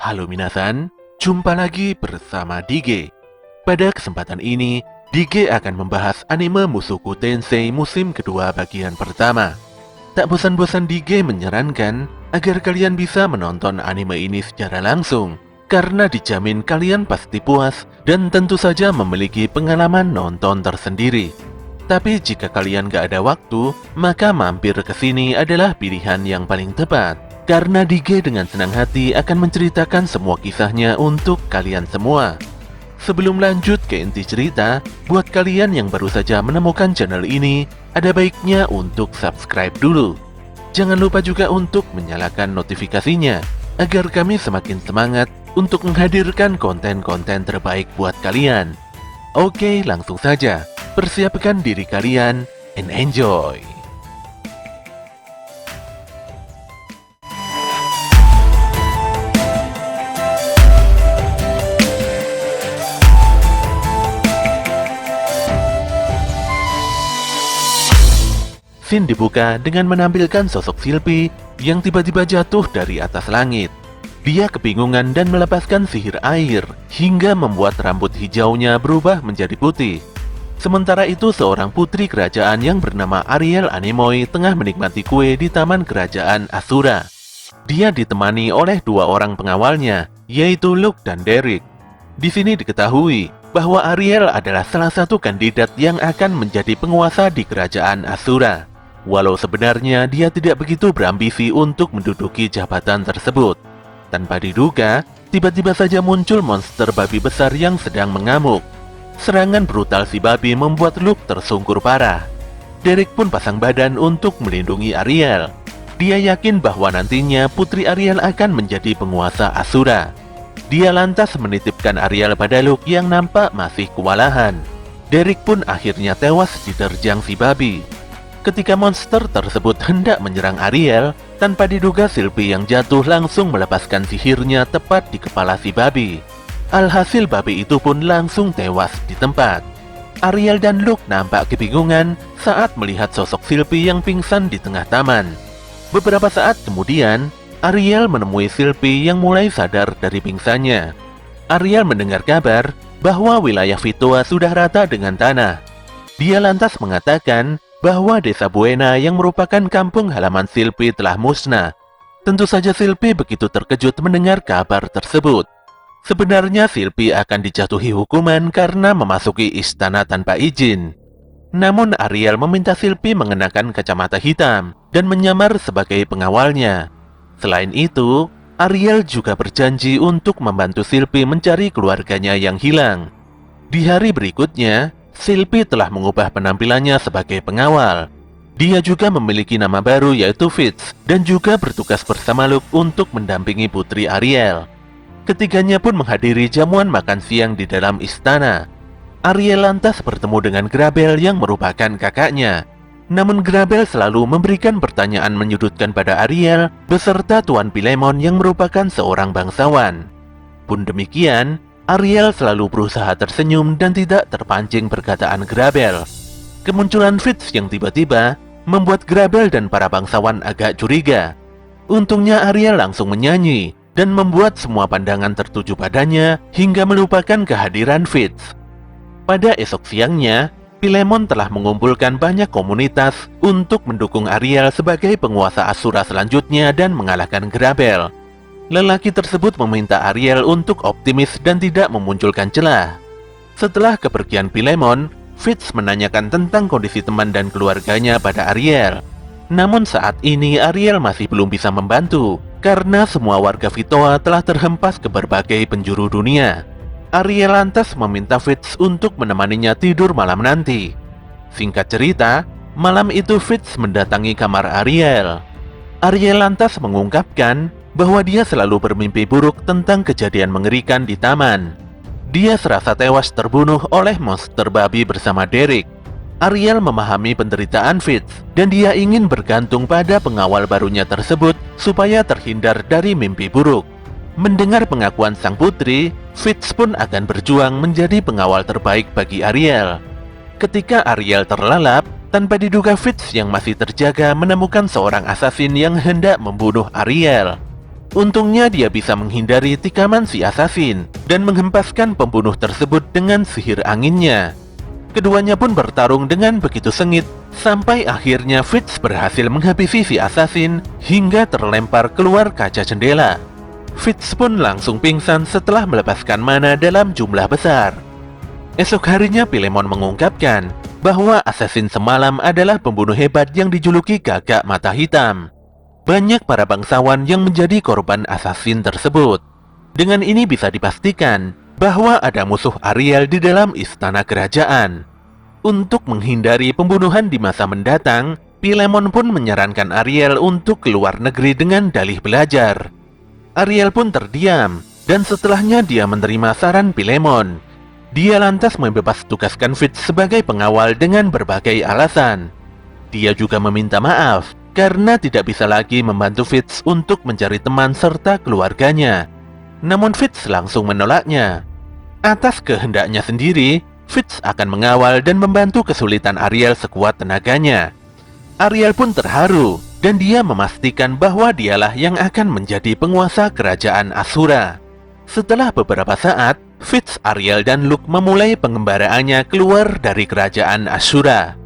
Halo minasan, jumpa lagi bersama Dige. Pada kesempatan ini, Dige akan membahas anime Mushoku Tensei musim kedua bagian pertama. Tak bosan-bosan Dige menyarankan agar kalian bisa menonton anime ini secara langsung, karena dijamin kalian pasti puas dan tentu saja memiliki pengalaman nonton tersendiri. Tapi jika kalian gak ada waktu, maka mampir ke sini adalah pilihan yang paling tepat. Karena Dige dengan senang hati akan menceritakan semua kisahnya untuk kalian semua. Sebelum lanjut ke inti cerita, buat kalian yang baru saja menemukan channel ini, ada baiknya untuk subscribe dulu. Jangan lupa juga untuk menyalakan notifikasinya, agar kami semakin semangat untuk menghadirkan konten-konten terbaik buat kalian. Oke, langsung saja. Persiapkan diri kalian and enjoy. Scene dibuka dengan menampilkan sosok Sylvie yang tiba-tiba jatuh dari atas langit. Dia kebingungan dan melepaskan sihir air hingga membuat rambut hijaunya berubah menjadi putih. Sementara itu seorang putri kerajaan yang bernama Ariel Anemoi tengah menikmati kue di taman kerajaan Asura. Dia ditemani oleh dua orang pengawalnya, yaitu Luke dan Derek. Di sini diketahui bahwa Ariel adalah salah satu kandidat yang akan menjadi penguasa di kerajaan Asura. Walau sebenarnya dia tidak begitu berambisi untuk menduduki jabatan tersebut. Tanpa diduga, tiba-tiba saja muncul monster babi besar yang sedang mengamuk. Serangan brutal si babi membuat Luke tersungkur parah. Derek pun pasang badan untuk melindungi Ariel. Dia yakin bahwa nantinya Putri Ariel akan menjadi penguasa Asura. Dia lantas menitipkan Ariel pada Luke yang nampak masih kewalahan. Derek pun akhirnya tewas diterjang si babi. Ketika monster tersebut hendak menyerang Ariel, tanpa diduga Sylvie yang jatuh langsung melepaskan sihirnya tepat di kepala si babi. Alhasil babi itu pun langsung tewas di tempat. Ariel dan Luke nampak kebingungan saat melihat sosok Sylvie yang pingsan di tengah taman. Beberapa saat kemudian, Ariel menemui Sylvie yang mulai sadar dari pingsannya. Ariel mendengar kabar bahwa wilayah Vitoa sudah rata dengan tanah. Dia lantas mengatakan bahwa desa Buena yang merupakan kampung halaman Sylvie telah musnah. Tentu saja Sylvie begitu terkejut mendengar kabar tersebut. Sebenarnya Sylvie akan dijatuhi hukuman karena memasuki istana tanpa izin. Namun Ariel meminta Sylvie mengenakan kacamata hitam dan menyamar sebagai pengawalnya. Selain itu, Ariel juga berjanji untuk membantu Sylvie mencari keluarganya yang hilang. Di hari berikutnya, Sylvie telah mengubah penampilannya sebagai pengawal. Dia juga memiliki nama baru yaitu Fitz dan juga bertugas bersama Luke untuk mendampingi Putri Ariel. Ketiganya pun menghadiri jamuan makan siang di dalam istana. Ariel lantas bertemu dengan Grabel yang merupakan kakaknya. Namun Grabel selalu memberikan pertanyaan menyudutkan pada Ariel beserta Tuan Pilemon yang merupakan seorang bangsawan. Pun demikian, Ariel selalu berusaha tersenyum dan tidak terpancing perkataan Grabel. Kemunculan Fitz yang tiba-tiba membuat Grabel dan para bangsawan agak curiga. Untungnya Ariel langsung menyanyi dan membuat semua pandangan tertuju padanya hingga melupakan kehadiran Fitz. Pada esok siangnya, Pilemon telah mengumpulkan banyak komunitas untuk mendukung Ariel sebagai penguasa Asura selanjutnya dan mengalahkan Grabel. Lelaki tersebut meminta Ariel untuk optimis dan tidak memunculkan celah. Setelah kepergian Pilemon, Fitz menanyakan tentang kondisi teman dan keluarganya pada Ariel. Namun saat ini Ariel masih belum bisa membantu, karena semua warga Vitoa telah terhempas ke berbagai penjuru dunia. Ariel lantas meminta Fitz untuk menemaninya tidur malam nanti. Singkat cerita, malam itu Fitz mendatangi kamar Ariel. Ariel lantas mengungkapkan bahwa dia selalu bermimpi buruk tentang kejadian mengerikan di taman. Dia serasa tewas terbunuh oleh monster babi bersama Derek. Ariel memahami penderitaan Fitz dan dia ingin bergantung pada pengawal barunya tersebut supaya terhindar dari mimpi buruk. Mendengar pengakuan sang putri, Fitz pun akan berjuang menjadi pengawal terbaik bagi Ariel. Ketika Ariel terlelap, tanpa diduga Fitz yang masih terjaga menemukan seorang asasin yang hendak membunuh Ariel. Untungnya dia bisa menghindari tikaman si asasin dan menghempaskan pembunuh tersebut dengan sihir anginnya. Keduanya pun bertarung dengan begitu sengit, sampai akhirnya Fitz berhasil menghabisi si asasin hingga terlempar keluar kaca jendela. Fitz pun langsung pingsan setelah melepaskan mana dalam jumlah besar. Esok harinya Philemon mengungkapkan bahwa asasin semalam adalah pembunuh hebat yang dijuluki Gagak Mata Hitam. Banyak para bangsawan yang menjadi korban asasin tersebut. Dengan ini bisa dipastikan bahwa ada musuh Ariel di dalam istana kerajaan. Untuk menghindari pembunuhan di masa mendatang, Philemon pun menyarankan Ariel untuk keluar negeri dengan dalih belajar. Ariel pun terdiam, dan setelahnya dia menerima saran Philemon. Dia lantas membebas tugaskan Fitz sebagai pengawal dengan berbagai alasan. Dia juga meminta maaf karena tidak bisa lagi membantu Fitz untuk mencari teman serta keluarganya. Namun Fitz langsung menolaknya. Atas kehendaknya sendiri, Fitz akan mengawal dan membantu kesulitan Ariel sekuat tenaganya. Ariel pun terharu, dan dia memastikan bahwa dialah yang akan menjadi penguasa kerajaan Asura. Setelah beberapa saat, Fitz, Ariel, dan Luke memulai pengembaraannya keluar dari kerajaan Asura.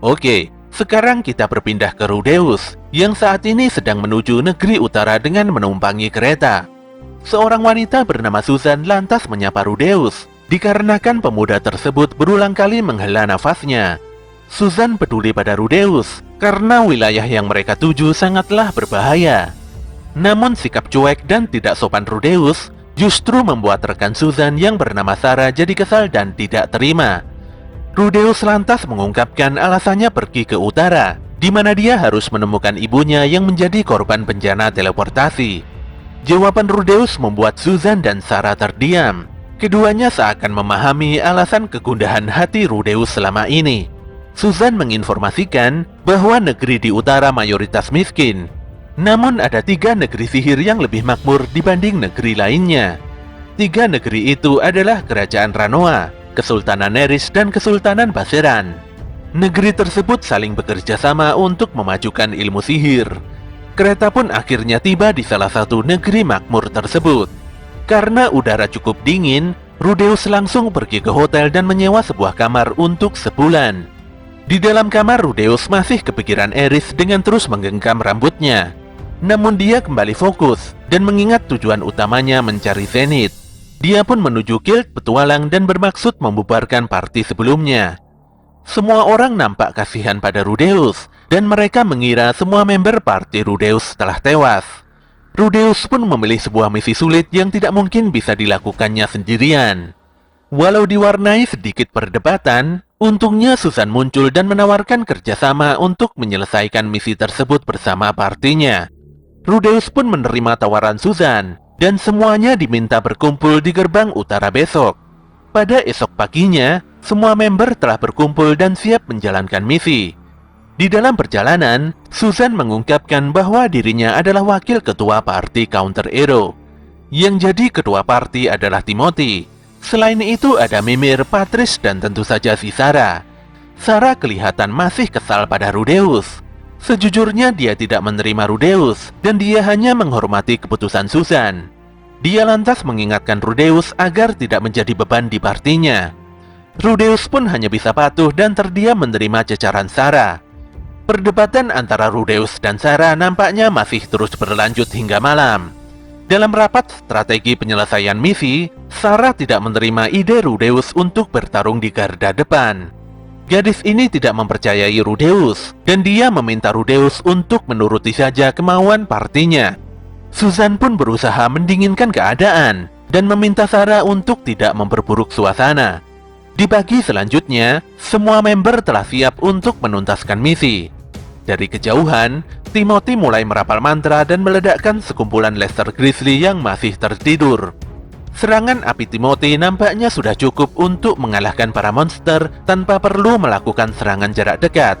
Oke, sekarang kita berpindah ke Rudeus, yang saat ini sedang menuju negeri utara dengan menumpangi kereta. Seorang wanita bernama Susan lantas menyapa Rudeus, dikarenakan pemuda tersebut berulang kali menghela nafasnya. Susan peduli pada Rudeus, karena wilayah yang mereka tuju sangatlah berbahaya. Namun sikap cuek dan tidak sopan Rudeus justru membuat rekan Susan yang bernama Sarah jadi kesal dan tidak terima. Rudeus lantas mengungkapkan alasannya pergi ke utara, di mana dia harus menemukan ibunya yang menjadi korban bencana teleportasi. Jawaban Rudeus membuat Susan dan Sarah terdiam. Keduanya seakan memahami alasan kegundahan hati Rudeus selama ini. Susan menginformasikan bahwa negeri di utara mayoritas miskin. Namun ada 3 negeri sihir yang lebih makmur dibanding negeri lainnya. 3 negeri itu adalah Kerajaan Ranoa, Kesultanan Neris, dan Kesultanan Baseran. Negeri tersebut saling bekerja sama untuk memajukan ilmu sihir. Kereta pun akhirnya tiba di salah satu negeri makmur tersebut. Karena udara cukup dingin, Rudeus langsung pergi ke hotel dan menyewa sebuah kamar untuk sebulan. Di dalam kamar, Rudeus masih kepikiran Eris dengan terus menggenggam rambutnya. Namun dia kembali fokus dan mengingat tujuan utamanya mencari Zenith. Dia pun menuju guild petualang dan bermaksud membubarkan party sebelumnya. Semua orang nampak kasihan pada Rudeus, dan mereka mengira semua member party Rudeus telah tewas. Rudeus pun memilih sebuah misi sulit yang tidak mungkin bisa dilakukannya sendirian. Walau diwarnai sedikit perdebatan, untungnya Susan muncul dan menawarkan kerjasama untuk menyelesaikan misi tersebut bersama partinya. Rudeus pun menerima tawaran Susan, dan semuanya diminta berkumpul di gerbang utara besok. Pada esok paginya, semua member telah berkumpul dan siap menjalankan misi. Di dalam perjalanan, Susan mengungkapkan bahwa dirinya adalah wakil ketua party Counter Hero. Yang jadi ketua party adalah Timothy. Selain itu ada Mimir, Patrice, dan tentu saja si Sarah. Sarah kelihatan masih kesal pada Rudeus. Sejujurnya dia tidak menerima Rudeus, dan dia hanya menghormati keputusan Susan. Dia lantas mengingatkan Rudeus agar tidak menjadi beban di partinya. Rudeus pun hanya bisa patuh dan terdiam menerima cecaran Sarah. Perdebatan antara Rudeus dan Sarah nampaknya masih terus berlanjut hingga malam. Dalam rapat strategi penyelesaian misi, Sarah tidak menerima ide Rudeus untuk bertarung di garda depan. Gadis ini tidak mempercayai Rudeus, dan dia meminta Rudeus untuk menuruti saja kemauan partinya. Susan pun berusaha mendinginkan keadaan, dan meminta Sarah untuk tidak memperburuk suasana. Di pagi selanjutnya, semua member telah siap untuk menuntaskan misi. Dari kejauhan, Timothy mulai merapal mantra dan meledakkan sekumpulan Lester Grizzly yang masih tertidur. Serangan api Timothy nampaknya sudah cukup untuk mengalahkan para monster tanpa perlu melakukan serangan jarak dekat.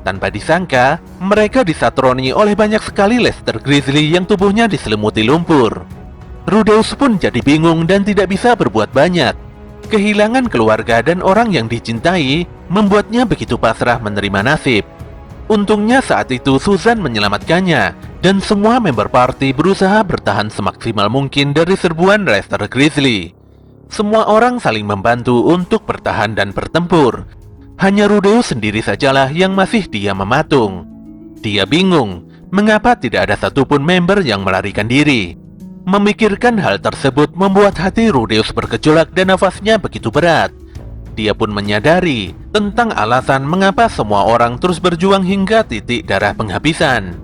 Tanpa disangka, mereka disatroni oleh banyak sekali Lester Grizzly yang tubuhnya diselimuti lumpur. Rudeus pun jadi bingung dan tidak bisa berbuat banyak. Kehilangan keluarga dan orang yang dicintai membuatnya begitu pasrah menerima nasib. Untungnya saat itu Susan menyelamatkannya, dan semua member party berusaha bertahan semaksimal mungkin dari serbuan Lester Grizzly. Semua orang saling membantu untuk bertahan dan bertempur. Hanya Rudeus sendiri sajalah yang masih diam mematung. Dia bingung, mengapa tidak ada satupun member yang melarikan diri. Memikirkan hal tersebut membuat hati Rudeus bergejolak dan nafasnya begitu berat. Dia pun menyadari tentang alasan mengapa semua orang terus berjuang hingga titik darah penghabisan.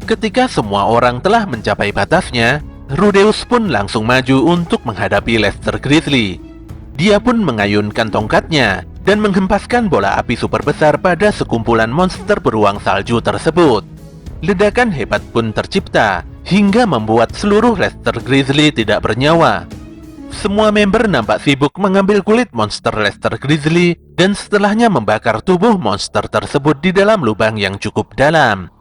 Ketika semua orang telah mencapai batasnya, Rudeus pun langsung maju untuk menghadapi Lester Grizzly. Dia pun mengayunkan tongkatnya dan menghempaskan bola api super besar pada sekumpulan monster beruang salju tersebut. Ledakan hebat pun tercipta hingga membuat seluruh Lester Grizzly tidak bernyawa. Semua member nampak sibuk mengambil kulit monster Lester Grizzly dan setelahnya membakar tubuh monster tersebut di dalam lubang yang cukup dalam.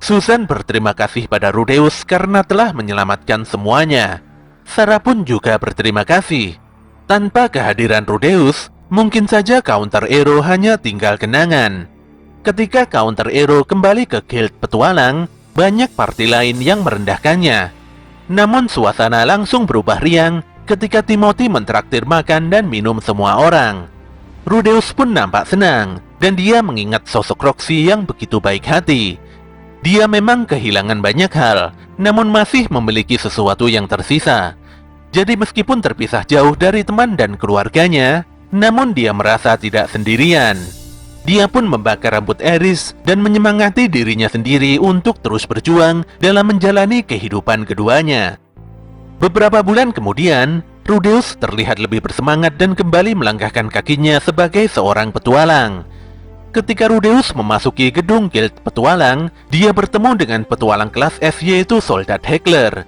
Susan berterima kasih pada Rudeus karena telah menyelamatkan semuanya. Sarah pun juga berterima kasih. Tanpa kehadiran Rudeus, mungkin saja Counter Ero hanya tinggal kenangan. Ketika Counter Ero kembali ke Guild Petualang, banyak party lain yang merendahkannya. Namun suasana langsung berubah riang ketika Timothy mentraktir makan dan minum semua orang. Rudeus pun nampak senang, dan dia mengingat sosok Roxy yang begitu baik hati. Dia memang kehilangan banyak hal, namun masih memiliki sesuatu yang tersisa. Jadi meskipun terpisah jauh dari teman dan keluarganya, namun dia merasa tidak sendirian. Dia pun membakar rambut Eris dan menyemangati dirinya sendiri untuk terus berjuang dalam menjalani kehidupan keduanya. Beberapa bulan kemudian, Rudeus terlihat lebih bersemangat dan kembali melangkahkan kakinya sebagai seorang petualang. Ketika Rudeus memasuki gedung Guild Petualang, dia bertemu dengan petualang kelas S yaitu Soldat Heckler.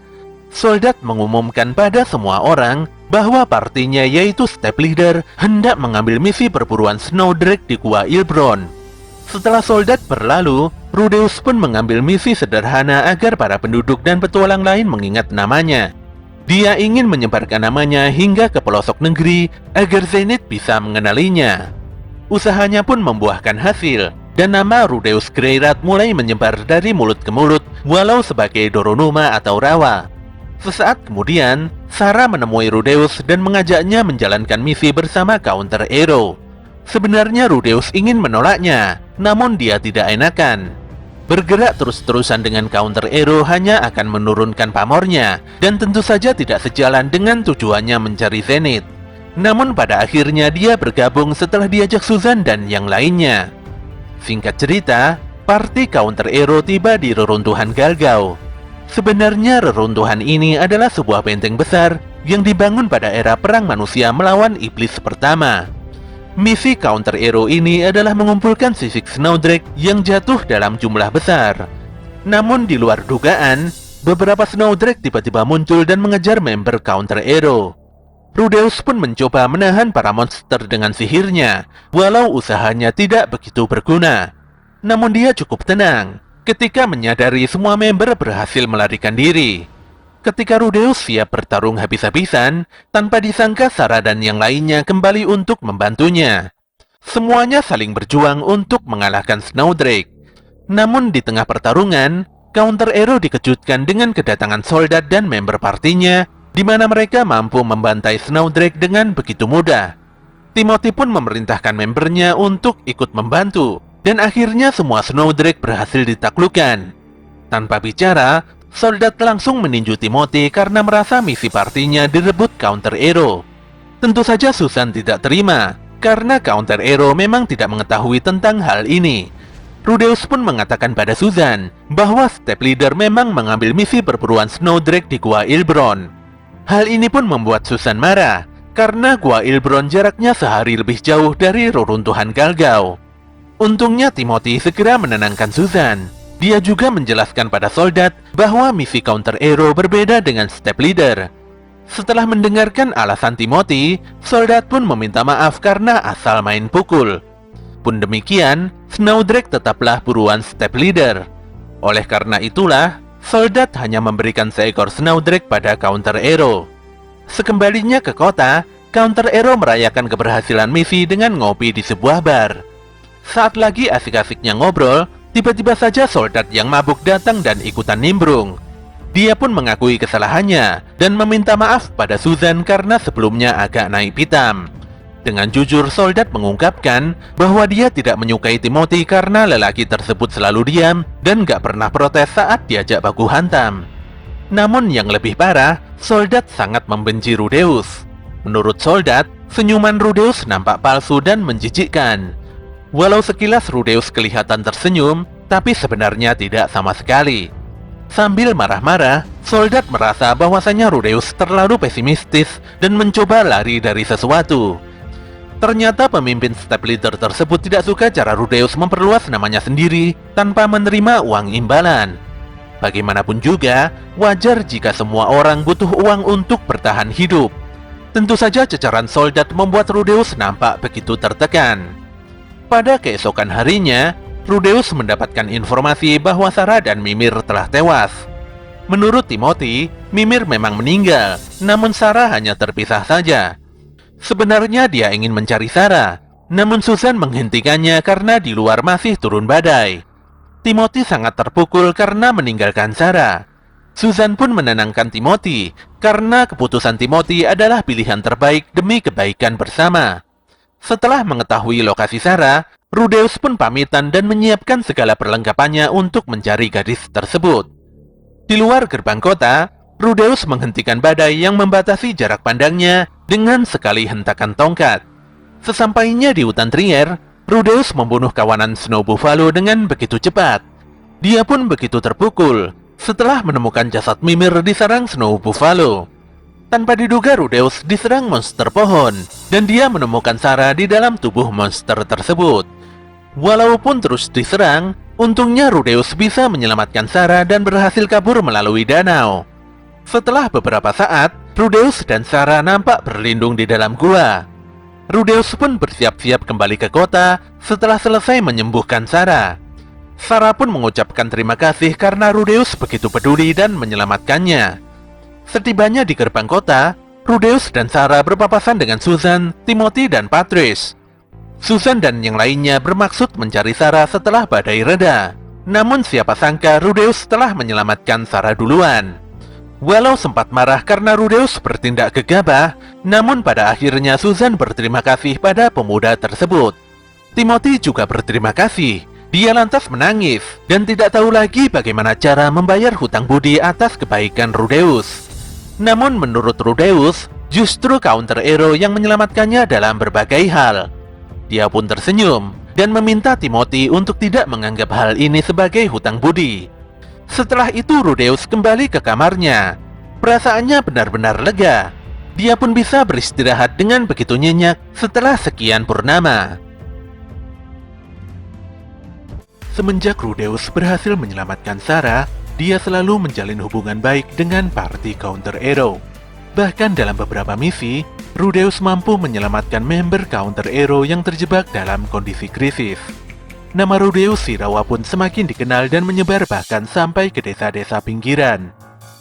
Soldat mengumumkan pada semua orang bahwa partinya yaitu Step Leader hendak mengambil misi perburuan Snowdrake di Gua Ilbron. Setelah Soldat berlalu, Rudeus pun mengambil misi sederhana agar para penduduk dan petualang lain mengingat namanya. Dia ingin menyebarkan namanya hingga ke pelosok negeri agar Zenith bisa mengenalinya. Usahanya pun membuahkan hasil, dan nama Rudeus Greyrat mulai menyebar dari mulut ke mulut, walau sebagai Doronuma atau Rawa. Sesaat kemudian, Sarah menemui Rudeus dan mengajaknya menjalankan misi bersama Counter Ero. Sebenarnya Rudeus ingin menolaknya, namun dia tidak enakan. Bergerak terus-terusan dengan Counter Ero hanya akan menurunkan pamornya, dan tentu saja tidak sejalan dengan tujuannya mencari Zenith. Namun pada akhirnya dia bergabung setelah diajak Susan dan yang lainnya. Singkat cerita, party Counter Ero tiba di reruntuhan Galgao. Sebenarnya reruntuhan ini adalah sebuah benteng besar yang dibangun pada era perang manusia melawan iblis pertama. Misi Counter Ero ini adalah mengumpulkan sisik Snowdrake yang jatuh dalam jumlah besar. Namun di luar dugaan, beberapa Snowdrake tiba-tiba muncul dan mengejar member Counter Ero. Rudeus pun mencoba menahan para monster dengan sihirnya, walau usahanya tidak begitu berguna. Namun dia cukup tenang ketika menyadari semua member berhasil melarikan diri. Ketika Rudeus siap bertarung habis-habisan, tanpa disangka Sarah dan yang lainnya kembali untuk membantunya. Semuanya saling berjuang untuk mengalahkan Snowdrake. Namun di tengah pertarungan, Counter Ero dikejutkan dengan kedatangan soldat dan member partinya, di mana mereka mampu membantai Snowdrake dengan begitu mudah. Timothy pun memerintahkan membernya untuk ikut membantu, dan akhirnya semua Snowdrake berhasil ditaklukkan. Tanpa bicara, soldat langsung meninju Timothy karena merasa misi partinya direbut Counter Ero. Tentu saja Susan tidak terima, karena Counter Ero memang tidak mengetahui tentang hal ini. Rudeus pun mengatakan pada Susan bahwa Step Leader memang mengambil misi perburuan Snowdrake di Gua Ilbron. Hal ini pun membuat Susan marah, karena Gua Ilbron jaraknya sehari lebih jauh dari reruntuhan Galgao. Untungnya Timothy segera menenangkan Susan. Dia juga menjelaskan pada soldat bahwa misi Counter Ero berbeda dengan Step Leader. Setelah mendengarkan alasan Timothy, soldat pun meminta maaf karena asal main pukul. Pun demikian, Snowdrake tetaplah buruan Step Leader. Oleh karena itulah, soldat hanya memberikan seekor Snowdrake pada Counter Ero. Sekembalinya ke kota, Counter Ero merayakan keberhasilan misi dengan ngopi di sebuah bar. Saat lagi asik-asiknya ngobrol, Tiba-tiba saja soldat yang mabuk datang dan ikutan nimbrung. Dia pun mengakui kesalahannya dan meminta maaf pada Susan karena sebelumnya agak naik pitam. Dengan jujur, soldat mengungkapkan bahwa dia tidak menyukai Timothy karena lelaki tersebut selalu diam dan gak pernah protes saat diajak baku hantam. Namun yang lebih parah, soldat sangat membenci Rudeus. Menurut soldat, senyuman Rudeus nampak palsu dan menjijikkan. Walau sekilas Rudeus kelihatan tersenyum, tapi sebenarnya tidak sama sekali. Sambil marah-marah, soldat merasa bahwasanya Rudeus terlalu pesimistis dan mencoba lari dari sesuatu. Ternyata pemimpin step leader tersebut tidak suka cara Rudeus memperluas namanya sendiri tanpa menerima uang imbalan. Bagaimanapun juga, wajar jika semua orang butuh uang untuk bertahan hidup. Tentu saja cecaran soldat membuat Rudeus nampak begitu tertekan. Pada keesokan harinya, Rudeus mendapatkan informasi bahwa Sarah dan Mimir telah tewas. Menurut Timothy, Mimir memang meninggal, namun Sarah hanya terpisah saja. Sebenarnya dia ingin mencari Sarah, namun Susan menghentikannya karena di luar masih turun badai. Timothy sangat terpukul karena meninggalkan Sarah. Susan pun menenangkan Timothy karena keputusan Timothy adalah pilihan terbaik demi kebaikan bersama. Setelah mengetahui lokasi Sarah, Rudeus pun pamitan dan menyiapkan segala perlengkapannya untuk mencari gadis tersebut. Di luar gerbang kota, Rudeus menghentikan badai yang membatasi jarak pandangnya dengan sekali hentakan tongkat. Sesampainya di hutan Trier, Rudeus membunuh kawanan Snow Buffalo dengan begitu cepat. Dia pun begitu terpukul setelah menemukan jasad Mimir di sarang Snow Buffalo. Tanpa diduga, Rudeus diserang monster pohon, dan dia menemukan Sarah di dalam tubuh monster tersebut. Walaupun terus diserang, untungnya Rudeus bisa menyelamatkan Sarah dan berhasil kabur melalui danau. Setelah beberapa saat, Rudeus dan Sarah nampak berlindung di dalam gua. Rudeus pun bersiap-siap kembali ke kota setelah selesai menyembuhkan Sarah. Sarah pun mengucapkan terima kasih karena Rudeus begitu peduli dan menyelamatkannya. Setibanya di gerbang kota, Rudeus dan Sarah berpapasan dengan Susan, Timothy, dan Patrice. Susan dan yang lainnya bermaksud mencari Sarah setelah badai reda. Namun siapa sangka Rudeus telah menyelamatkan Sarah duluan. Walau sempat marah karena Rudeus bertindak gegabah, namun pada akhirnya Susan berterima kasih pada pemuda tersebut. Timothy juga berterima kasih. Dia lantas menangis dan tidak tahu lagi bagaimana cara membayar hutang budi atas kebaikan Rudeus. Namun menurut Rudeus, justru Counter Hero yang menyelamatkannya dalam berbagai hal. Dia pun tersenyum dan meminta Timothy untuk tidak menganggap hal ini sebagai hutang budi. Setelah itu Rudeus kembali ke kamarnya. Perasaannya benar-benar lega. Dia pun bisa beristirahat dengan begitu nyenyak setelah sekian purnama. Semenjak Rudeus berhasil menyelamatkan Sarah, dia selalu menjalin hubungan baik dengan party Counter Hero. Bahkan dalam beberapa misi, Rudeus mampu menyelamatkan member Counter Hero yang terjebak dalam kondisi krisis. Nama Rudeus Shirawa pun semakin dikenal dan menyebar bahkan sampai ke desa-desa pinggiran.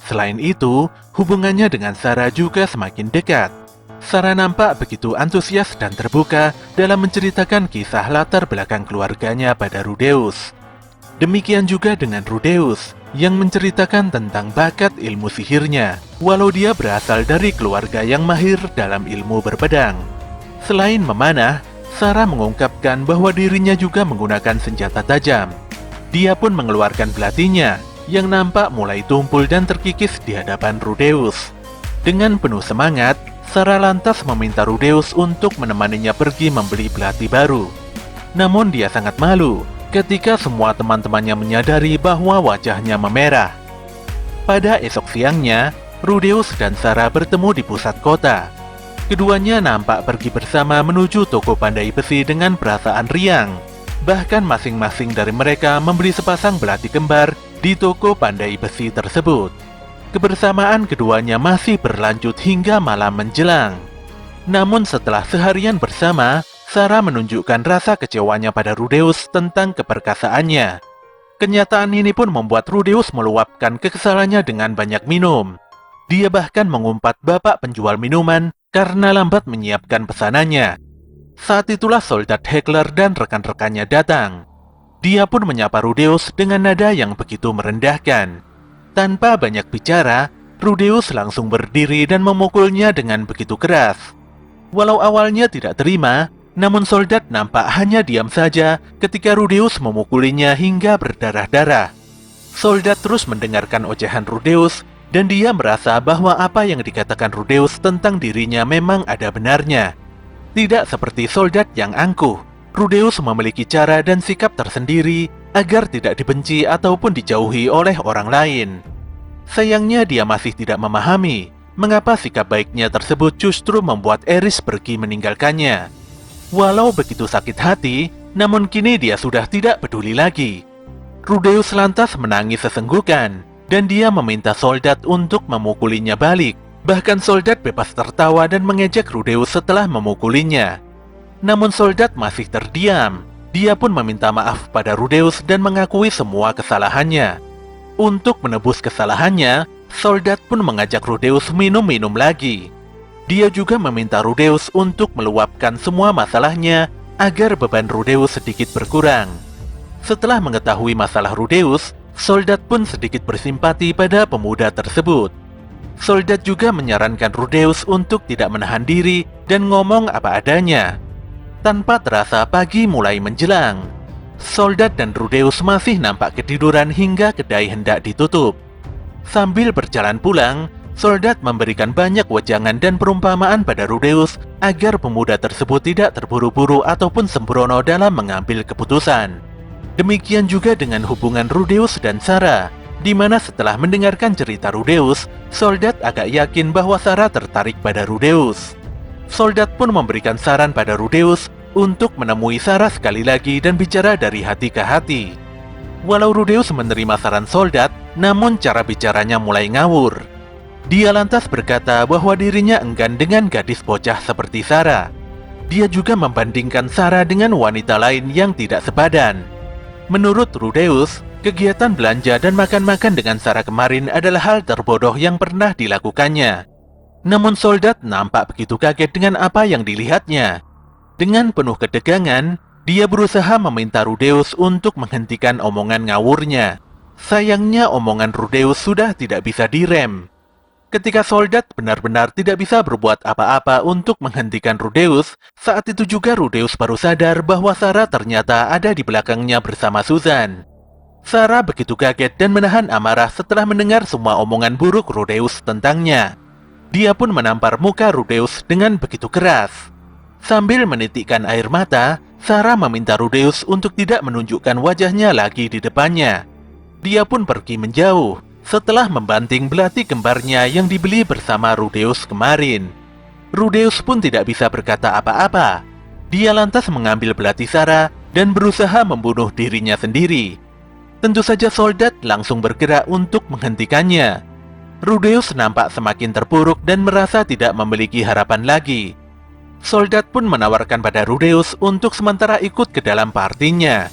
Selain itu, hubungannya dengan Sarah juga semakin dekat. Sarah nampak begitu antusias dan terbuka dalam menceritakan kisah latar belakang keluarganya pada Rudeus. Demikian juga dengan Rudeus, yang menceritakan tentang bakat ilmu sihirnya, walau dia berasal dari keluarga yang mahir dalam ilmu berpedang. Selain memanah, Sarah mengungkapkan bahwa dirinya juga menggunakan senjata tajam. Dia pun mengeluarkan belatinya, yang nampak mulai tumpul dan terkikis di hadapan Rudeus. Dengan penuh semangat, Sarah lantas meminta Rudeus untuk menemaninya pergi membeli belati baru. Namun dia sangat malu ketika semua teman-temannya menyadari bahwa wajahnya memerah. Pada esok siangnya, Rudeus dan Sarah bertemu di pusat kota. Keduanya nampak pergi bersama menuju toko pandai besi dengan perasaan riang. Bahkan masing-masing dari mereka membeli sepasang belati kembar di toko pandai besi tersebut. Kebersamaan keduanya masih berlanjut hingga malam menjelang. Namun setelah seharian bersama, Sarah menunjukkan rasa kecewanya pada Rudeus tentang keperkasaannya. Kenyataan ini pun membuat Rudeus meluapkan kekesalannya dengan banyak minum. Dia bahkan mengumpat bapak penjual minuman karena lambat menyiapkan pesanannya. Saat itulah soldat Heckler dan rekan-rekannya datang. Dia pun menyapa Rudeus dengan nada yang begitu merendahkan. Tanpa banyak bicara, Rudeus langsung berdiri dan memukulnya dengan begitu keras. Walau awalnya tidak terima, namun soldat nampak hanya diam saja ketika Rudeus memukulinya hingga berdarah-darah. Soldat terus mendengarkan ocehan Rudeus, dan dia merasa bahwa apa yang dikatakan Rudeus tentang dirinya memang ada benarnya. Tidak seperti soldat yang angkuh, Rudeus memiliki cara dan sikap tersendiri agar tidak dibenci ataupun dijauhi oleh orang lain. Sayangnya dia masih tidak memahami mengapa sikap baiknya tersebut justru membuat Eris pergi meninggalkannya. Walau begitu sakit hati, namun kini dia sudah tidak peduli lagi. Rudeus lantas menangis sesenggukan, dan dia meminta soldat untuk memukulinya balik. Bahkan soldat bebas tertawa dan mengejek Rudeus setelah memukulinya. Namun soldat masih terdiam. Dia pun meminta maaf pada Rudeus dan mengakui semua kesalahannya. Untuk menebus kesalahannya, soldat pun mengajak Rudeus minum-minum lagi. Dia juga meminta Rudeus untuk meluapkan semua masalahnya agar beban Rudeus sedikit berkurang. Setelah mengetahui masalah Rudeus, soldat pun sedikit bersimpati pada pemuda tersebut. Soldat juga menyarankan Rudeus untuk tidak menahan diri dan ngomong apa adanya. Tanpa terasa pagi mulai menjelang. Soldat dan Rudeus masih nampak ketiduran hingga kedai hendak ditutup. Sambil berjalan pulang, soldat memberikan banyak wejangan dan perumpamaan pada Rudeus agar pemuda tersebut tidak terburu-buru ataupun sembrono dalam mengambil keputusan. Demikian juga dengan hubungan Rudeus dan Sarah, di mana setelah mendengarkan cerita Rudeus, soldat agak yakin bahwa Sarah tertarik pada Rudeus. Soldat pun memberikan saran pada Rudeus untuk menemui Sarah sekali lagi dan bicara dari hati ke hati. Walau Rudeus menerima saran soldat, namun cara bicaranya mulai ngawur. Dia lantas berkata bahwa dirinya enggan dengan gadis bocah seperti Sarah. Dia juga membandingkan Sarah dengan wanita lain yang tidak sepadan. Menurut Rudeus, kegiatan belanja dan makan-makan dengan Sarah kemarin adalah hal terbodoh yang pernah dilakukannya. Namun soldat nampak begitu kaget dengan apa yang dilihatnya. Dengan penuh ketegangan, dia berusaha meminta Rudeus untuk menghentikan omongan ngawurnya. Sayangnya omongan Rudeus sudah tidak bisa direm. Ketika soldat benar-benar tidak bisa berbuat apa-apa untuk menghentikan Rudeus, saat itu juga Rudeus baru sadar bahwa Sarah ternyata ada di belakangnya bersama Susan. Sarah begitu kaget dan menahan amarah setelah mendengar semua omongan buruk Rudeus tentangnya. Dia pun menampar muka Rudeus dengan begitu keras. Sambil menitikkan air mata, Sarah meminta Rudeus untuk tidak menunjukkan wajahnya lagi di depannya. Dia pun pergi menjauh setelah membanting belati kembarnya yang dibeli bersama Rudeus kemarin. Rudeus pun tidak bisa berkata apa-apa. Dia lantas mengambil belati Sarah dan berusaha membunuh dirinya sendiri. Tentu saja soldat langsung bergerak untuk menghentikannya. Rudeus nampak semakin terpuruk dan merasa tidak memiliki harapan lagi. Soldat pun menawarkan pada Rudeus untuk sementara ikut ke dalam partinya.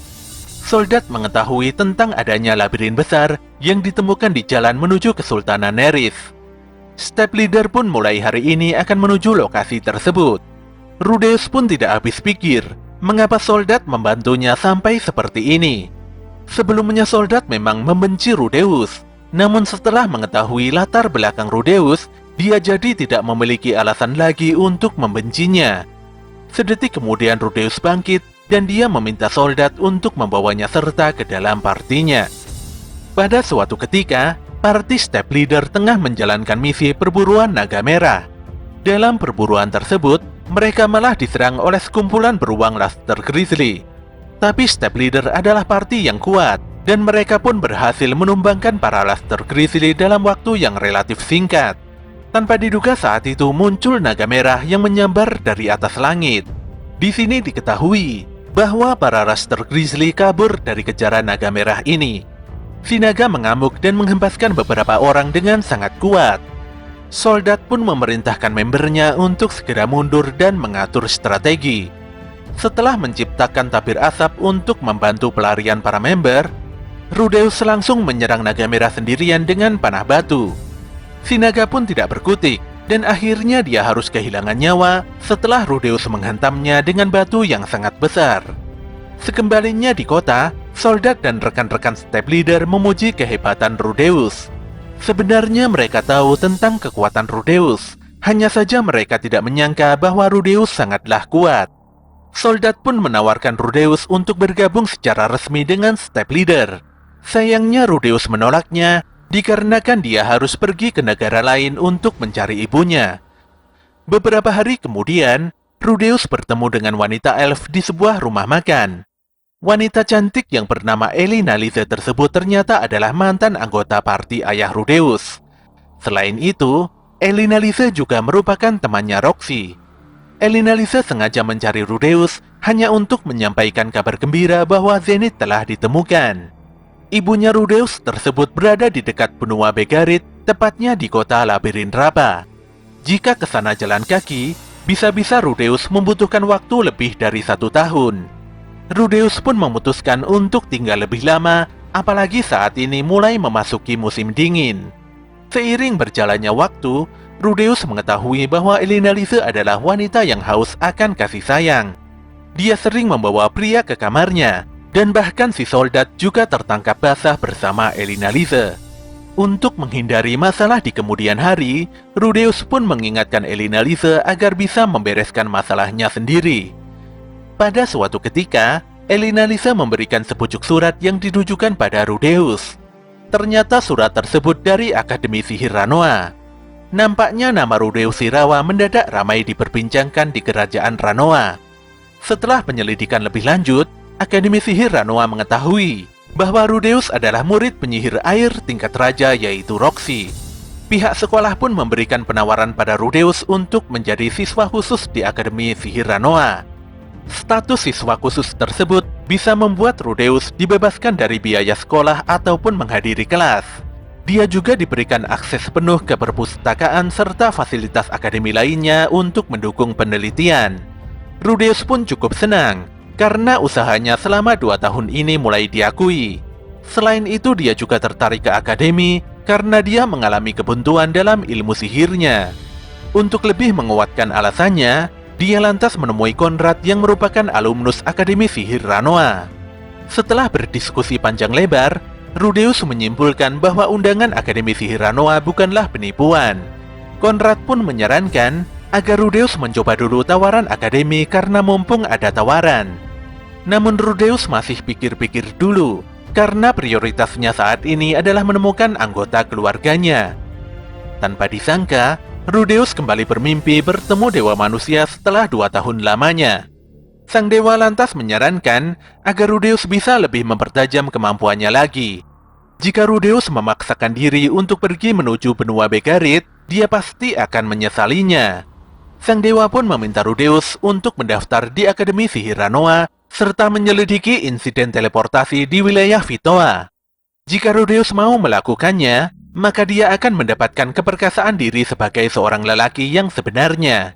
Soldat mengetahui tentang adanya labirin besar yang ditemukan di jalan menuju Kesultanan Neris. Step leader pun mulai hari ini akan menuju lokasi tersebut. Rudeus pun tidak habis pikir mengapa soldat membantunya sampai seperti ini. Sebelumnya soldat memang membenci Rudeus, namun setelah mengetahui latar belakang Rudeus, dia jadi tidak memiliki alasan lagi untuk membencinya. Sedetik kemudian Rudeus bangkit dan dia meminta soldat untuk membawanya serta ke dalam partinya. Pada suatu ketika, parti step leader tengah menjalankan misi perburuan naga merah. Dalam perburuan tersebut, mereka malah diserang oleh sekumpulan beruang Luster Grizzly. Tapi step leader adalah parti yang kuat, dan mereka pun berhasil menumbangkan para Luster Grizzly dalam waktu yang relatif singkat. Tanpa diduga saat itu muncul naga merah yang menyambar dari atas langit. Di sini diketahui bahwa para Luster Grizzly kabur dari kejaran naga merah ini. Si naga mengamuk dan menghempaskan beberapa orang dengan sangat kuat. Soldat pun memerintahkan membernya untuk segera mundur dan mengatur strategi. Setelah menciptakan tabir asap untuk membantu pelarian para member, Rudeus langsung menyerang naga merah sendirian dengan panah batu. Si naga pun tidak berkutik, dan akhirnya dia harus kehilangan nyawa setelah Rudeus menghantamnya dengan batu yang sangat besar. Sekembalinya di kota, Soldat dan rekan-rekan step leader memuji kehebatan Rudeus. Sebenarnya mereka tahu tentang kekuatan Rudeus, hanya saja mereka tidak menyangka bahwa Rudeus sangatlah kuat. Soldat pun menawarkan Rudeus untuk bergabung secara resmi dengan step leader. Sayangnya Rudeus menolaknya, dikarenakan dia harus pergi ke negara lain untuk mencari ibunya. Beberapa hari kemudian, Rudeus bertemu dengan wanita elf di sebuah rumah makan. Wanita cantik yang bernama Elinalise tersebut ternyata adalah mantan anggota parti ayah Rudeus. Selain itu, Elinalise juga merupakan temannya Roxy. Elinalise sengaja mencari Rudeus hanya untuk menyampaikan kabar gembira bahwa Zenith telah ditemukan. Ibunya Rudeus tersebut berada di dekat benua Begarit, tepatnya di kota Labirin Raba. Jika ke sana jalan kaki, bisa-bisa Rudeus membutuhkan waktu lebih dari 1 tahun. Rudeus pun memutuskan untuk tinggal lebih lama, apalagi saat ini mulai memasuki musim dingin. Seiring berjalannya waktu, Rudeus mengetahui bahwa Elinalise adalah wanita yang haus akan kasih sayang. Dia sering membawa pria ke kamarnya, dan bahkan si soldat juga tertangkap basah bersama Elinalise. Untuk menghindari masalah di kemudian hari, Rudeus pun mengingatkan Elinalise agar bisa membereskan masalahnya sendiri. Pada suatu ketika, Elinalise memberikan sepucuk surat yang ditujukan pada Rudeus. Ternyata surat tersebut dari Akademi Sihir Ranoa. Nampaknya nama Rudeus Sirawa mendadak ramai diperbincangkan di kerajaan Ranoa. Setelah penyelidikan lebih lanjut, Akademi Sihir Ranoa mengetahui bahwa Rudeus adalah murid penyihir air tingkat raja yaitu Roxy. Pihak sekolah pun memberikan penawaran pada Rudeus untuk menjadi siswa khusus di Akademi Sihir Ranoa. Status siswa khusus tersebut bisa membuat Rudeus dibebaskan dari biaya sekolah ataupun menghadiri kelas. Dia juga diberikan akses penuh ke perpustakaan serta fasilitas akademi lainnya untuk mendukung penelitian. Rudeus pun cukup senang karena usahanya selama 2 tahun ini mulai diakui. Selain itu dia juga tertarik ke akademi karena dia mengalami kebuntuan dalam ilmu sihirnya. Untuk lebih menguatkan alasannya, dia lantas menemui Conrad yang merupakan alumnus Akademi Sihir Ranoa. Setelah berdiskusi panjang lebar, Rudeus menyimpulkan bahwa undangan Akademi Sihir Ranoa bukanlah penipuan. Conrad pun menyarankan agar Rudeus mencoba dulu tawaran akademi karena mumpung ada tawaran. Namun Rudeus masih pikir-pikir dulu, karena prioritasnya saat ini adalah menemukan anggota keluarganya. Tanpa disangka, Rudeus kembali bermimpi bertemu dewa manusia setelah 2 tahun lamanya. Sang dewa lantas menyarankan agar Rudeus bisa lebih mempertajam kemampuannya lagi. Jika Rudeus memaksakan diri untuk pergi menuju benua Begarit, dia pasti akan menyesalinya. Sang dewa pun meminta Rudeus untuk mendaftar di Akademi Sihir Ranoa serta menyelidiki insiden teleportasi di wilayah Vitoa. Jika Rudeus mau melakukannya, maka dia akan mendapatkan keperkasaan diri sebagai seorang lelaki yang sebenarnya.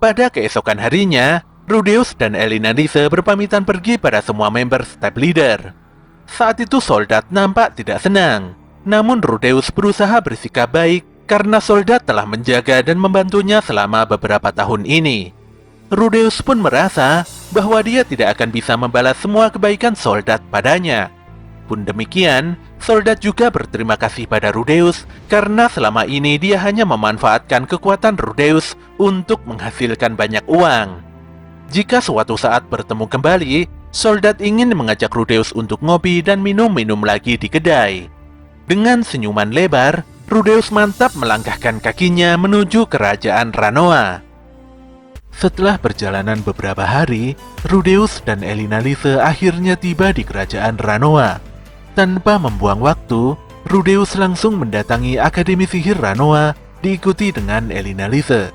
Pada keesokan harinya, Rudeus dan Elinalise berpamitan pergi pada semua member step leader. Saat itu soldat nampak tidak senang, namun Rudeus berusaha bersikap baik karena soldat telah menjaga dan membantunya selama beberapa tahun ini. Rudeus pun merasa bahwa dia tidak akan bisa membalas semua kebaikan soldat padanya. Pun demikian, soldat juga berterima kasih pada Rudeus karena selama ini dia hanya memanfaatkan kekuatan Rudeus untuk menghasilkan banyak uang. Jika suatu saat bertemu kembali, soldat ingin mengajak Rudeus untuk ngopi dan minum-minum lagi di kedai. Dengan senyuman lebar, Rudeus mantap melangkahkan kakinya menuju kerajaan Ranoa. Setelah perjalanan beberapa hari, Rudeus dan Elinalise akhirnya tiba di kerajaan Ranoa. Tanpa membuang waktu, Rudeus langsung mendatangi Akademi Sihir Ranoa diikuti dengan Elinalise.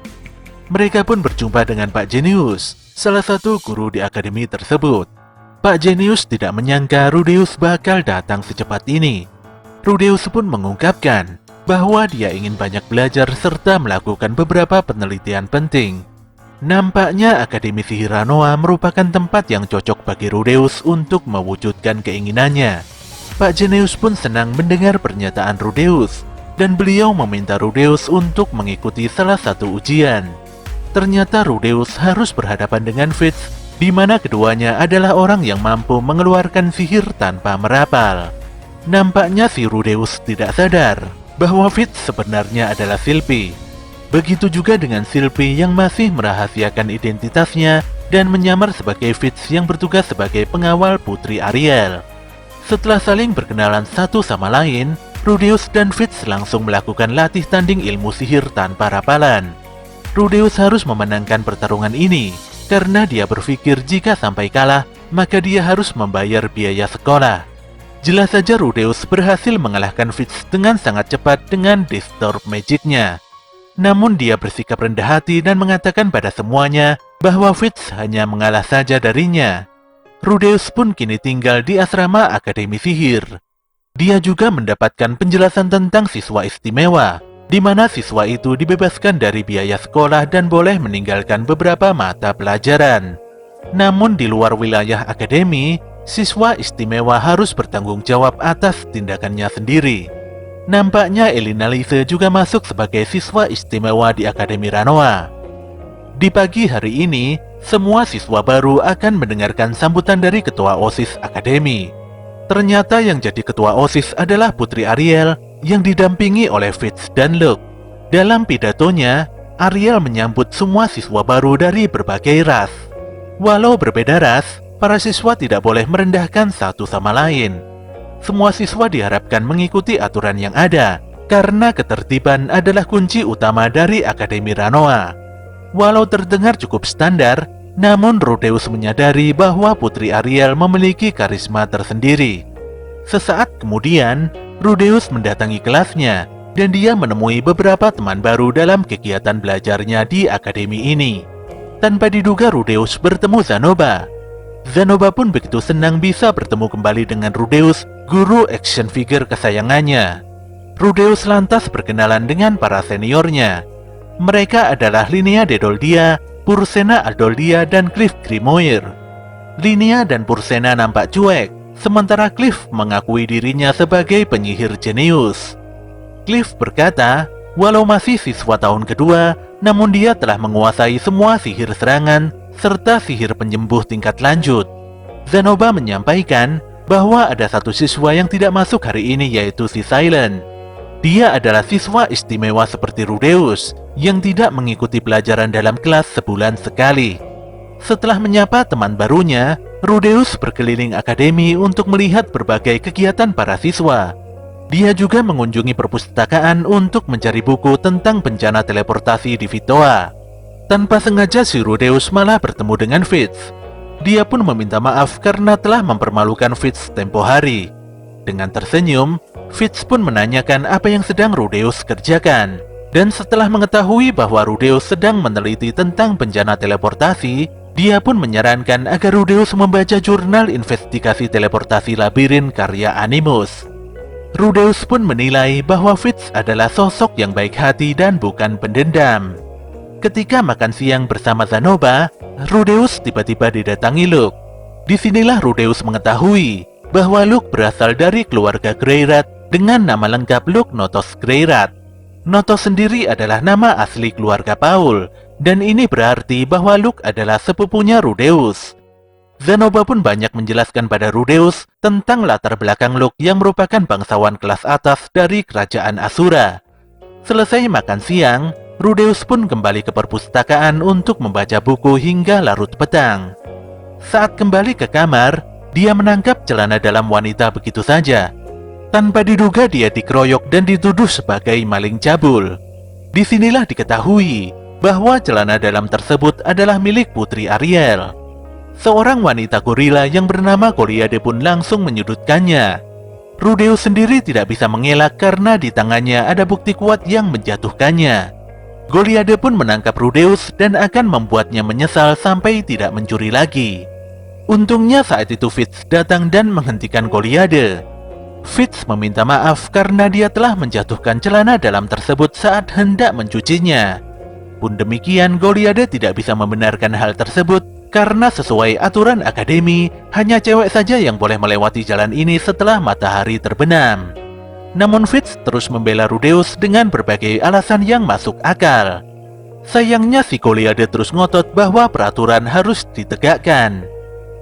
Mereka pun berjumpa dengan Pak Genius, salah satu guru di akademi tersebut. Pak Genius tidak menyangka Rudeus bakal datang secepat ini. Rudeus pun mengungkapkan bahwa dia ingin banyak belajar serta melakukan beberapa penelitian penting. Nampaknya Akademi Sihir Ranoa merupakan tempat yang cocok bagi Rudeus untuk mewujudkan keinginannya. Pak Genius pun senang mendengar pernyataan Rudeus, dan beliau meminta Rudeus untuk mengikuti salah satu ujian. Ternyata Rudeus harus berhadapan dengan Fitz di mana keduanya adalah orang yang mampu mengeluarkan sihir tanpa merapal. Nampaknya si Rudeus tidak sadar bahwa Fitz sebenarnya adalah Sylphie. Begitu juga dengan Sylphie yang masih merahasiakan identitasnya dan menyamar sebagai Fitz yang bertugas sebagai pengawal Putri Ariel. Setelah saling berkenalan satu sama lain, Rudeus dan Fitz langsung melakukan latih tanding ilmu sihir tanpa rapalan. Rudeus harus memenangkan pertarungan ini karena dia berpikir jika sampai kalah, maka dia harus membayar biaya sekolah. Jelas saja Rudeus berhasil mengalahkan Fitz dengan sangat cepat dengan Distorp Magic-nya. Namun dia bersikap rendah hati dan mengatakan pada semuanya bahwa Fitz hanya mengalah saja darinya. Rudeus pun kini tinggal di asrama Akademi Sihir. Dia juga mendapatkan penjelasan tentang siswa istimewa, di mana siswa itu dibebaskan dari biaya sekolah dan boleh meninggalkan beberapa mata pelajaran. Namun di luar wilayah akademi, siswa istimewa harus bertanggung jawab atas tindakannya sendiri. Nampaknya Elina Lise juga masuk sebagai siswa istimewa di Akademi Ranoa. Di pagi hari ini, semua siswa baru akan mendengarkan sambutan dari ketua OSIS Akademi. Ternyata yang jadi ketua OSIS adalah Putri Ariel yang didampingi oleh Fitz dan Luke. Dalam pidatonya, Ariel menyambut semua siswa baru dari berbagai ras. Walau berbeda ras, para siswa tidak boleh merendahkan satu sama lain. Semua siswa diharapkan mengikuti aturan yang ada, karena ketertiban adalah kunci utama dari Akademi Ranoa. Walau terdengar cukup standar, namun Rudeus menyadari bahwa Putri Ariel memiliki karisma tersendiri. Sesaat kemudian, Rudeus mendatangi kelasnya, dan dia menemui beberapa teman baru dalam kegiatan belajarnya di akademi ini. Tanpa diduga Rudeus bertemu Zanoba. Zanoba pun begitu senang bisa bertemu kembali dengan Rudeus, guru action figure kesayangannya. Rudeus lantas berkenalan dengan para seniornya. Mereka adalah Linnea Dedoldia, Pursena Aldoldia, dan Cliff Grimoire. Linnea dan Pursena nampak cuek, sementara Cliff mengakui dirinya sebagai penyihir jenius. Cliff berkata, walau masih siswa tahun kedua, namun dia telah menguasai semua sihir serangan serta sihir penyembuh tingkat lanjut. Zanoba menyampaikan bahwa ada satu siswa yang tidak masuk hari ini, yaitu si Silent. Dia adalah siswa istimewa seperti Rudeus yang tidak mengikuti pelajaran dalam kelas sebulan sekali. Setelah menyapa teman barunya, Rudeus berkeliling akademi untuk melihat berbagai kegiatan para siswa. Dia juga mengunjungi perpustakaan untuk mencari buku tentang bencana teleportasi di Vitoa. Tanpa sengaja si Rudeus malah bertemu dengan Fitz. Dia pun meminta maaf karena telah mempermalukan Fitz tempo hari. Dengan tersenyum, Fitz pun menanyakan apa yang sedang Rudeus kerjakan. Dan setelah mengetahui bahwa Rudeus sedang meneliti tentang bencana teleportasi, dia pun menyarankan agar Rudeus membaca jurnal investigasi teleportasi labirin karya Animus. Rudeus pun menilai bahwa Fitz adalah sosok yang baik hati dan bukan pendendam. Ketika makan siang bersama Zanoba, Rudeus tiba-tiba didatangi Luke. Disinilah Rudeus mengetahui bahwa Luke berasal dari keluarga Greyrat dengan nama lengkap Luke Notos Greyrat. Notos sendiri adalah nama asli keluarga Paul, dan ini berarti bahwa Luke adalah sepupunya Rudeus. Zanoba pun banyak menjelaskan pada Rudeus tentang latar belakang Luke yang merupakan bangsawan kelas atas dari kerajaan Asura. Selesai makan siang, Rudeus pun kembali ke perpustakaan untuk membaca buku hingga larut petang. Saat kembali ke kamar, dia menangkap celana dalam wanita begitu saja. Tanpa diduga dia dikeroyok dan dituduh sebagai maling cabul. Disinilah diketahui bahwa celana dalam tersebut adalah milik Putri Ariel. Seorang wanita gorila yang bernama Goliade pun langsung menyudutkannya. Rudeus sendiri tidak bisa mengelak karena di tangannya ada bukti kuat yang menjatuhkannya. Goliade pun menangkap Rudeus dan akan membuatnya menyesal sampai tidak mencuri lagi. Untungnya saat itu Fitz datang dan menghentikan Goliade. Fitz meminta maaf karena dia telah menjatuhkan celana dalam tersebut saat hendak mencucinya. Pun demikian, Goliade tidak bisa membenarkan hal tersebut karena sesuai aturan akademi, hanya cewek saja yang boleh melewati jalan ini setelah matahari terbenam. Namun Fitz terus membela Rudeus dengan berbagai alasan yang masuk akal. Sayangnya si Goliade terus ngotot bahwa peraturan harus ditegakkan.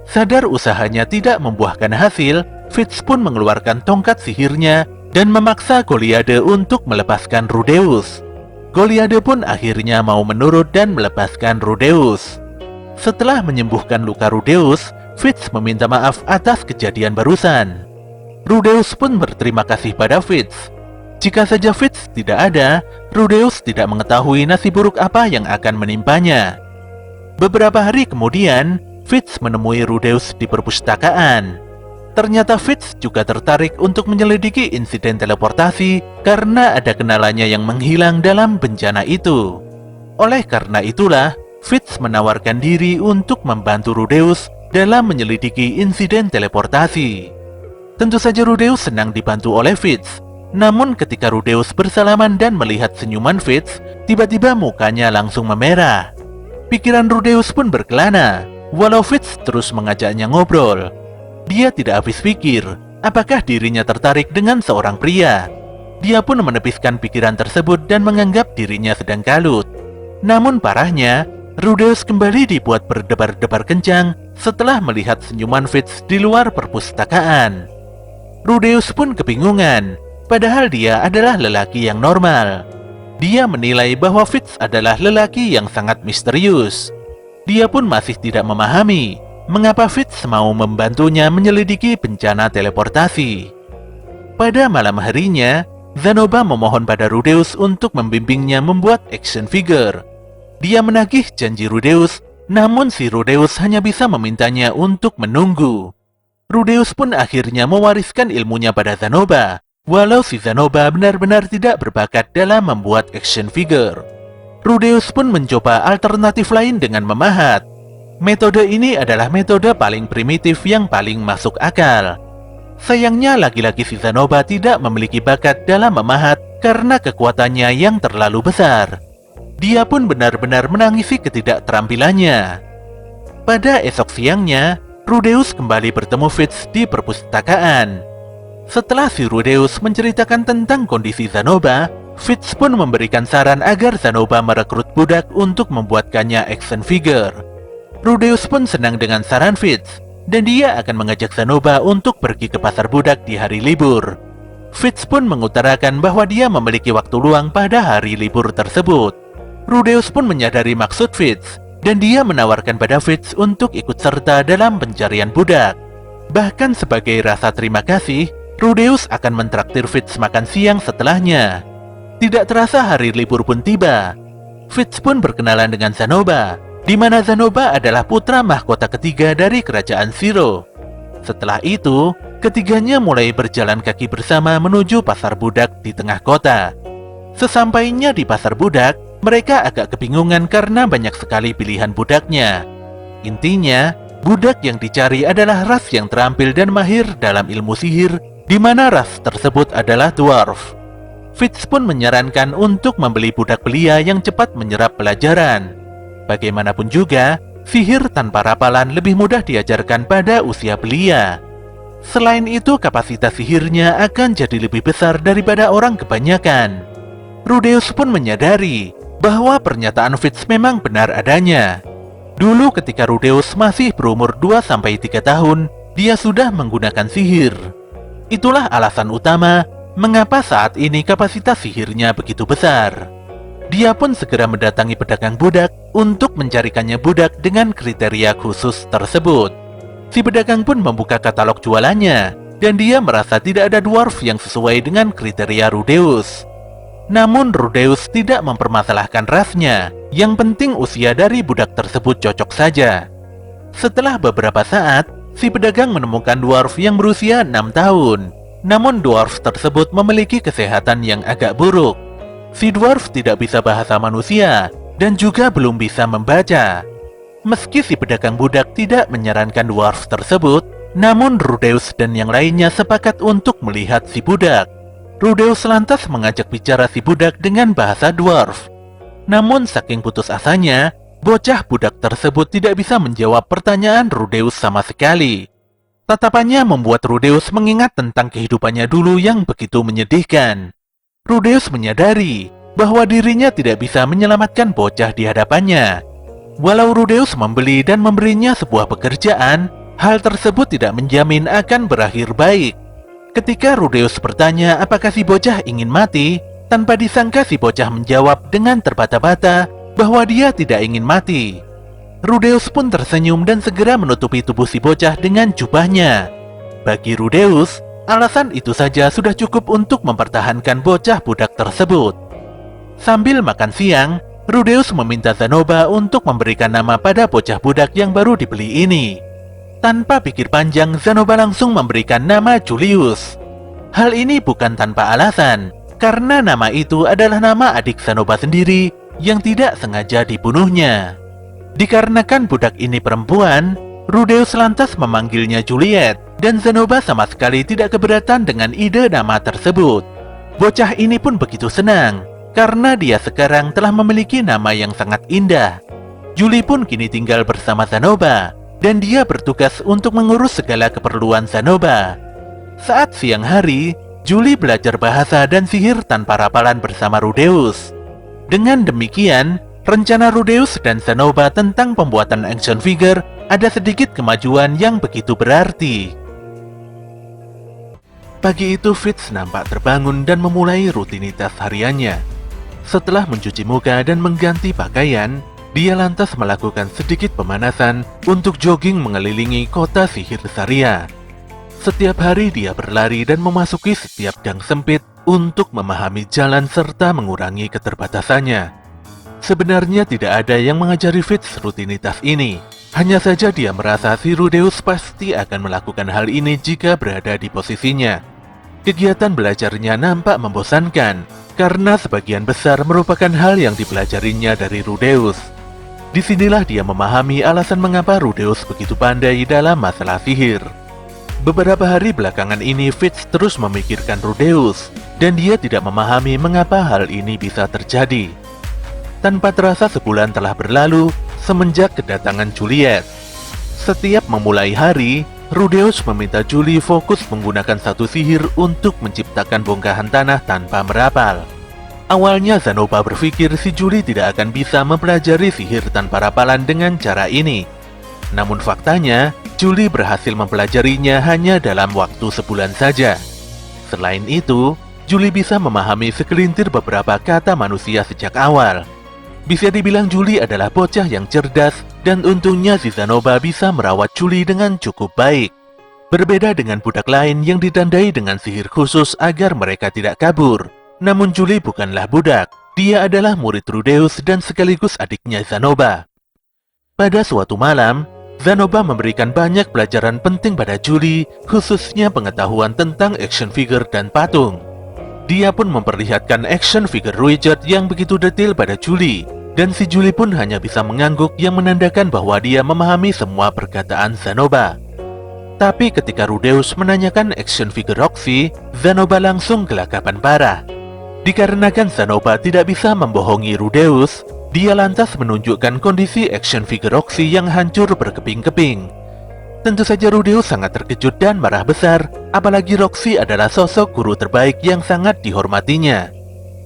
Sadar usahanya tidak membuahkan hasil, Fitz pun mengeluarkan tongkat sihirnya dan memaksa Goliade untuk melepaskan Rudeus. Goliade pun akhirnya mau menurut dan melepaskan Rudeus. Setelah menyembuhkan luka Rudeus, Fitz meminta maaf atas kejadian barusan. Rudeus pun berterima kasih pada Fitz. Jika saja Fitz tidak ada, Rudeus tidak mengetahui nasib buruk apa yang akan menimpanya. Beberapa hari kemudian, Fitz menemui Rudeus di perpustakaan. Ternyata Fitz juga tertarik untuk menyelidiki insiden teleportasi karena ada kenalannya yang menghilang dalam bencana itu. Oleh karena itulah, Fitz menawarkan diri untuk membantu Rudeus dalam menyelidiki insiden teleportasi. Tentu saja Rudeus senang dibantu oleh Fitz. Namun ketika Rudeus bersalaman dan melihat senyuman Fitz, tiba-tiba mukanya langsung memerah. Pikiran Rudeus pun berkelana, walau Fitz terus mengajaknya ngobrol. Dia tidak habis pikir, apakah dirinya tertarik dengan seorang pria. Dia pun menepiskan pikiran tersebut dan menganggap dirinya sedang kalut. Namun parahnya, Rudeus kembali dibuat berdebar-debar kencang setelah melihat senyuman Fitz di luar perpustakaan. Rudeus pun kebingungan. Padahal dia adalah lelaki yang normal. Dia menilai bahwa Fitz adalah lelaki yang sangat misterius. Dia pun masih tidak memahami mengapa Fitz mau membantunya menyelidiki bencana teleportasi. Pada malam harinya, Zanoba memohon pada Rudeus untuk membimbingnya membuat action figure. Dia menagih janji Rudeus, namun si Rudeus hanya bisa memintanya untuk menunggu. Rudeus pun akhirnya mewariskan ilmunya pada Zanoba. Walau si Zanoba benar-benar tidak berbakat dalam membuat action figure. Rudeus pun mencoba alternatif lain dengan memahat. Metode ini adalah metode paling primitif yang paling masuk akal. Sayangnya lagi-lagi si Zanoba tidak memiliki bakat dalam memahat karena kekuatannya yang terlalu besar. Dia pun benar-benar menangisi ketidakterampilannya. Pada esok siangnya, Rudeus kembali bertemu Fitz di perpustakaan. Setelah si Rudeus menceritakan tentang kondisi Zanoba, Fitz pun memberikan saran agar Zanoba merekrut budak untuk membuatkannya action figure. Rudeus pun senang dengan saran Fitz, dan dia akan mengajak Zanoba untuk pergi ke pasar budak di hari libur. Fitz pun mengutarakan bahwa dia memiliki waktu luang pada hari libur tersebut. Rudeus pun menyadari maksud Fitz, dan dia menawarkan pada Fitz untuk ikut serta dalam pencarian budak. Bahkan sebagai rasa terima kasih, Rudeus akan mentraktir Fitz makan siang setelahnya. Tidak terasa hari libur pun tiba. Fitz pun berkenalan dengan Zanoba, di mana Zanoba adalah putra mahkota ketiga dari kerajaan Zero. Setelah itu, ketiganya mulai berjalan kaki bersama menuju pasar budak di tengah kota. Sesampainya di pasar budak, mereka agak kebingungan karena banyak sekali pilihan budaknya. Intinya, budak yang dicari adalah ras yang terampil dan mahir dalam ilmu sihir, di mana ras tersebut adalah dwarf. Fitz pun menyarankan untuk membeli budak belia yang cepat menyerap pelajaran. Bagaimanapun juga, sihir tanpa rapalan lebih mudah diajarkan pada usia belia. Selain itu, kapasitas sihirnya akan jadi lebih besar daripada orang kebanyakan. Rudeus pun menyadari bahwa pernyataan Fitz memang benar adanya. Dulu ketika Rudeus masih berumur 2-3 tahun, dia sudah menggunakan sihir. Itulah alasan utama mengapa saat ini kapasitas sihirnya begitu besar. Dia pun segera mendatangi pedagang budak untuk mencarikannya budak dengan kriteria khusus tersebut. Si pedagang pun membuka katalog jualannya, dan dia merasa tidak ada dwarf yang sesuai dengan kriteria Rudeus. Namun Rudeus tidak mempermasalahkan rasnya, yang penting usia dari budak tersebut cocok saja. Setelah beberapa saat, si pedagang menemukan dwarf yang berusia 6 tahun. Namun dwarf tersebut memiliki kesehatan yang agak buruk. Si dwarf tidak bisa bahasa manusia dan juga belum bisa membaca. Meski si pedagang budak tidak menyarankan dwarf tersebut, namun Rudeus dan yang lainnya sepakat untuk melihat si budak. Rudeus lantas mengajak bicara si budak dengan bahasa dwarf. Namun saking putus asanya, bocah budak tersebut tidak bisa menjawab pertanyaan Rudeus sama sekali. Tatapannya membuat Rudeus mengingat tentang kehidupannya dulu yang begitu menyedihkan. Rudeus menyadari bahwa dirinya tidak bisa menyelamatkan bocah di hadapannya. Walau Rudeus membeli dan memberinya sebuah pekerjaan, hal tersebut tidak menjamin akan berakhir baik. Ketika Rudeus bertanya apakah si bocah ingin mati, tanpa disangka si bocah menjawab dengan terbata-bata bahwa dia tidak ingin mati. Rudeus pun tersenyum dan segera menutupi tubuh si bocah dengan jubahnya. Bagi Rudeus, alasan itu saja sudah cukup untuk mempertahankan bocah budak tersebut. Sambil makan siang, Rudeus meminta Zanoba untuk memberikan nama pada bocah budak yang baru dibeli ini. Tanpa pikir panjang, Zanoba langsung memberikan nama Julius. Hal ini bukan tanpa alasan, karena nama itu adalah nama adik Zanoba sendiri yang tidak sengaja dibunuhnya. Dikarenakan budak ini perempuan, Rudeus lantas memanggilnya Juliet, dan Zanoba sama sekali tidak keberatan dengan ide nama tersebut. Bocah ini pun begitu senang, karena dia sekarang telah memiliki nama yang sangat indah. Julie pun kini tinggal bersama Zanoba, dan dia bertugas untuk mengurus segala keperluan Zanoba. Saat siang hari, Julie belajar bahasa dan sihir tanpa rapalan bersama Rudeus. Dengan demikian, rencana Rudeus dan Zanoba tentang pembuatan action figure ada sedikit kemajuan yang begitu berarti. Pagi itu Fitz nampak terbangun dan memulai rutinitas hariannya. Setelah mencuci muka dan mengganti pakaian, dia lantas melakukan sedikit pemanasan untuk jogging mengelilingi kota sihir Saria. Setiap hari dia berlari dan memasuki setiap gang sempit untuk memahami jalan serta mengurangi keterbatasannya. Sebenarnya tidak ada yang mengajari Fitz rutinitas ini. Hanya saja dia merasa si Rudeus pasti akan melakukan hal ini jika berada di posisinya. Kegiatan belajarnya nampak membosankan, karena sebagian besar merupakan hal yang dipelajarinya dari Rudeus. Disinilah dia memahami alasan mengapa Rudeus begitu pandai dalam masalah sihir. Beberapa hari belakangan ini Fitz terus memikirkan Rudeus, dan dia tidak memahami mengapa hal ini bisa terjadi. Tanpa terasa sebulan telah berlalu semenjak kedatangan Juliet. Setiap memulai hari, Rudeus meminta Julie fokus menggunakan satu sihir untuk menciptakan bongkahan tanah tanpa merapal. Awalnya Zanoba berpikir si Julie tidak akan bisa mempelajari sihir tanpa rapalan dengan cara ini. Namun faktanya, Julie berhasil mempelajarinya hanya dalam waktu sebulan saja. Selain itu, Julie bisa memahami segelintir beberapa kata manusia sejak awal. Bisa dibilang Julie adalah bocah yang cerdas, dan untungnya si Zanoba bisa merawat Julie dengan cukup baik. Berbeda dengan budak lain yang ditandai dengan sihir khusus agar mereka tidak kabur. Namun Julie bukanlah budak, dia adalah murid Rudeus dan sekaligus adiknya Zanoba. Pada suatu malam, Zanoba memberikan banyak pelajaran penting pada Julie, khususnya pengetahuan tentang action figure dan patung. Dia pun memperlihatkan action figure Richard yang begitu detail pada Julie, dan si Julie pun hanya bisa mengangguk yang menandakan bahwa dia memahami semua perkataan Zanoba. Tapi ketika Rudeus menanyakan action figure Roxy, Zanoba langsung gelagapan parah. Dikarenakan Zanoba tidak bisa membohongi Rudeus, dia lantas menunjukkan kondisi action figure Roxy yang hancur berkeping-keping. Tentu saja Rudeus sangat terkejut dan marah besar, apalagi Roxy adalah sosok guru terbaik yang sangat dihormatinya.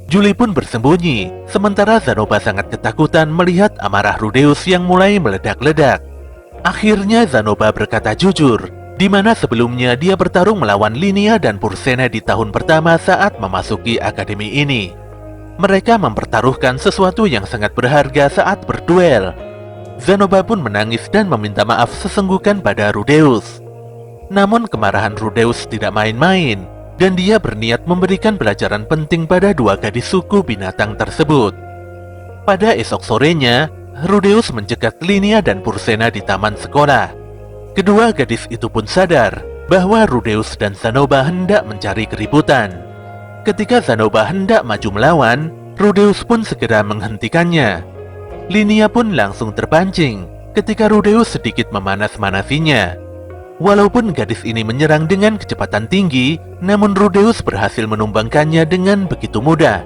Julie pun bersembunyi, sementara Zanoba sangat ketakutan melihat amarah Rudeus yang mulai meledak-ledak. Akhirnya Zanoba berkata jujur, di mana sebelumnya dia bertarung melawan Linia dan Pursena di tahun pertama saat memasuki akademi ini. Mereka mempertaruhkan sesuatu yang sangat berharga saat berduel. Zanoba pun menangis dan meminta maaf sesenggukan pada Rudeus. Namun kemarahan Rudeus tidak main-main, dan dia berniat memberikan pelajaran penting pada dua gadis suku binatang tersebut. Pada esok sorenya, Rudeus mencegat Linia dan Pursena di taman sekolah. Kedua gadis itu pun sadar bahwa Rudeus dan Zanoba hendak mencari keributan. Ketika Zanoba hendak maju melawan, Rudeus pun segera menghentikannya. Linia pun langsung terpancing ketika Rudeus sedikit memanas-manasinya. Walaupun gadis ini menyerang dengan kecepatan tinggi, namun Rudeus berhasil menumbangkannya dengan begitu mudah.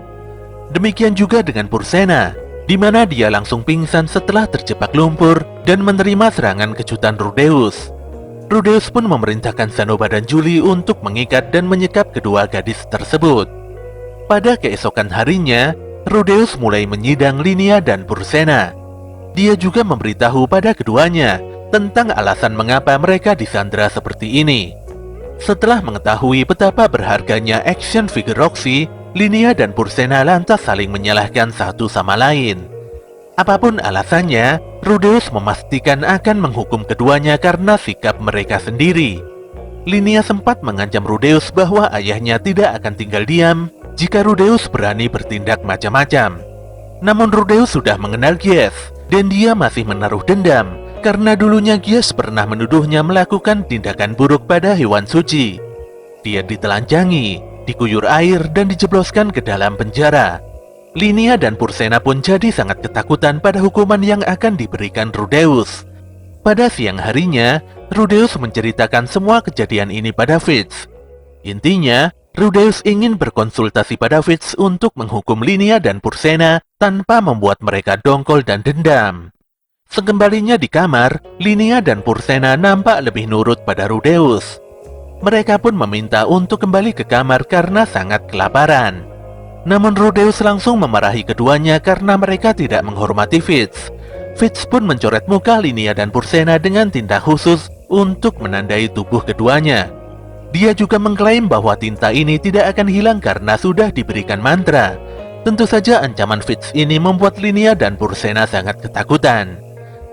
Demikian juga dengan Pursena, di mana dia langsung pingsan setelah terjebak lumpur dan menerima serangan kejutan Rudeus. Rudeus pun memerintahkan Zanoba dan Julie untuk mengikat dan menyekap kedua gadis tersebut. Pada keesokan harinya, Rudeus mulai menyidang Linia dan Pursena. Dia juga memberitahu pada keduanya tentang alasan mengapa mereka disandra seperti ini. Setelah mengetahui betapa berharganya action figure Roxy, Linia dan Pursena lantas saling menyalahkan satu sama lain. Apapun alasannya, Rudeus memastikan akan menghukum keduanya karena sikap mereka sendiri. Linia sempat mengancam Rudeus bahwa ayahnya tidak akan tinggal diam jika Rudeus berani bertindak macam-macam. Namun Rudeus sudah mengenal Gies, dan dia masih menaruh dendam karena dulunya Gies pernah menuduhnya melakukan tindakan buruk pada hewan suci. Dia ditelanjangi, dikuyur air, dan dijebloskan ke dalam penjara. Linia dan Pursena pun jadi sangat ketakutan pada hukuman yang akan diberikan Rudeus. Pada siang harinya, Rudeus menceritakan semua kejadian ini pada Fitz. Intinya, Rudeus ingin berkonsultasi pada Fitz untuk menghukum Linia dan Pursena tanpa membuat mereka dongkol dan dendam. Sekembalinya di kamar, Linia dan Pursena nampak lebih nurut pada Rudeus. Mereka pun meminta untuk kembali ke kamar karena sangat kelaparan. Namun Rudeus langsung memarahi keduanya karena mereka tidak menghormati Fitz. Fitz pun mencoret muka Linia dan Pursena dengan tinta khusus untuk menandai tubuh keduanya. Dia juga mengklaim bahwa tinta ini tidak akan hilang karena sudah diberikan mantra. Tentu saja ancaman Fitz ini membuat Linia dan Pursena sangat ketakutan.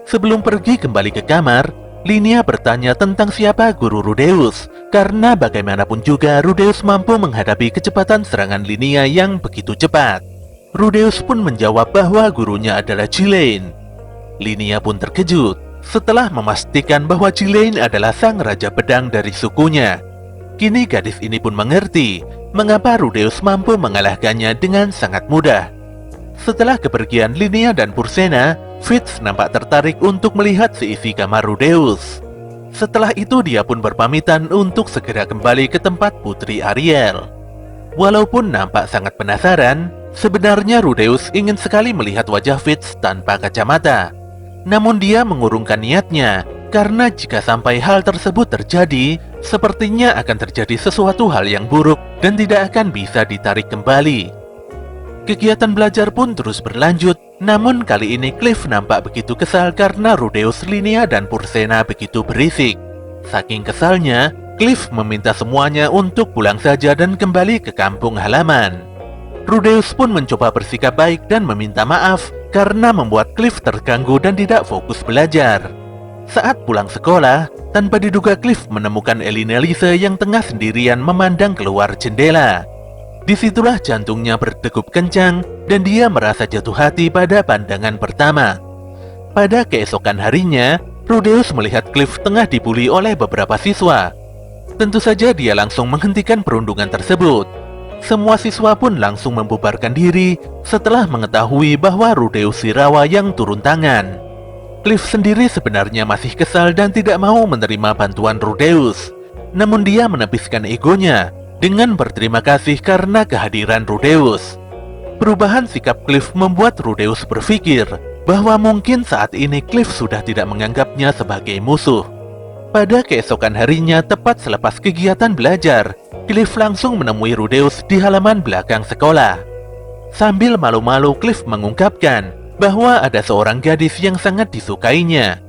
Sebelum pergi kembali ke kamar, Linia bertanya tentang siapa guru Rudeus, karena bagaimanapun juga Rudeus mampu menghadapi kecepatan serangan Linia yang begitu cepat. Rudeus pun menjawab bahwa gurunya adalah Ghislaine. Linia pun terkejut setelah memastikan bahwa Ghislaine adalah sang raja pedang dari sukunya. Kini gadis ini pun mengerti mengapa Rudeus mampu mengalahkannya dengan sangat mudah. Setelah kepergian Linia dan Pursena, Fitz nampak tertarik untuk melihat seisi kamar Rudeus. Setelah itu dia pun berpamitan untuk segera kembali ke tempat Putri Ariel. Walaupun nampak sangat penasaran, sebenarnya Rudeus ingin sekali melihat wajah Fitz tanpa kacamata. Namun dia mengurungkan niatnya, karena jika sampai hal tersebut terjadi, sepertinya akan terjadi sesuatu hal yang buruk dan tidak akan bisa ditarik kembali. Kegiatan belajar pun terus berlanjut, namun kali ini Cliff nampak begitu kesal karena Rudeus, Linia, dan Pursena begitu berisik. Saking kesalnya, Cliff meminta semuanya untuk pulang saja dan kembali ke kampung halaman. Rudeus pun mencoba bersikap baik dan meminta maaf karena membuat Cliff terganggu dan tidak fokus belajar. Saat pulang sekolah, tanpa diduga Cliff menemukan Elinalise yang tengah sendirian memandang keluar jendela. Disitulah jantungnya berdegup kencang dan dia merasa jatuh hati pada pandangan pertama. Pada keesokan harinya, Rudeus melihat Cliff tengah dibuli oleh beberapa siswa. Tentu saja dia langsung menghentikan perundungan tersebut. Semua siswa pun langsung membubarkan diri setelah mengetahui bahwa Rudeus si rawa yang turun tangan. Cliff sendiri sebenarnya masih kesal dan tidak mau menerima bantuan Rudeus. Namun dia menepiskan egonya dengan berterima kasih karena kehadiran Rudeus. Perubahan sikap Cliff membuat Rudeus berpikir bahwa mungkin saat ini Cliff sudah tidak menganggapnya sebagai musuh. Pada keesokan harinya, tepat selepas kegiatan belajar, Cliff langsung menemui Rudeus di halaman belakang sekolah. Sambil malu-malu, Cliff mengungkapkan bahwa ada seorang gadis yang sangat disukainya.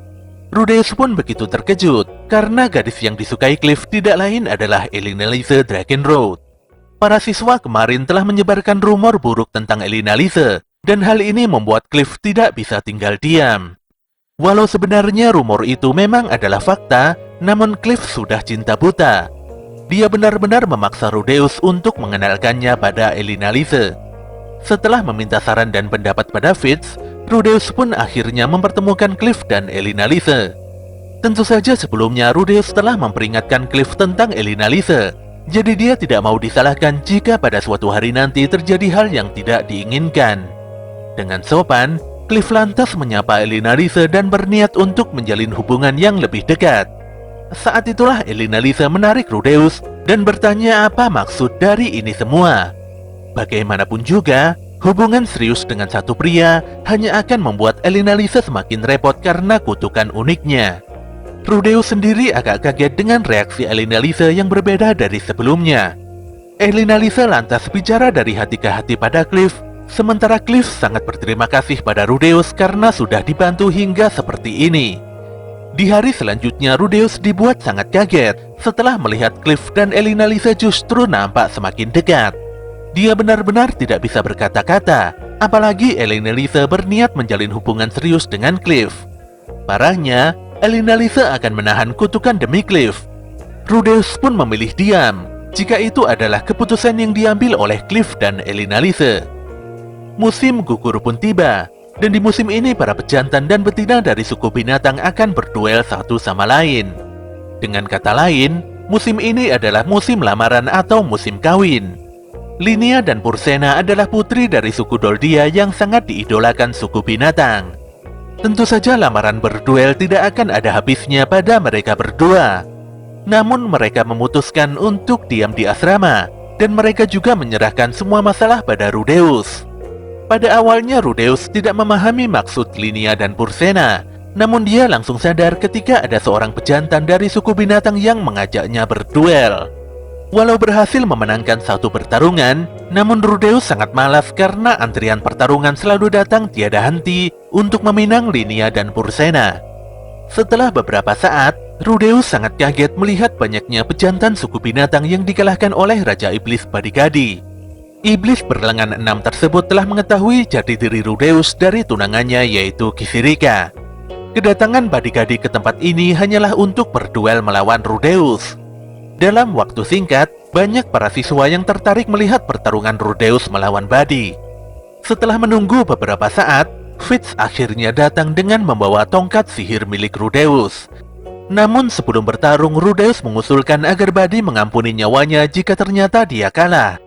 Rudeus pun begitu terkejut karena gadis yang disukai Cliff tidak lain adalah Elinalise Drakenroth. Para siswa kemarin telah menyebarkan rumor buruk tentang Elinalise, dan hal ini membuat Cliff tidak bisa tinggal diam. Walau sebenarnya rumor itu memang adalah fakta, namun Cliff sudah cinta buta. Dia benar-benar memaksa Rudeus untuk mengenalkannya pada Elinalise. Setelah meminta saran dan pendapat pada Fitz, Rudeus pun akhirnya mempertemukan Cliff dan Elinalise. Tentu saja sebelumnya Rudeus telah memperingatkan Cliff tentang Elinalise, jadi dia tidak mau disalahkan jika pada suatu hari nanti terjadi hal yang tidak diinginkan. Dengan sopan, Cliff lantas menyapa Elinalise dan berniat untuk menjalin hubungan yang lebih dekat. Saat itulah Elinalise menarik Rudeus dan bertanya apa maksud dari ini semua. Bagaimanapun juga, hubungan serius dengan satu pria hanya akan membuat Elinalise semakin repot karena kutukan uniknya. Rudeus sendiri agak kaget dengan reaksi Elinalise yang berbeda dari sebelumnya. Elinalise lantas bicara dari hati ke hati pada Cliff Sementara Cliff sangat berterima kasih pada Rudeus karena sudah dibantu hingga seperti ini. Di hari selanjutnya, Rudeus dibuat sangat kaget setelah melihat Cliff dan Elina Lisa justru nampak semakin dekat. Dia benar-benar tidak bisa berkata-kata, apalagi Elina Lisa berniat menjalin hubungan serius dengan Cliff. Parahnya, Elina Lisa akan menahan kutukan demi Cliff. Rudeus pun memilih diam, jika itu adalah keputusan yang diambil oleh Cliff dan Elina Lisa. Musim gugur pun tiba, dan di musim ini para pejantan dan betina dari suku binatang akan berduel satu sama lain. Dengan kata lain, musim ini adalah musim lamaran atau musim kawin. Linia dan Pursena adalah putri dari suku Doldia yang sangat diidolakan suku binatang. Tentu saja lamaran berduel tidak akan ada habisnya pada mereka berdua. Namun mereka memutuskan untuk diam di asrama, dan mereka juga menyerahkan semua masalah pada Rudeus. Pada awalnya Rudeus tidak memahami maksud Linia dan Pursena, namun dia langsung sadar ketika ada seorang pejantan dari suku binatang yang mengajaknya berduel. Walau berhasil memenangkan satu pertarungan, namun Rudeus sangat malas karena antrian pertarungan selalu datang tiada henti untuk meminang Linia dan Pursena. Setelah beberapa saat, Rudeus sangat kaget melihat banyaknya pejantan suku binatang yang dikalahkan oleh Raja Iblis Badigadi. Iblis berlengan 6 tersebut telah mengetahui jati diri Rudeus dari tunangannya yaitu Kisirika. Kedatangan Badigadi ke tempat ini hanyalah untuk berduel melawan Rudeus. Dalam waktu singkat, banyak para siswa yang tertarik melihat pertarungan Rudeus melawan Badi. Setelah menunggu beberapa saat, Fitz akhirnya datang dengan membawa tongkat sihir milik Rudeus. Namun sebelum bertarung, Rudeus mengusulkan agar Badi mengampuni nyawanya jika ternyata dia kalah.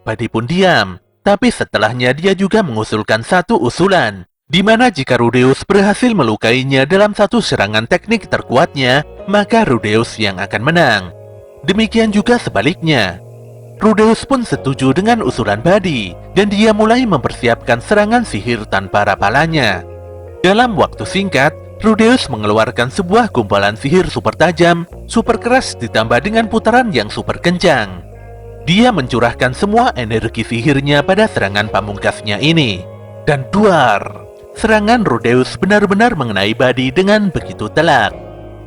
Badi pun diam, tapi setelahnya dia juga mengusulkan satu usulan, di mana jika Rudeus berhasil melukainya dalam satu serangan teknik terkuatnya, maka Rudeus yang akan menang. Demikian juga sebaliknya. Rudeus pun setuju dengan usulan Badi, dan dia mulai mempersiapkan serangan sihir tanpa rapalanya. Dalam waktu singkat, Rudeus mengeluarkan sebuah gumpalan sihir super tajam, super keras ditambah dengan putaran yang super kencang. Dia mencurahkan semua energi sihirnya pada serangan pamungkasnya ini. Dan duar! Serangan Rudeus benar-benar mengenai Badi dengan begitu telak.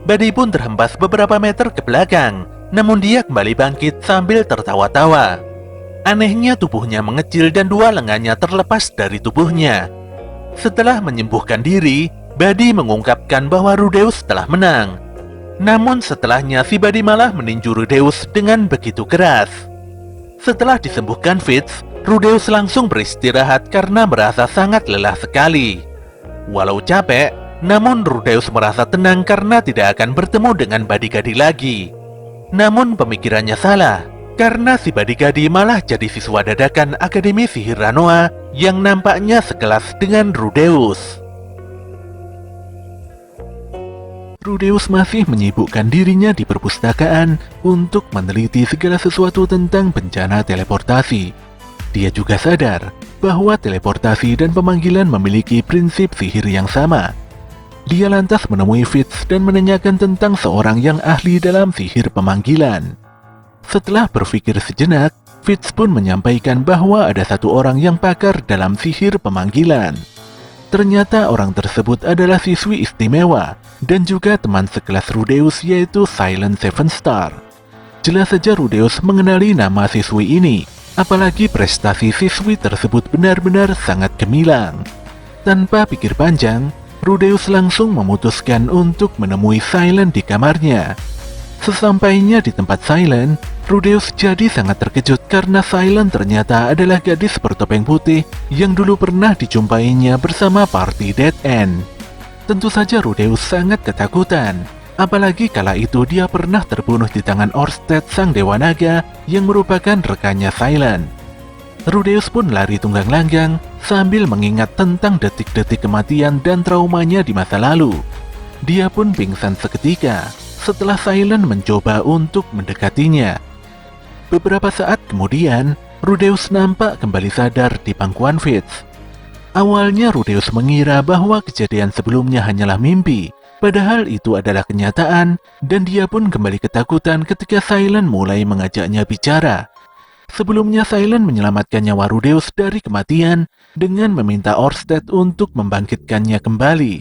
Badi pun terhempas beberapa meter ke belakang, namun dia kembali bangkit sambil tertawa-tawa. Anehnya tubuhnya mengecil dan dua lengannya terlepas dari tubuhnya. Setelah menyembuhkan diri, Badi mengungkapkan bahwa Rudeus telah menang. Namun setelahnya si Badi malah meninju Rudeus dengan begitu keras. Setelah disembuhkan Fitz, Rudeus langsung beristirahat karena merasa sangat lelah sekali. Walau capek, namun Rudeus merasa tenang karena tidak akan bertemu dengan Badigadi lagi. Namun pemikirannya salah, karena si Badigadi malah jadi siswa dadakan Akademi Sihir Ranoa yang nampaknya sekelas dengan Rudeus. Rudeus masih menyibukkan dirinya di perpustakaan untuk meneliti segala sesuatu tentang bencana teleportasi. Dia juga sadar bahwa teleportasi dan pemanggilan memiliki prinsip sihir yang sama. Dia lantas menemui Fitz dan menanyakan tentang seorang yang ahli dalam sihir pemanggilan. Setelah berpikir sejenak, Fitz pun menyampaikan bahwa ada satu orang yang pakar dalam sihir pemanggilan. Ternyata orang tersebut adalah siswi istimewa dan juga teman sekelas Rudeus yaitu Silent Seven Star. Jelas saja Rudeus mengenali nama siswi ini, apalagi prestasi siswi tersebut benar-benar sangat gemilang. Tanpa pikir panjang, Rudeus langsung memutuskan untuk menemui Silent di kamarnya. Sesampainya di tempat Silent, Rudeus jadi sangat terkejut karena Silent ternyata adalah gadis bertopeng putih yang dulu pernah dijumpainya bersama party Dead End. Tentu saja Rudeus sangat ketakutan, apalagi kala itu dia pernah terbunuh di tangan Orsted sang Dewa Naga yang merupakan rekannya Silent. Rudeus pun lari tunggang langgang sambil mengingat tentang detik-detik kematian dan traumanya di masa lalu. Dia pun pingsan seketika setelah Silent mencoba untuk mendekatinya. Beberapa saat kemudian, Rudeus nampak kembali sadar di pangkuan Fitz. Awalnya Rudeus mengira bahwa kejadian sebelumnya hanyalah mimpi, padahal itu adalah kenyataan, dan dia pun kembali ketakutan ketika Silent mulai mengajaknya bicara. Sebelumnya Silent menyelamatkan nyawa Rudeus dari kematian dengan meminta Orsted untuk membangkitkannya kembali.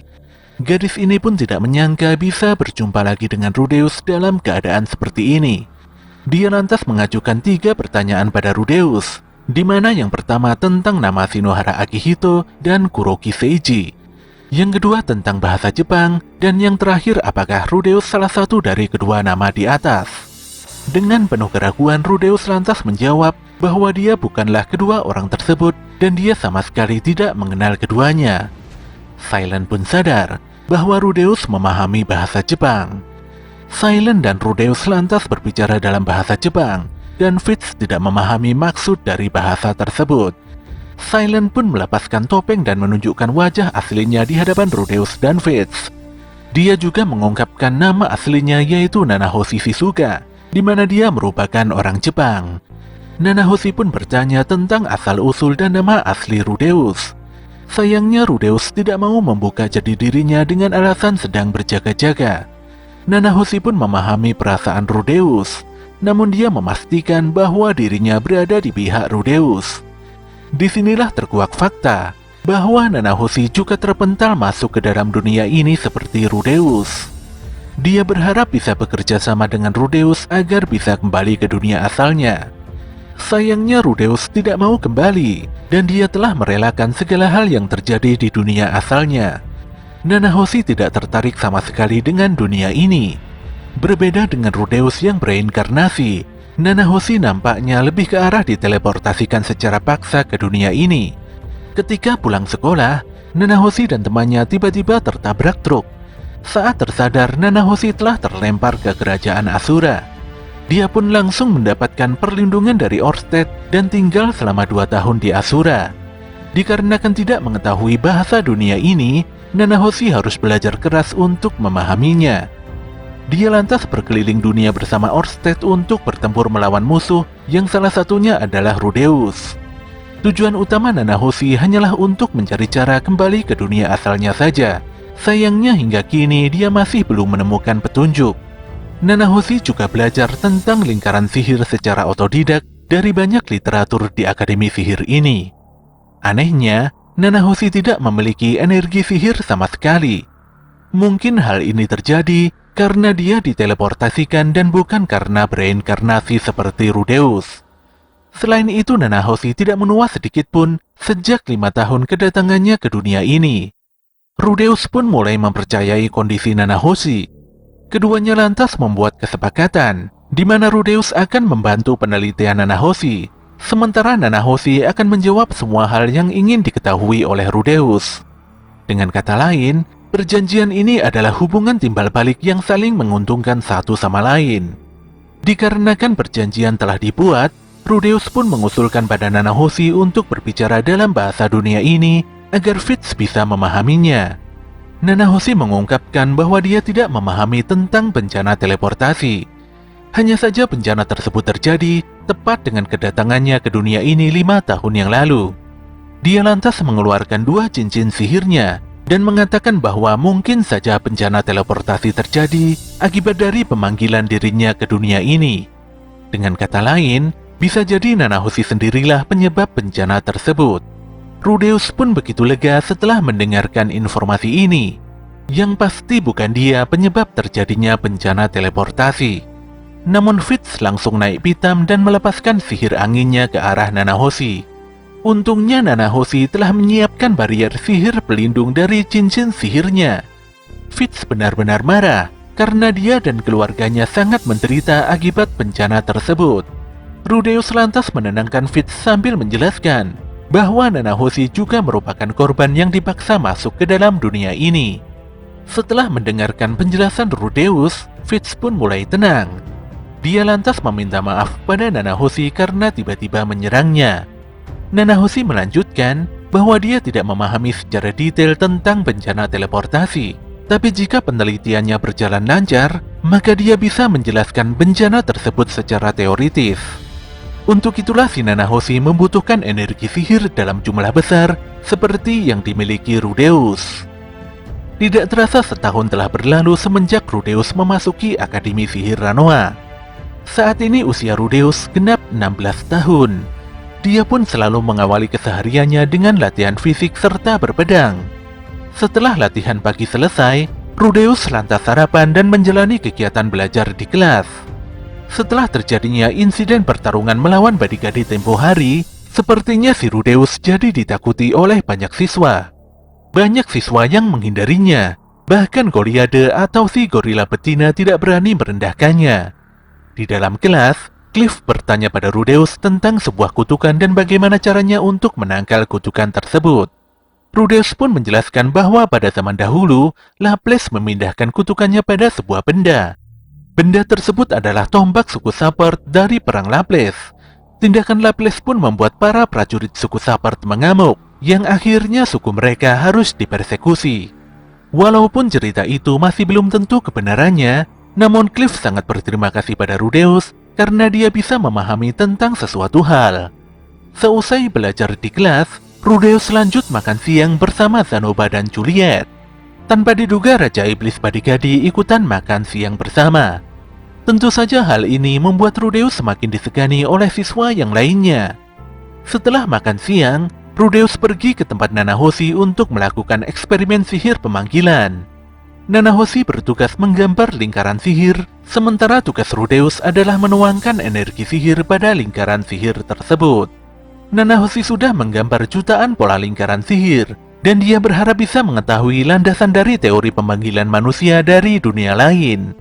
Gadis ini pun tidak menyangka bisa berjumpa lagi dengan Rudeus dalam keadaan seperti ini. Dia lantas mengajukan 3 pertanyaan pada Rudeus, di mana yang pertama tentang nama Shinohara Akihito dan Kuroki Seiji. Yang kedua tentang bahasa Jepang, dan yang terakhir apakah Rudeus salah satu dari kedua nama di atas. Dengan penuh keraguan, Rudeus lantas menjawab bahwa dia bukanlah kedua orang tersebut dan dia sama sekali tidak mengenal keduanya. Silent pun sadar bahwa Rudeus memahami bahasa Jepang. Silent dan Rudeus lantas berbicara dalam bahasa Jepang, dan Fitz tidak memahami maksud dari bahasa tersebut. Silent pun melepaskan topeng dan menunjukkan wajah aslinya di hadapan Rudeus dan Fitz. Dia juga mengungkapkan nama aslinya yaitu Nanahoshi Shizuka, di mana dia merupakan orang Jepang. Nanahoshi pun bertanya tentang asal-usul dan nama asli Rudeus. Sayangnya Rudeus tidak mau membuka jati dirinya dengan alasan sedang berjaga-jaga. Nanahoshi pun memahami perasaan Rudeus, namun dia memastikan bahwa dirinya berada di pihak Rudeus. Disinilah terkuak fakta bahwa Nanahoshi juga terpental masuk ke dalam dunia ini seperti Rudeus. Dia berharap bisa bekerja sama dengan Rudeus agar bisa kembali ke dunia asalnya. Sayangnya Rudeus tidak mau kembali, dan dia telah merelakan segala hal yang terjadi di dunia asalnya. Nanahoshi tidak tertarik sama sekali dengan dunia ini. Berbeda dengan Rudeus yang bereinkarnasi, Nanahoshi nampaknya lebih ke arah diteleportasikan secara paksa ke dunia ini. Ketika pulang sekolah, Nanahoshi dan temannya tiba-tiba tertabrak truk. Saat tersadar, Nanahoshi telah terlempar ke kerajaan Asura. Dia pun langsung mendapatkan perlindungan dari Orsted dan tinggal selama 2 tahun di Asura. Dikarenakan tidak mengetahui bahasa dunia ini, Nanahoshi harus belajar keras untuk memahaminya. Dia lantas berkeliling dunia bersama Orsted untuk bertempur melawan musuh yang salah satunya adalah Rudeus. Tujuan utama Nanahoshi hanyalah untuk mencari cara kembali ke dunia asalnya saja. Sayangnya hingga kini dia masih belum menemukan petunjuk. Nanahoshi juga belajar tentang lingkaran sihir secara otodidak dari banyak literatur di Akademi Sihir ini. Anehnya, Nanahoshi tidak memiliki energi sihir sama sekali. Mungkin hal ini terjadi karena dia diteleportasikan dan bukan karena bereinkarnasi seperti Rudeus. Selain itu, Nanahoshi tidak menua sedikit pun sejak 5 tahun kedatangannya ke dunia ini. Rudeus pun mulai mempercayai kondisi Nanahoshi. Keduanya lantas membuat kesepakatan, di mana Rudeus akan membantu penelitian Nanahoshi, sementara Nanahoshi akan menjawab semua hal yang ingin diketahui oleh Rudeus. Dengan kata lain, perjanjian ini adalah hubungan timbal balik yang saling menguntungkan satu sama lain. Dikarenakan perjanjian telah dibuat, Rudeus pun mengusulkan pada Nanahoshi untuk berbicara dalam bahasa dunia ini agar Fitz bisa memahaminya. Nanahoshi mengungkapkan bahwa dia tidak memahami tentang bencana teleportasi. Hanya saja bencana tersebut terjadi tepat dengan kedatangannya ke dunia ini 5 tahun yang lalu. Dia lantas mengeluarkan 2 cincin sihirnya dan mengatakan bahwa mungkin saja bencana teleportasi terjadi akibat dari pemanggilan dirinya ke dunia ini. Dengan kata lain, bisa jadi Nanahoshi sendirilah penyebab bencana tersebut. Rudeus pun begitu lega setelah mendengarkan informasi ini. Yang pasti bukan dia penyebab terjadinya bencana teleportasi. Namun Fitz langsung naik pitam dan melepaskan sihir anginnya ke arah Nanahoshi. Untungnya Nanahoshi telah menyiapkan barrier sihir pelindung dari cincin sihirnya. Fitz benar-benar marah karena dia dan keluarganya sangat menderita akibat bencana tersebut. Rudeus lantas menenangkan Fitz sambil menjelaskan bahwa Nanahoshi juga merupakan korban yang dipaksa masuk ke dalam dunia ini. Setelah mendengarkan penjelasan Rudeus, Fitz pun mulai tenang. Dia lantas meminta maaf pada Nanahoshi karena tiba-tiba menyerangnya. Nanahoshi melanjutkan bahwa dia tidak memahami secara detail tentang bencana teleportasi. Tapi jika penelitiannya berjalan lancar, maka dia bisa menjelaskan bencana tersebut secara teoritis. Untuk itulah si Nanahoshi membutuhkan energi sihir dalam jumlah besar seperti yang dimiliki Rudeus. Tidak terasa setahun telah berlalu semenjak Rudeus memasuki Akademi Sihir Ranoa. Saat ini usia Rudeus genap 16 tahun. Dia pun selalu mengawali kesehariannya dengan latihan fisik serta berpedang. Setelah latihan pagi selesai, Rudeus lantas sarapan dan menjalani kegiatan belajar di kelas. Setelah terjadinya insiden pertarungan melawan Badigadi tempo hari, sepertinya si Rudeus jadi ditakuti oleh banyak siswa. Banyak siswa yang menghindarinya, bahkan Goliade atau si gorila betina tidak berani merendahkannya. Di dalam kelas, Cliff bertanya pada Rudeus tentang sebuah kutukan dan bagaimana caranya untuk menangkal kutukan tersebut. Rudeus pun menjelaskan bahwa pada zaman dahulu, Laples memindahkan kutukannya pada sebuah benda. Benda tersebut adalah tombak suku Sapert dari perang Laples. Tindakan Laples pun membuat para prajurit suku Sapert mengamuk, yang akhirnya suku mereka harus dipersekusi. Walaupun cerita itu masih belum tentu kebenarannya, namun Cliff sangat berterima kasih pada Rudeus karena dia bisa memahami tentang sesuatu hal. Seusai belajar di kelas, Rudeus lanjut makan siang bersama Zanoba dan Juliet. Tanpa diduga Raja Iblis Badigadi ikutan makan siang bersama. Tentu saja hal ini membuat Rudeus semakin disegani oleh siswa yang lainnya. Setelah makan siang, Rudeus pergi ke tempat Nanahoshi untuk melakukan eksperimen sihir pemanggilan. Nanahoshi bertugas menggambar lingkaran sihir, sementara tugas Rudeus adalah menuangkan energi sihir pada lingkaran sihir tersebut. Nanahoshi sudah menggambar jutaan pola lingkaran sihir, dan dia berharap bisa mengetahui landasan dari teori pemanggilan manusia dari dunia lain.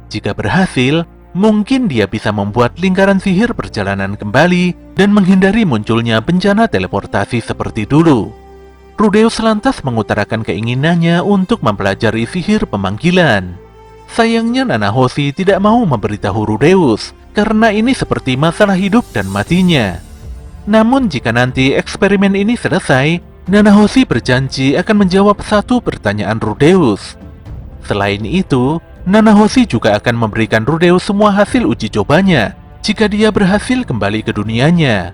Jika berhasil, mungkin dia bisa membuat lingkaran sihir perjalanan kembali dan menghindari munculnya bencana teleportasi seperti dulu. Rudeus lantas mengutarakan keinginannya untuk mempelajari sihir pemanggilan. Sayangnya Nanahoshi tidak mau memberitahu Rudeus, karena ini seperti masalah hidup dan matinya. Namun jika nanti eksperimen ini selesai, Nanahoshi berjanji akan menjawab satu pertanyaan Rudeus. Selain itu, Nanahoshi juga akan memberikan Rudeus semua hasil uji cobanya jika dia berhasil kembali ke dunianya.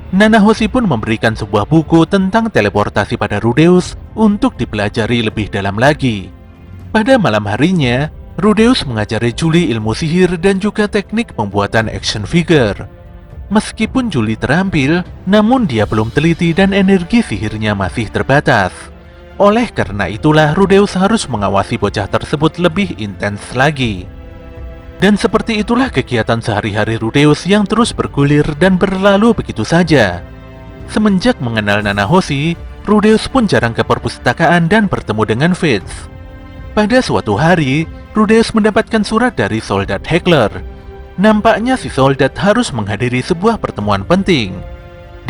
Nanahoshi pun memberikan sebuah buku tentang teleportasi pada Rudeus untuk dipelajari lebih dalam lagi. Pada malam harinya, Rudeus mengajari Julie ilmu sihir dan juga teknik pembuatan action figure. Meskipun Julie terampil, namun dia belum teliti dan energi sihirnya masih terbatas. Oleh karena itulah Rudeus harus mengawasi bocah tersebut lebih intens lagi. Dan seperti itulah kegiatan sehari-hari Rudeus yang terus bergulir dan berlalu begitu saja. Semenjak mengenal Nanahoshi, Rudeus pun jarang ke perpustakaan dan bertemu dengan Fitz. Pada suatu hari, Rudeus mendapatkan surat dari soldat Heckler. Nampaknya si soldat harus menghadiri sebuah pertemuan penting.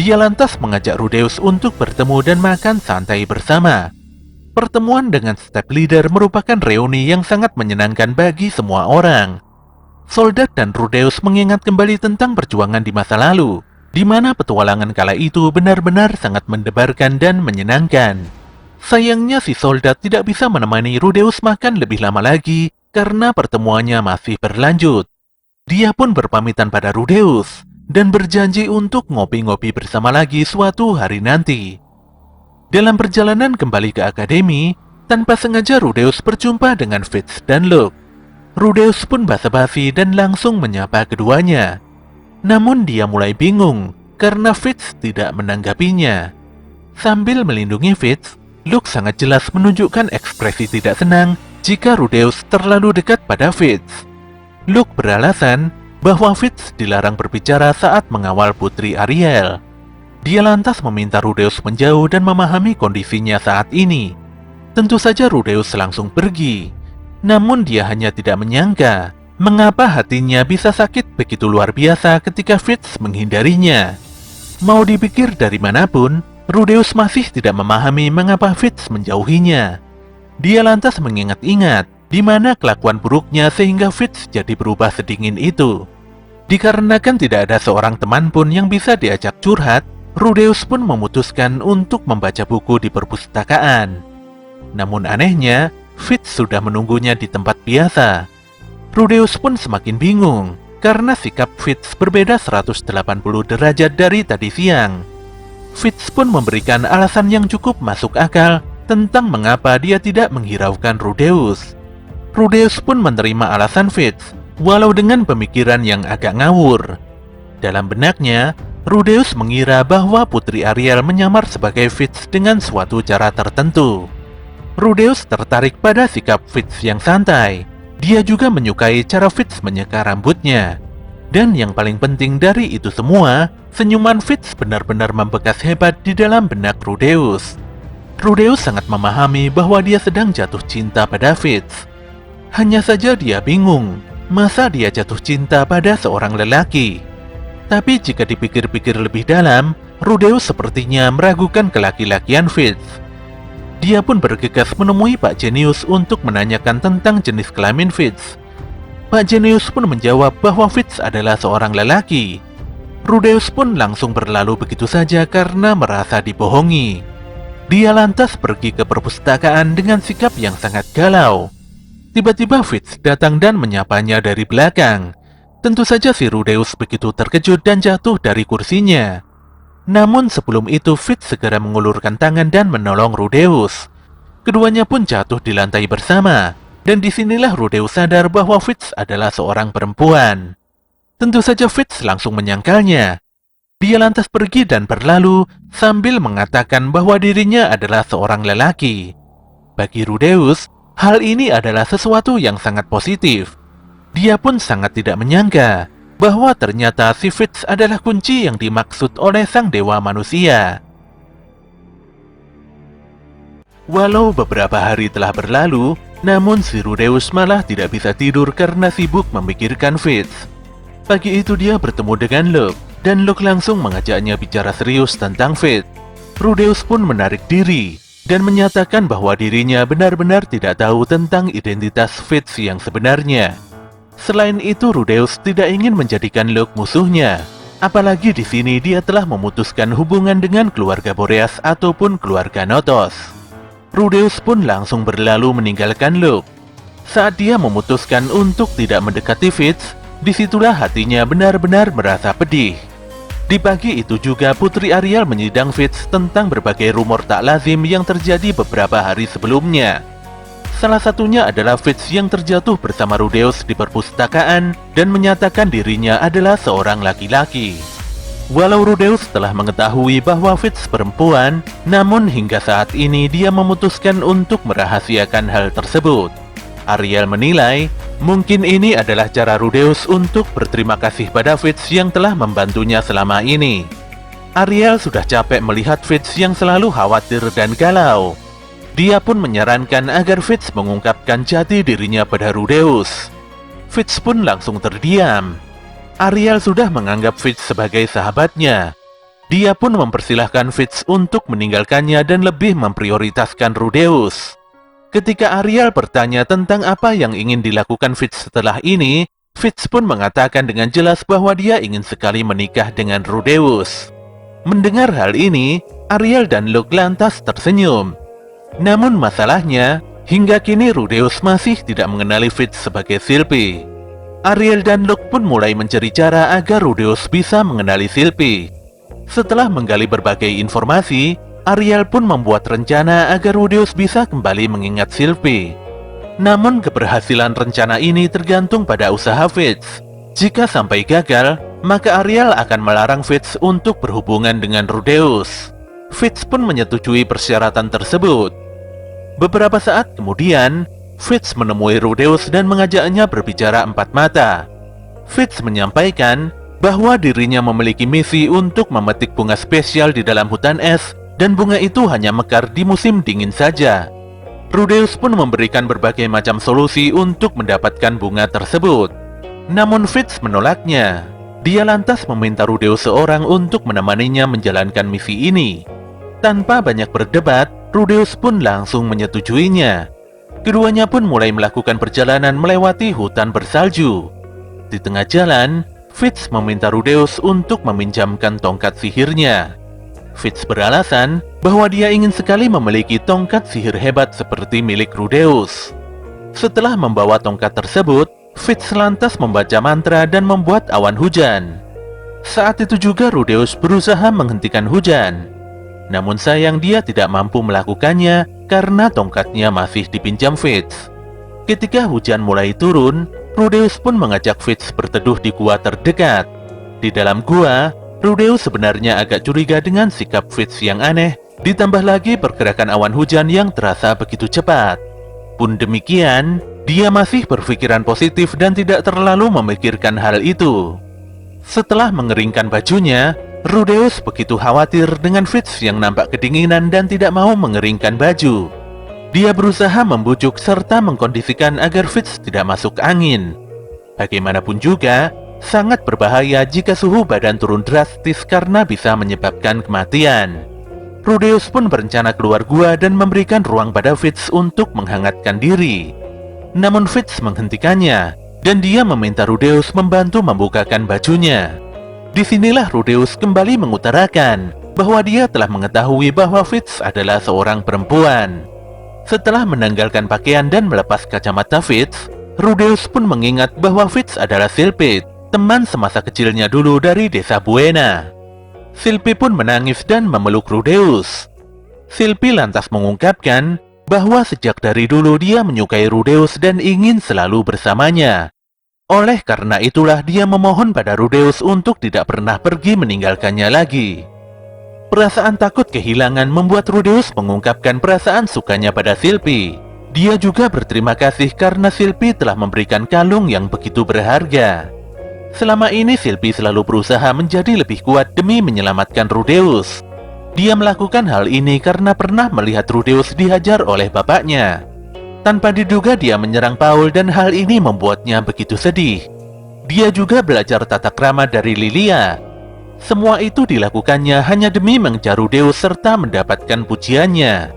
Dia lantas mengajak Rudeus untuk bertemu dan makan santai bersama. Pertemuan dengan step leader merupakan reuni yang sangat menyenangkan bagi semua orang. Soldat dan Rudeus mengingat kembali tentang perjuangan di masa lalu, di mana petualangan kala itu benar-benar sangat mendebarkan dan menyenangkan. Sayangnya si soldat tidak bisa menemani Rudeus makan lebih lama lagi karena pertemuannya masih berlanjut. Dia pun berpamitan pada Rudeus dan berjanji untuk ngopi-ngopi bersama lagi suatu hari nanti. Dalam perjalanan kembali ke akademi, tanpa sengaja Rudeus berjumpa dengan Fitz dan Luke. Rudeus pun basa-basi dan langsung menyapa keduanya. Namun dia mulai bingung karena Fitz tidak menanggapinya. Sambil melindungi Fitz, Luke sangat jelas menunjukkan ekspresi tidak senang jika Rudeus terlalu dekat pada Fitz. Luke beralasan bahwa Fitz dilarang berbicara saat mengawal Putri Ariel. Dia lantas meminta Rudeus menjauh dan memahami kondisinya saat ini. Tentu saja Rudeus langsung pergi. Namun dia hanya tidak menyangka mengapa hatinya bisa sakit begitu luar biasa ketika Fitz menghindarinya. Mau dipikir dari manapun, Rudeus masih tidak memahami mengapa Fitz menjauhinya. Dia lantas mengingat-ingat di mana kelakuan buruknya sehingga Fitz jadi berubah sedingin itu. Dikarenakan tidak ada seorang teman pun yang bisa diajak curhat, Rudeus pun memutuskan untuk membaca buku di perpustakaan. Namun anehnya, Fitz sudah menunggunya di tempat biasa. Rudeus pun semakin bingung karena sikap Fitz berbeda 180 derajat dari tadi siang. Fitz pun memberikan alasan yang cukup masuk akal tentang mengapa dia tidak menghiraukan Rudeus. Rudeus pun menerima alasan Fitz walau dengan pemikiran yang agak ngawur. Dalam benaknya, Rudeus mengira bahwa Putri Ariel menyamar sebagai Fitz dengan suatu cara tertentu. Rudeus tertarik pada sikap Fitz yang santai. Dia juga menyukai cara Fitz menyeka rambutnya. Dan yang paling penting dari itu semua, senyuman Fitz benar-benar membekas hebat di dalam benak Rudeus. Rudeus sangat memahami bahwa dia sedang jatuh cinta pada Fitz. Hanya saja dia bingung, masa dia jatuh cinta pada seorang lelaki? Tapi jika dipikir-pikir lebih dalam, Rudeus sepertinya meragukan kelaki-lakian Fitz. Dia pun bergegas menemui Pak Jenius untuk menanyakan tentang jenis kelamin Fitz. Pak Jenius pun menjawab bahwa Fitz adalah seorang lelaki. Rudeus pun langsung berlalu begitu saja karena merasa dibohongi. Dia lantas pergi ke perpustakaan dengan sikap yang sangat galau. Tiba-tiba Fitz datang dan menyapanya dari belakang. Tentu saja si Rudeus begitu terkejut dan jatuh dari kursinya. Namun sebelum itu Fitz segera mengulurkan tangan dan menolong Rudeus. Keduanya pun jatuh di lantai bersama. Dan disinilah Rudeus sadar bahwa Fitz adalah seorang perempuan. Tentu saja Fitz langsung menyangkalnya. Dia lantas pergi dan berlalu sambil mengatakan bahwa dirinya adalah seorang lelaki. Bagi Rudeus, hal ini adalah sesuatu yang sangat positif. Dia pun sangat tidak menyangka bahwa ternyata si Fitz adalah kunci yang dimaksud oleh sang dewa manusia. Walau beberapa hari telah berlalu, namun si Rudeus malah tidak bisa tidur karena sibuk memikirkan Fitz. Pagi itu dia bertemu dengan Locke, dan Locke langsung mengajaknya bicara serius tentang Fitz. Rudeus pun menarik diri dan menyatakan bahwa dirinya benar-benar tidak tahu tentang identitas Fitz yang sebenarnya. Selain itu, Rudeus tidak ingin menjadikan Locke musuhnya. Apalagi di sini dia telah memutuskan hubungan dengan keluarga Boreas ataupun keluarga Notos. Rudeus pun langsung berlalu meninggalkan Locke. Saat dia memutuskan untuk tidak mendekati Fitz, disitulah hatinya benar-benar merasa pedih. Di pagi itu juga Putri Ariel menyidang Fitz tentang berbagai rumor tak lazim yang terjadi beberapa hari sebelumnya. Salah satunya adalah Fitz yang terjatuh bersama Rudeus di perpustakaan dan menyatakan dirinya adalah seorang laki-laki. Walau Rudeus telah mengetahui bahwa Fitz perempuan, namun hingga saat ini dia memutuskan untuk merahasiakan hal tersebut. Ariel menilai, mungkin ini adalah cara Rudeus untuk berterima kasih pada Fitz yang telah membantunya selama ini. Ariel sudah capek melihat Fitz yang selalu khawatir dan galau. Dia pun menyarankan agar Fitz mengungkapkan jati dirinya pada Rudeus. Fitz pun langsung terdiam. Ariel sudah menganggap Fitz sebagai sahabatnya. Dia pun mempersilahkan Fitz untuk meninggalkannya dan lebih memprioritaskan Rudeus. Ketika Ariel bertanya tentang apa yang ingin dilakukan Fitz setelah ini, Fitz pun mengatakan dengan jelas bahwa dia ingin sekali menikah dengan Rudeus. Mendengar hal ini, Ariel dan Locke lantas tersenyum. Namun masalahnya, hingga kini Rudeus masih tidak mengenali Fitz sebagai Sylphie. Ariel dan Locke pun mulai mencari cara agar Rudeus bisa mengenali Sylphie. Setelah menggali berbagai informasi, Ariel pun membuat rencana agar Rudeus bisa kembali mengingat Sylphie. Namun keberhasilan rencana ini tergantung pada usaha Fitz. Jika sampai gagal, maka Ariel akan melarang Fitz untuk berhubungan dengan Rudeus. Fitz pun menyetujui persyaratan tersebut. Beberapa saat kemudian, Fitz menemui Rudeus dan mengajaknya berbicara empat mata. Fitz menyampaikan bahwa dirinya memiliki misi untuk memetik bunga spesial di dalam hutan es, dan bunga itu hanya mekar di musim dingin saja. Rudeus pun memberikan berbagai macam solusi untuk mendapatkan bunga tersebut. Namun Fitz menolaknya. Dia lantas meminta Rudeus seorang untuk menemaninya menjalankan misi ini. Tanpa banyak berdebat, Rudeus pun langsung menyetujuinya. Keduanya pun mulai melakukan perjalanan melewati hutan bersalju. Di tengah jalan, Fitz meminta Rudeus untuk meminjamkan tongkat sihirnya. Fitz beralasan bahwa dia ingin sekali memiliki tongkat sihir hebat seperti milik Rudeus. Setelah membawa tongkat tersebut, Fitz lantas membaca mantra dan membuat awan hujan. Saat itu juga Rudeus berusaha menghentikan hujan. Namun sayang dia tidak mampu melakukannya karena tongkatnya masih dipinjam Fitz. Ketika hujan mulai turun, Rudeus pun mengajak Fitz berteduh di gua terdekat. Di dalam gua, Rudeus sebenarnya agak curiga dengan sikap Fitz yang aneh, ditambah lagi pergerakan awan hujan yang terasa begitu cepat. Pun demikian, dia masih berpikiran positif dan tidak terlalu memikirkan hal itu. Setelah mengeringkan bajunya, Rudeus begitu khawatir dengan Fitz yang nampak kedinginan dan tidak mau mengeringkan baju. Dia berusaha membujuk serta mengkondisikan agar Fitz tidak masuk angin. Bagaimanapun juga, sangat berbahaya jika suhu badan turun drastis karena bisa menyebabkan kematian. Rudeus pun berencana keluar gua dan memberikan ruang pada Fitz untuk menghangatkan diri. Namun Fitz menghentikannya, dan dia meminta Rudeus membantu membukakan bajunya. Disinilah Rudeus kembali mengutarakan bahwa dia telah mengetahui bahwa Fitz adalah seorang perempuan. Setelah menanggalkan pakaian dan melepas kacamata Fitz, Rudeus pun mengingat bahwa Fitz adalah Sylphid, teman semasa kecilnya dulu dari desa Buena. Sylphie pun menangis dan memeluk Rudeus. Sylphie lantas mengungkapkan bahwa sejak dari dulu dia menyukai Rudeus dan ingin selalu bersamanya. Oleh karena itulah dia memohon pada Rudeus untuk tidak pernah pergi meninggalkannya lagi. Perasaan takut kehilangan membuat Rudeus mengungkapkan perasaan sukanya pada Sylphie. Dia juga berterima kasih karena Sylphie telah memberikan kalung yang begitu berharga. Selama ini Sylphie selalu berusaha menjadi lebih kuat demi menyelamatkan Rudeus. Dia melakukan hal ini karena pernah melihat Rudeus dihajar oleh bapaknya. Tanpa diduga dia menyerang Paul dan hal ini membuatnya begitu sedih. Dia juga belajar tata krama dari Lilia. Semua itu dilakukannya hanya demi mengejar Rudeus serta mendapatkan pujiannya.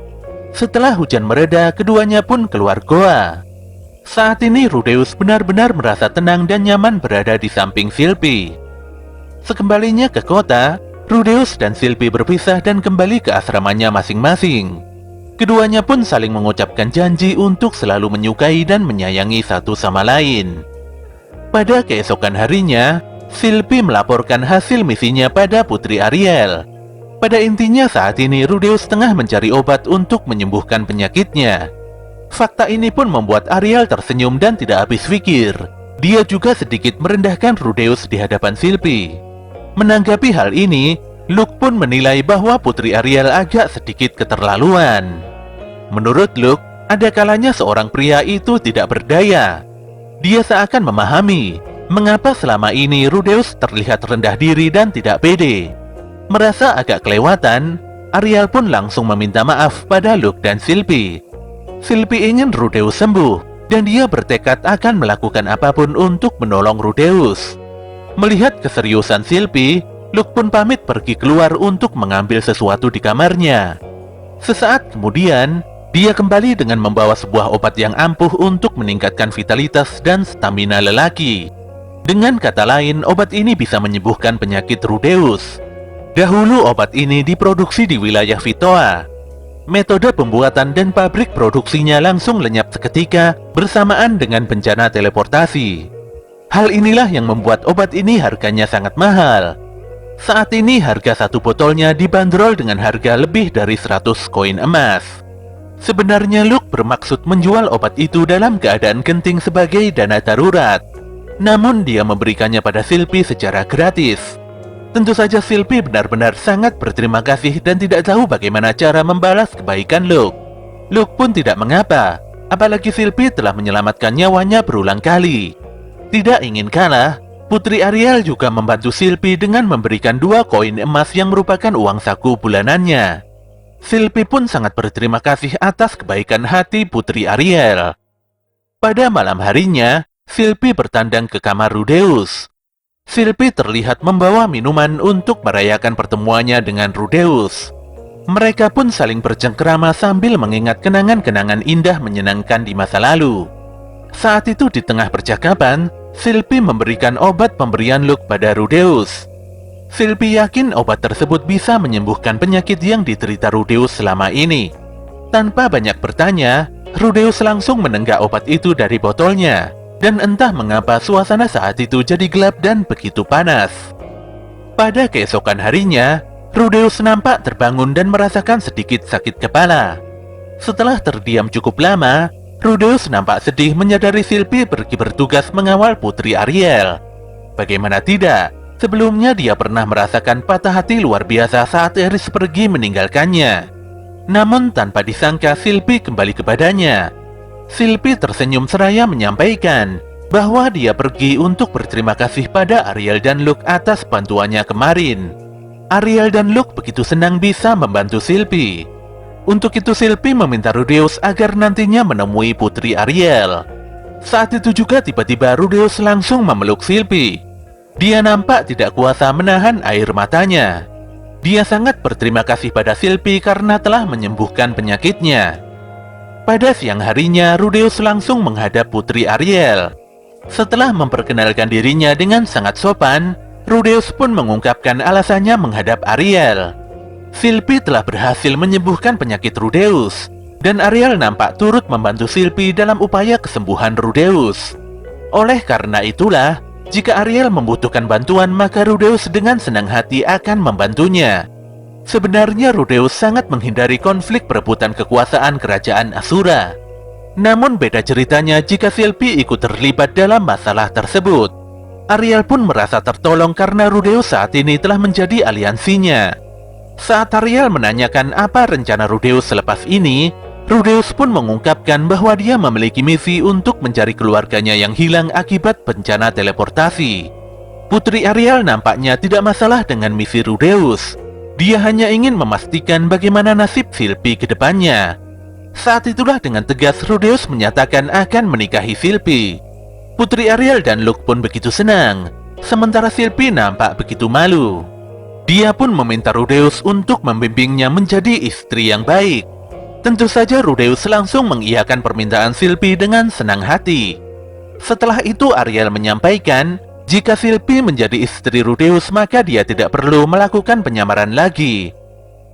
Setelah hujan mereda, keduanya pun keluar goa. Saat ini Rudeus benar-benar merasa tenang dan nyaman berada di samping Sylphie. Sekembalinya ke kota, Rudeus dan Sylphie berpisah dan kembali ke asramanya masing-masing. Keduanya pun saling mengucapkan janji untuk selalu menyukai dan menyayangi satu sama lain. Pada keesokan harinya, Sylphie melaporkan hasil misinya pada Putri Ariel. Pada intinya saat ini Rudeus tengah mencari obat untuk menyembuhkan penyakitnya. Fakta ini pun membuat Ariel tersenyum dan tidak habis pikir. Dia juga sedikit merendahkan Rudeus di hadapan Sylphie. Menanggapi hal ini, Luke pun menilai bahwa Putri Ariel agak sedikit keterlaluan. Menurut Luke, ada kalanya seorang pria itu tidak berdaya. Dia seakan memahami mengapa selama ini Rudeus terlihat rendah diri dan tidak pede. Merasa agak kelewatan, Ariel pun langsung meminta maaf pada Luke dan Sylphie. Sylphie ingin Rudeus sembuh, dan dia bertekad akan melakukan apapun untuk menolong Rudeus. Melihat keseriusan Sylphie, Luke pun pamit pergi keluar untuk mengambil sesuatu di kamarnya. Sesaat kemudian, dia kembali dengan membawa sebuah obat yang ampuh untuk meningkatkan vitalitas dan stamina lelaki. Dengan kata lain, obat ini bisa menyembuhkan penyakit Rudeus. Dahulu obat ini diproduksi di wilayah Vitoa. Metode pembuatan dan pabrik produksinya langsung lenyap seketika bersamaan dengan bencana teleportasi. Hal inilah yang membuat obat ini harganya sangat mahal. Saat ini harga satu botolnya dibanderol dengan harga lebih dari 100 koin emas. Sebenarnya Luke bermaksud menjual obat itu dalam keadaan genting sebagai dana darurat. Namun dia memberikannya pada Sylphie secara gratis. Tentu saja Sylphie benar-benar sangat berterima kasih dan tidak tahu bagaimana cara membalas kebaikan Luke. Luke pun tidak mengapa, apalagi Sylphie telah menyelamatkan nyawanya berulang kali. Tidak ingin kalah, Putri Ariel juga membantu Sylphie dengan memberikan 2 koin emas yang merupakan uang saku bulanannya. Sylphie pun sangat berterima kasih atas kebaikan hati Putri Ariel. Pada malam harinya, Sylphie bertandang ke kamar Rudeus. Sylphie terlihat membawa minuman untuk merayakan pertemuannya dengan Rudeus. Mereka pun saling bercengkerama sambil mengingat kenangan-kenangan indah menyenangkan di masa lalu. Saat itu di tengah percakapan, Sylphie memberikan obat pemberian Luke pada Rudeus. Sylphie yakin obat tersebut bisa menyembuhkan penyakit yang diderita Rudeus selama ini. Tanpa banyak bertanya, Rudeus langsung menenggak obat itu dari botolnya. Dan entah mengapa suasana saat itu jadi gelap dan begitu panas. Pada keesokan harinya, Rudeus nampak terbangun dan merasakan sedikit sakit kepala. Setelah terdiam cukup lama, Rudeus nampak sedih menyadari Sylvie pergi bertugas mengawal Putri Ariel. Bagaimana tidak, sebelumnya dia pernah merasakan patah hati luar biasa saat Eris pergi meninggalkannya. Namun tanpa disangka Sylvie kembali kepadanya. Sylvie tersenyum seraya menyampaikan bahwa dia pergi untuk berterima kasih pada Ariel dan Luke atas bantuannya kemarin. Ariel dan Luke begitu senang bisa membantu Sylvie. Untuk itu Sylvie meminta Rudeus agar nantinya menemui Putri Ariel. Saat itu juga tiba-tiba Rudeus langsung memeluk Sylvie. Dia nampak tidak kuasa menahan air matanya. Dia sangat berterima kasih pada Sylvie karena telah menyembuhkan penyakitnya. Pada siang harinya, Rudeus langsung menghadap Putri Ariel. Setelah memperkenalkan dirinya dengan sangat sopan, Rudeus pun mengungkapkan alasannya menghadap Ariel. Sylvie telah berhasil menyembuhkan penyakit Rudeus, dan Ariel nampak turut membantu Sylvie dalam upaya kesembuhan Rudeus. Oleh karena itulah, jika Ariel membutuhkan bantuan, maka Rudeus dengan senang hati akan membantunya. Sebenarnya Rudeus sangat menghindari konflik perebutan kekuasaan kerajaan Asura. Namun beda ceritanya jika Sylvie ikut terlibat dalam masalah tersebut. Ariel pun merasa tertolong karena Rudeus saat ini telah menjadi aliansinya. Saat Ariel menanyakan apa rencana Rudeus selepas ini, Rudeus pun mengungkapkan bahwa dia memiliki misi untuk mencari keluarganya yang hilang akibat bencana teleportasi. Putri Ariel nampaknya tidak masalah dengan misi Rudeus. Dia hanya ingin memastikan bagaimana nasib Sylvie ke depannya. Saat itulah dengan tegas Rudeus menyatakan akan menikahi Sylvie. Putri Ariel dan Luke pun begitu senang, sementara Sylvie nampak begitu malu. Dia pun meminta Rudeus untuk membimbingnya menjadi istri yang baik. Tentu saja Rudeus langsung mengiyakan permintaan Sylvie dengan senang hati. Setelah itu Ariel menyampaikan, jika Sylvie menjadi istri Rudeus maka dia tidak perlu melakukan penyamaran lagi.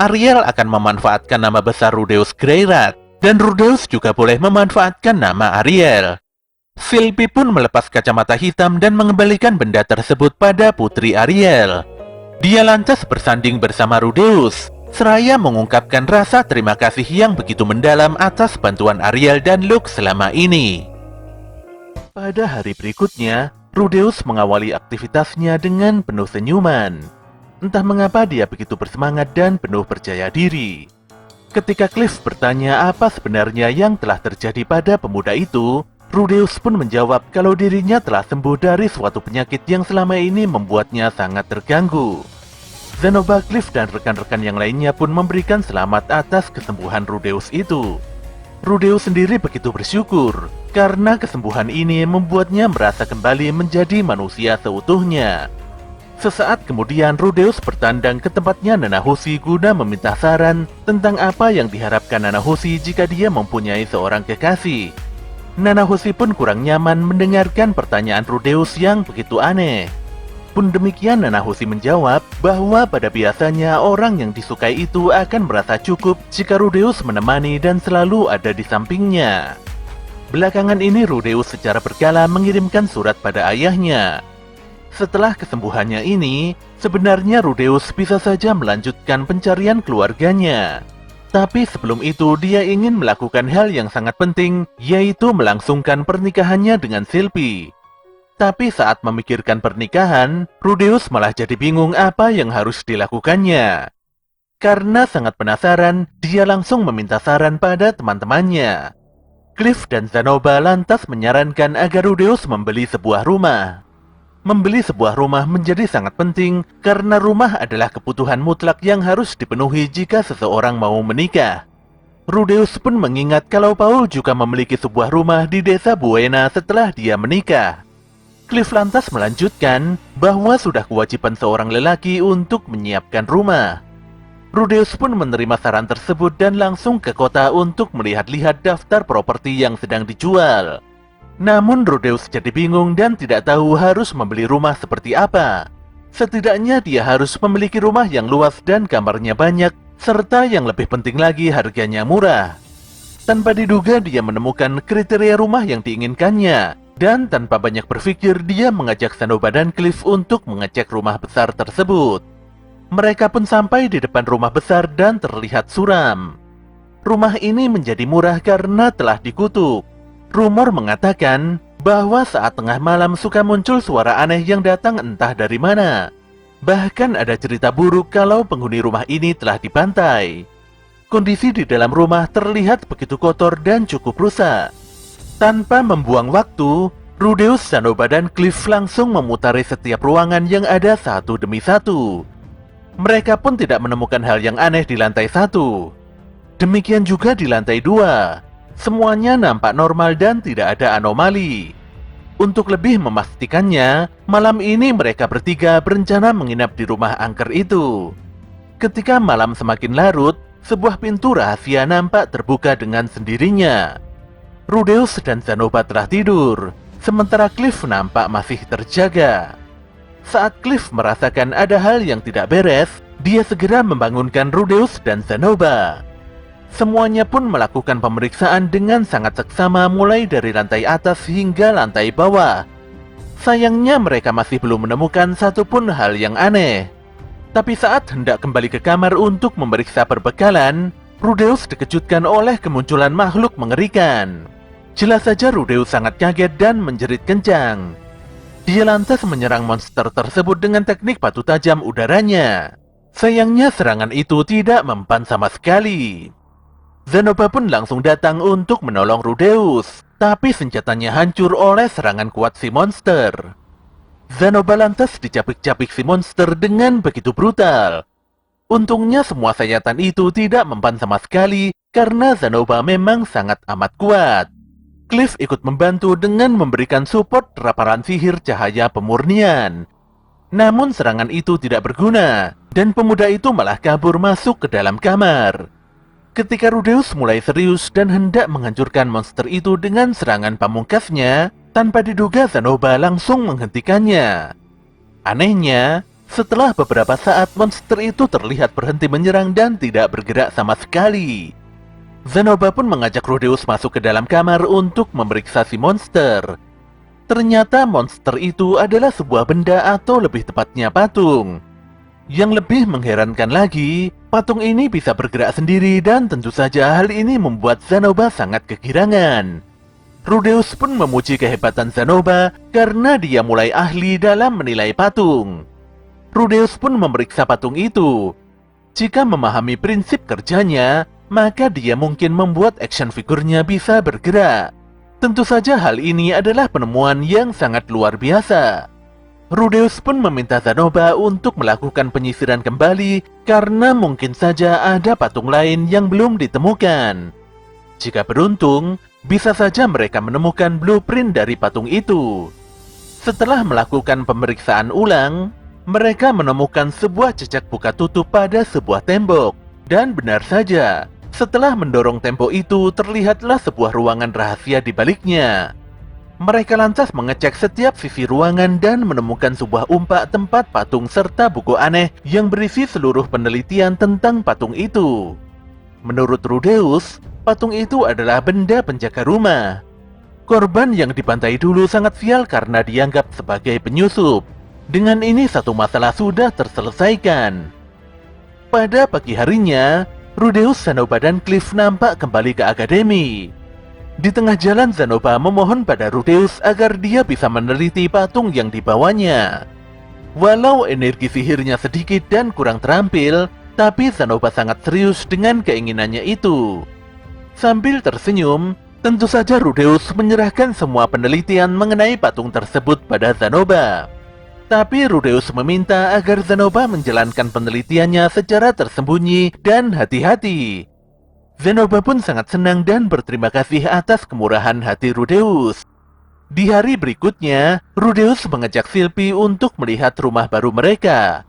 Ariel akan memanfaatkan nama besar Rudeus Greyrat, dan Rudeus juga boleh memanfaatkan nama Ariel. Sylvie pun melepas kacamata hitam dan mengembalikan benda tersebut pada Putri Ariel. Dia lantas bersanding bersama Rudeus, seraya mengungkapkan rasa terima kasih yang begitu mendalam atas bantuan Ariel dan Luke selama ini. Pada hari berikutnya, Rudeus mengawali aktivitasnya dengan penuh senyuman. Entah mengapa dia begitu bersemangat dan penuh percaya diri. Ketika Cliff bertanya apa sebenarnya yang telah terjadi pada pemuda itu, Rudeus pun menjawab kalau dirinya telah sembuh dari suatu penyakit yang selama ini membuatnya sangat terganggu. Zenoba, Cliff, dan rekan-rekan yang lainnya pun memberikan selamat atas kesembuhan Rudeus itu. Rudeus sendiri begitu bersyukur, karena kesembuhan ini membuatnya merasa kembali menjadi manusia seutuhnya. Sesaat kemudian Rudeus bertandang ke tempatnya Nanahoshi guna meminta saran tentang apa yang diharapkan Nanahoshi jika dia mempunyai seorang kekasih. Nanahoshi pun kurang nyaman mendengarkan pertanyaan Rudeus yang begitu aneh. Pun demikian Nanahoshi menjawab bahwa pada biasanya orang yang disukai itu akan merasa cukup jika Rudeus menemani dan selalu ada di sampingnya. Belakangan ini Rudeus secara berkala mengirimkan surat pada ayahnya. Setelah kesembuhannya ini, sebenarnya Rudeus bisa saja melanjutkan pencarian keluarganya. Tapi sebelum itu dia ingin melakukan hal yang sangat penting, yaitu melangsungkan pernikahannya dengan Sylvie. Tapi saat memikirkan pernikahan, Rudeus malah jadi bingung apa yang harus dilakukannya. Karena sangat penasaran, dia langsung meminta saran pada teman-temannya. Cliff dan Zenoba lantas menyarankan agar Rudeus membeli sebuah rumah. Membeli sebuah rumah menjadi sangat penting karena rumah adalah kebutuhan mutlak yang harus dipenuhi jika seseorang mau menikah. Rudeus pun mengingat kalau Paul juga memiliki sebuah rumah di desa Buena setelah dia menikah. Cliff lantas melanjutkan bahwa sudah kewajiban seorang lelaki untuk menyiapkan rumah. Rudeus pun menerima saran tersebut dan langsung ke kota untuk melihat-lihat daftar properti yang sedang dijual. Namun Rudeus jadi bingung dan tidak tahu harus membeli rumah seperti apa. Setidaknya dia harus memiliki rumah yang luas dan kamarnya banyak, serta yang lebih penting lagi harganya murah. Tanpa diduga dia menemukan kriteria rumah yang diinginkannya, dan tanpa banyak berpikir dia mengajak Zenoba dan Cliff untuk mengecek rumah besar tersebut. Mereka pun sampai di depan rumah besar dan terlihat suram. Rumah ini menjadi murah karena telah dikutuk. Rumor mengatakan bahwa saat tengah malam suka muncul suara aneh yang datang entah dari mana. Bahkan ada cerita buruk kalau penghuni rumah ini telah dibantai. Kondisi di dalam rumah terlihat begitu kotor dan cukup rusak. Tanpa membuang waktu, Rudeus, Zanoba, dan Cliff langsung memutari setiap ruangan yang ada satu demi satu. Mereka pun tidak menemukan hal yang aneh di lantai 1. Demikian juga di lantai 2. Semuanya nampak normal dan tidak ada anomali. Untuk lebih memastikannya, malam ini mereka bertiga berencana menginap di rumah angker itu. Ketika malam semakin larut, sebuah pintu rahasia nampak terbuka dengan sendirinya. Rudeus dan Zanoba telah tidur, sementara Cliff nampak masih terjaga. Saat Cliff merasakan ada hal yang tidak beres, dia segera membangunkan Rudeus dan Zanoba. Semuanya pun melakukan pemeriksaan dengan sangat seksama mulai dari lantai atas hingga lantai bawah. Sayangnya mereka masih belum menemukan satupun hal yang aneh. Tapi saat hendak kembali ke kamar untuk memeriksa perbekalan, Rudeus dikejutkan oleh kemunculan makhluk mengerikan. Jelas saja Rudeus sangat kaget dan menjerit kencang. Dia lantas menyerang monster tersebut dengan teknik batu tajam udaranya. Sayangnya serangan itu tidak mempan sama sekali. Zanoba pun langsung datang untuk menolong Rudeus, tapi senjatanya hancur oleh serangan kuat si monster. Zanoba lantas dicapik-capik si monster dengan begitu brutal. Untungnya semua sayatan itu tidak mempan sama sekali karena Zanoba memang sangat amat kuat. Cliff ikut membantu dengan memberikan support raparan sihir cahaya pemurnian. Namun serangan itu tidak berguna, dan pemuda itu malah kabur masuk ke dalam kamar. Ketika Rudeus mulai serius dan hendak menghancurkan monster itu dengan serangan pamungkasnya, tanpa diduga Zanoba langsung menghentikannya. Anehnya, setelah beberapa saat monster itu terlihat berhenti menyerang dan tidak bergerak sama sekali. Zanoba pun mengajak Rudeus masuk ke dalam kamar untuk memeriksa si monster. Ternyata monster itu adalah sebuah benda atau lebih tepatnya patung. Yang lebih mengherankan lagi, patung ini bisa bergerak sendiri dan tentu saja hal ini membuat Zanoba sangat kegirangan. Rudeus pun memuji kehebatan Zanoba karena dia mulai ahli dalam menilai patung. Rudeus pun memeriksa patung itu. Jika memahami prinsip kerjanya, maka dia mungkin membuat action figurnya bisa bergerak. Tentu saja hal ini adalah penemuan yang sangat luar biasa. Rudeus pun meminta Zanoba untuk melakukan penyisiran kembali karena mungkin saja ada patung lain yang belum ditemukan. Jika beruntung, bisa saja mereka menemukan blueprint dari patung itu. Setelah melakukan pemeriksaan ulang, mereka menemukan sebuah jejak buka tutup pada sebuah tembok. Dan benar saja, setelah mendorong tembok itu terlihatlah sebuah ruangan rahasia di baliknya. Mereka lantas mengecek setiap sisi ruangan dan menemukan sebuah umpak tempat patung serta buku aneh yang berisi seluruh penelitian tentang patung itu. Menurut Rudeus, patung itu adalah benda penjaga rumah. Korban yang dibantai dulu sangat sial karena dianggap sebagai penyusup. Dengan ini satu masalah sudah terselesaikan. Pada pagi harinya, Rudeus, Zanoba, dan Cliff nampak kembali ke akademi. Di tengah jalan, Zanoba memohon pada Rudeus agar dia bisa meneliti patung yang dibawanya. Walau energi sihirnya sedikit dan kurang terampil, tapi Zanoba sangat serius dengan keinginannya itu. Sambil tersenyum, tentu saja Rudeus menyerahkan semua penelitian mengenai patung tersebut pada Zanoba. Tapi Rudeus meminta agar Zanoba menjalankan penelitiannya secara tersembunyi dan hati-hati. Zanoba pun sangat senang dan berterima kasih atas kemurahan hati Rudeus. Di hari berikutnya, Rudeus mengajak Silpy untuk melihat rumah baru mereka.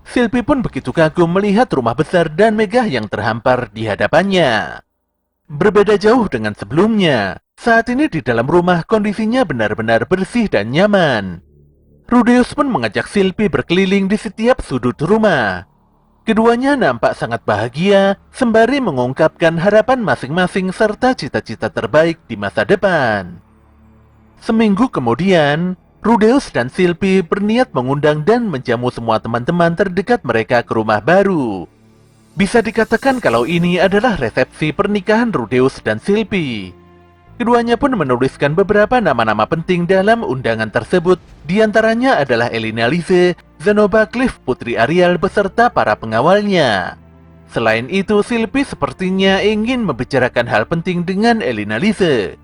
Silpy pun begitu kagum melihat rumah besar dan megah yang terhampar di hadapannya. Berbeda jauh dengan sebelumnya, saat ini di dalam rumah kondisinya benar-benar bersih dan nyaman. Rudeus pun mengajak Silpy berkeliling di setiap sudut rumah. Keduanya nampak sangat bahagia sembari mengungkapkan harapan masing-masing serta cita-cita terbaik di masa depan. Seminggu kemudian, Rudeus dan Silpy berniat mengundang dan menjamu semua teman-teman terdekat mereka ke rumah baru. Bisa dikatakan kalau ini adalah resepsi pernikahan Rudeus dan Silpy. Keduanya pun menuliskan beberapa nama-nama penting dalam undangan tersebut. Di antaranya adalah Elina Lise, Zenobia Cliff putri Ariel beserta para pengawalnya. Selain itu, Sylvie sepertinya ingin membicarakan hal penting dengan Elina Lise.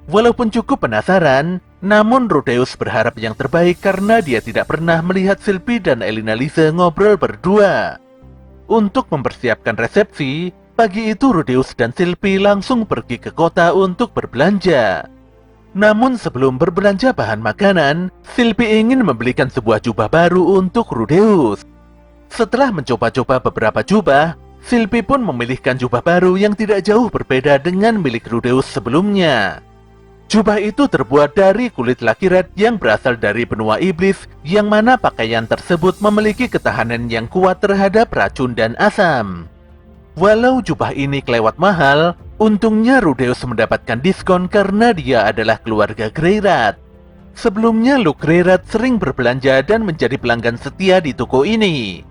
Walaupun cukup penasaran, namun Rudeus berharap yang terbaik karena dia tidak pernah melihat Sylvie dan Elina Lise ngobrol berdua. Untuk mempersiapkan resepsi, pagi itu Rudeus dan Sylvie langsung pergi ke kota untuk berbelanja. Namun sebelum berbelanja bahan makanan, Sylvie ingin membelikan sebuah jubah baru untuk Rudeus. Setelah mencoba-coba beberapa jubah, Sylvie pun memilihkan jubah baru yang tidak jauh berbeda dengan milik Rudeus sebelumnya. Jubah itu terbuat dari kulit lakiret yang berasal dari benua iblis, yang mana pakaian tersebut memiliki ketahanan yang kuat terhadap racun dan asam. Walau jubah ini kelewat mahal, untungnya Rudeus mendapatkan diskon karena dia adalah keluarga Greyrat. Sebelumnya Luke Greyrat sering berbelanja dan menjadi pelanggan setia di toko ini.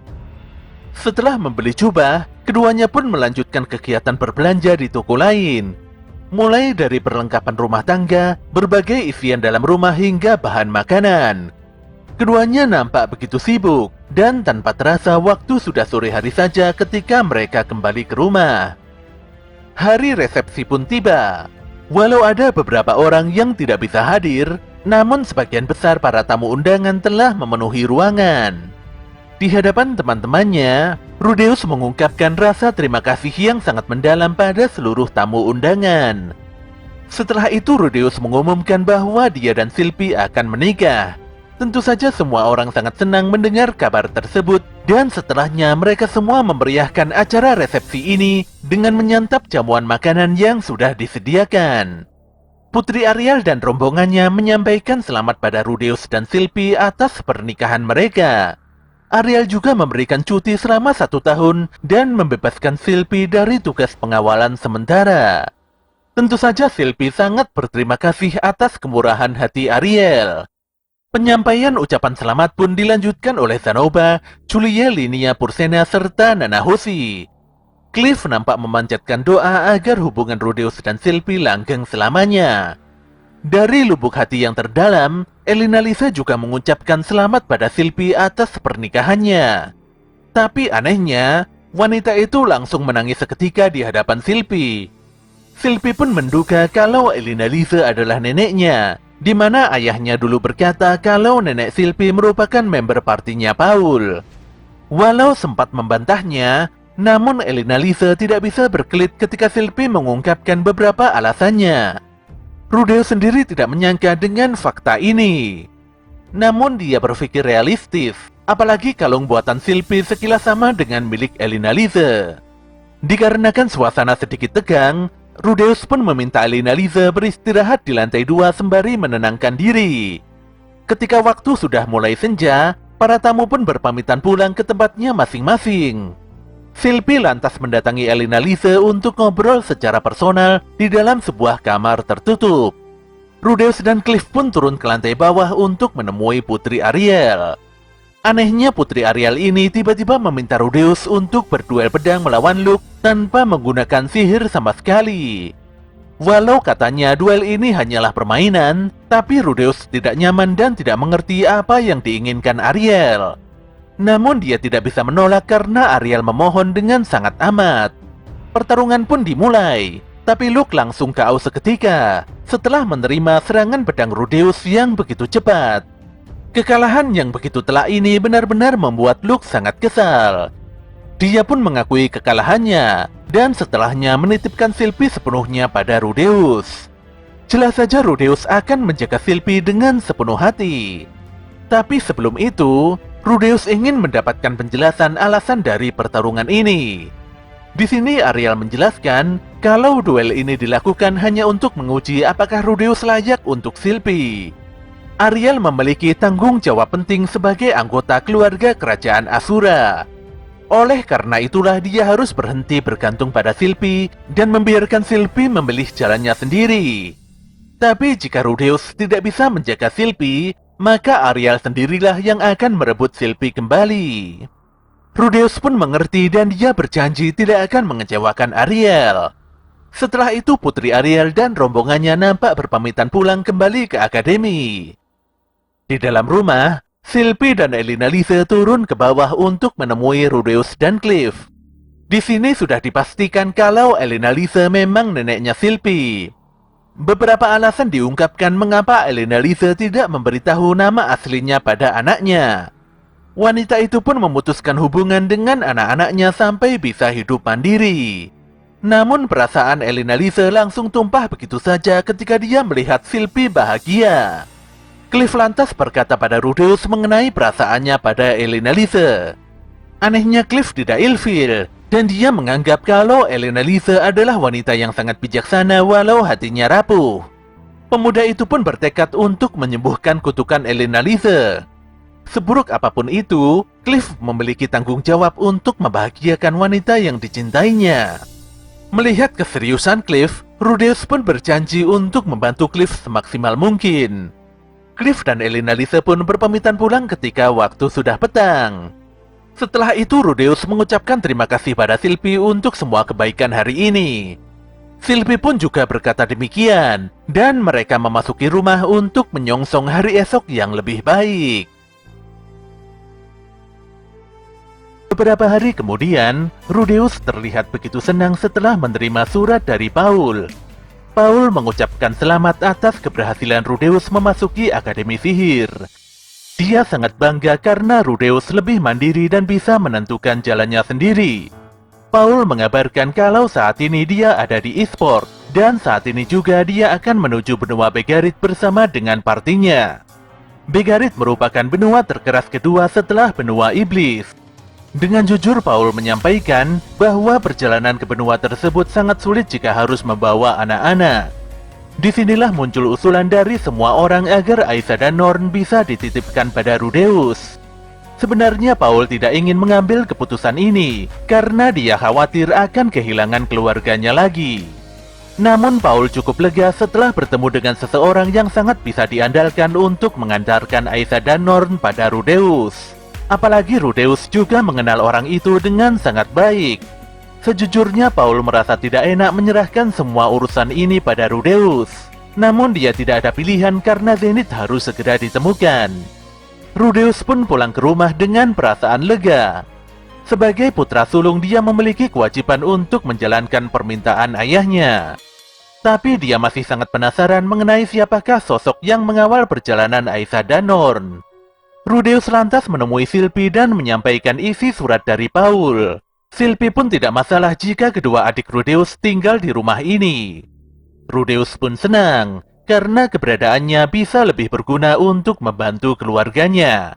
Setelah membeli jubah, keduanya pun melanjutkan kegiatan berbelanja di toko lain. Mulai dari perlengkapan rumah tangga, berbagai isian dalam rumah hingga bahan makanan. Keduanya nampak begitu sibuk, dan tanpa terasa waktu sudah sore hari saja ketika mereka kembali ke rumah. Hari resepsi pun tiba. Walau ada beberapa orang yang tidak bisa hadir, namun sebagian besar para tamu undangan telah memenuhi ruangan. Di hadapan teman-temannya, Rudeus mengungkapkan rasa terima kasih yang sangat mendalam pada seluruh tamu undangan. Setelah itu Rudeus mengumumkan bahwa dia dan Sylvie akan menikah. Tentu saja semua orang sangat senang mendengar kabar tersebut, dan setelahnya mereka semua memeriahkan acara resepsi ini dengan menyantap jamuan makanan yang sudah disediakan. Putri Ariel dan rombongannya menyampaikan selamat pada Rudeus dan Sylvie atas pernikahan mereka. Ariel juga memberikan cuti selama 1 tahun dan membebaskan Sylvie dari tugas pengawalan sementara. Tentu saja Sylvie sangat berterima kasih atas kemurahan hati Ariel. Penyampaian ucapan selamat pun dilanjutkan oleh Zenobia, Julie, Linnea Pursena, serta Nana Hoshi. Cliff nampak memanjatkan doa agar hubungan Rudeus dan Sylvie langgeng selamanya. Dari lubuk hati yang terdalam, Elina Lise juga mengucapkan selamat pada Sylvie atas pernikahannya. Tapi anehnya, wanita itu langsung menangis seketika di hadapan Sylvie. Sylvie pun menduga kalau Elina Lise adalah neneknya, di mana ayahnya dulu berkata kalau nenek Sylvie merupakan member partinya Paul. Walau sempat membantahnya, namun Elina Lise tidak bisa berkelit ketika Sylvie mengungkapkan beberapa alasannya. Rudeus sendiri tidak menyangka dengan fakta ini. Namun dia berpikir realistis, apalagi kalung buatan Sylvie sekilas sama dengan milik Elina Lise. Dikarenakan suasana sedikit tegang, Rudeus pun meminta Elina Lise beristirahat di lantai 2 sembari menenangkan diri. Ketika waktu sudah mulai senja, para tamu pun berpamitan pulang ke tempatnya masing-masing. Sylvie lantas mendatangi Elina Lise untuk ngobrol secara personal di dalam sebuah kamar tertutup. Rudeus dan Cliff pun turun ke lantai bawah untuk menemui Putri Ariel. Anehnya Putri Ariel ini tiba-tiba meminta Rudeus untuk berduel pedang melawan Luke tanpa menggunakan sihir sama sekali. Walau katanya duel ini hanyalah permainan, tapi Rudeus tidak nyaman dan tidak mengerti apa yang diinginkan Ariel. Namun dia tidak bisa menolak karena Ariel memohon dengan sangat amat. Pertarungan pun dimulai, tapi Luke langsung KO seketika setelah menerima serangan pedang Rudeus yang begitu cepat. Kekalahan yang begitu telak ini benar-benar membuat Luke sangat kesal. Dia pun mengakui kekalahannya dan setelahnya menitipkan Sylvie sepenuhnya pada Rudeus. Jelas saja Rudeus akan menjaga Sylvie dengan sepenuh hati. Tapi sebelum itu, Rudeus ingin mendapatkan penjelasan alasan dari pertarungan ini. Di sini Ariel menjelaskan kalau duel ini dilakukan hanya untuk menguji apakah Rudeus layak untuk Sylvie. Ariel memiliki tanggung jawab penting sebagai anggota keluarga kerajaan Asura. Oleh karena itulah dia harus berhenti bergantung pada Sylvie dan membiarkan Sylvie memilih jalannya sendiri. Tapi jika Rudeus tidak bisa menjaga Sylvie, maka Ariel sendirilah yang akan merebut Sylvie kembali. Rudeus pun mengerti dan dia berjanji tidak akan mengecewakan Ariel. Setelah itu Putri Ariel dan rombongannya nampak berpamitan pulang kembali ke akademi. Di dalam rumah, Sylvie dan Elina Lise turun ke bawah untuk menemui Rudeus dan Cliff. Di sini sudah dipastikan kalau Elina Lise memang neneknya Sylvie. Beberapa alasan diungkapkan mengapa Elina Lise tidak memberitahu nama aslinya pada anaknya. Wanita itu pun memutuskan hubungan dengan anak-anaknya sampai bisa hidup mandiri. Namun perasaan Elina Lise langsung tumpah begitu saja ketika dia melihat Sylvie bahagia. Cliff lantas berkata pada Rudeus mengenai perasaannya pada Elina Lise. Anehnya Cliff tidak ilfil, dan dia menganggap kalau Elina Lise adalah wanita yang sangat bijaksana walau hatinya rapuh. Pemuda itu pun bertekad untuk menyembuhkan kutukan Elina Lise. Seburuk apapun itu, Cliff memiliki tanggung jawab untuk membahagiakan wanita yang dicintainya. Melihat keseriusan Cliff, Rudeus pun berjanji untuk membantu Cliff semaksimal mungkin. Cliff dan Elina Lise pun berpamitan pulang ketika waktu sudah petang. Setelah itu Rudeus mengucapkan terima kasih pada Sylvie untuk semua kebaikan hari ini. Sylvie pun juga berkata demikian, dan mereka memasuki rumah untuk menyongsong hari esok yang lebih baik. Beberapa hari kemudian, Rudeus terlihat begitu senang setelah menerima surat dari Paul. Paul mengucapkan selamat atas keberhasilan Rudeus memasuki Akademi Sihir. Dia sangat bangga karena Rudeus lebih mandiri dan bisa menentukan jalannya sendiri. Paul mengabarkan kalau saat ini dia ada di e-sport, dan saat ini juga dia akan menuju benua Begarit bersama dengan partinya. Begarit merupakan benua terkeras kedua setelah benua iblis. Dengan jujur Paul menyampaikan bahwa perjalanan ke benua tersebut sangat sulit jika harus membawa anak-anak. Disinilah muncul usulan dari semua orang agar Aiza dan Norn bisa dititipkan pada Rudeus. Sebenarnya Paul tidak ingin mengambil keputusan ini karena dia khawatir akan kehilangan keluarganya lagi. Namun Paul cukup lega setelah bertemu dengan seseorang yang sangat bisa diandalkan untuk mengantarkan Aiza dan Norn pada Rudeus. Apalagi Rudeus juga mengenal orang itu dengan sangat baik. Sejujurnya Paul merasa tidak enak menyerahkan semua urusan ini pada Rudeus. Namun dia tidak ada pilihan karena Zenith harus segera ditemukan. Rudeus pun pulang ke rumah dengan perasaan lega. Sebagai putra sulung dia memiliki kewajiban untuk menjalankan permintaan ayahnya. Tapi dia masih sangat penasaran mengenai siapakah sosok yang mengawal perjalanan Aiza dan Norn. Rudeus lantas menemui Sylvie dan menyampaikan isi surat dari Paul. Sylvie pun tidak masalah jika kedua adik Rudeus tinggal di rumah ini. Rudeus pun senang karena keberadaannya bisa lebih berguna untuk membantu keluarganya.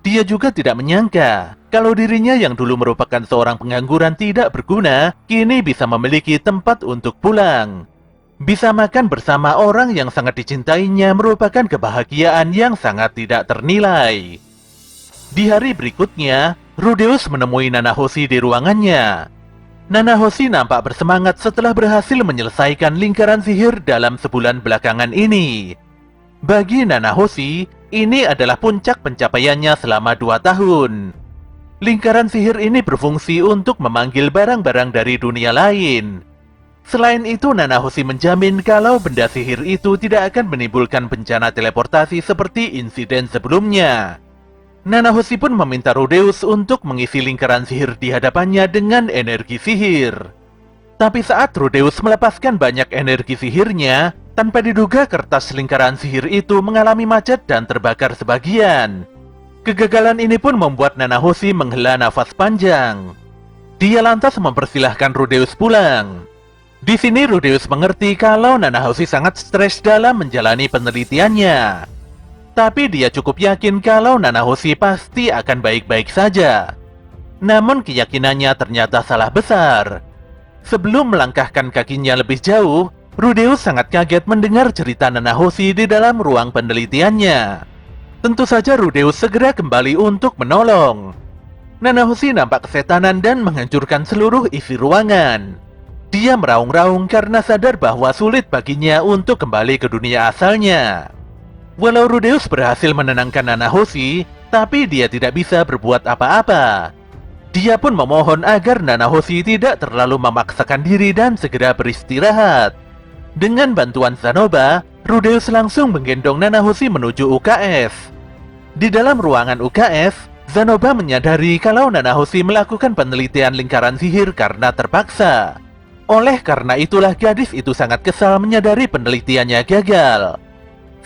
Dia juga tidak menyangka kalau dirinya yang dulu merupakan seorang pengangguran tidak berguna, kini bisa memiliki tempat untuk pulang. Bisa makan bersama orang yang sangat dicintainya merupakan kebahagiaan yang sangat tidak ternilai. Di hari berikutnya, Rudeus menemui Nanahoshi di ruangannya. Nanahoshi nampak bersemangat setelah berhasil menyelesaikan lingkaran sihir dalam sebulan belakangan ini. Bagi Nanahoshi, ini adalah puncak pencapaiannya selama 2 tahun. Lingkaran sihir ini berfungsi untuk memanggil barang-barang dari dunia lain. Selain itu, Nanahoshi menjamin kalau benda sihir itu tidak akan menimbulkan bencana teleportasi seperti insiden sebelumnya. Nanahoshi pun meminta Rudeus untuk mengisi lingkaran sihir di hadapannya dengan energi sihir. Tapi saat Rudeus melepaskan banyak energi sihirnya, tanpa diduga kertas lingkaran sihir itu mengalami macet dan terbakar sebagian. Kegagalan ini pun membuat Nanahoshi menghela nafas panjang. Dia lantas mempersilahkan Rudeus pulang. Di sini Rudeus mengerti kalau Nanahoshi sangat stres dalam menjalani penelitiannya. Tapi dia cukup yakin kalau Nanahoshi pasti akan baik-baik saja. Namun keyakinannya ternyata salah besar. Sebelum melangkahkan kakinya lebih jauh, Rudeus sangat kaget mendengar cerita Nanahoshi di dalam ruang penelitiannya. Tentu saja Rudeus segera kembali untuk menolong. Nanahoshi nampak kesetanan dan menghancurkan seluruh isi ruangan. Dia meraung-raung karena sadar bahwa sulit baginya untuk kembali ke dunia asalnya. Walau Rudeus berhasil menenangkan Nanahoshi, tapi dia tidak bisa berbuat apa-apa. Dia pun memohon agar Nanahoshi tidak terlalu memaksakan diri dan segera beristirahat. Dengan bantuan Zanoba, Rudeus langsung menggendong Nanahoshi menuju UKS. Di dalam ruangan UKS, Zanoba menyadari kalau Nanahoshi melakukan penelitian lingkaran sihir karena terpaksa. Oleh karena itulah gadis itu sangat kesal menyadari penelitiannya gagal.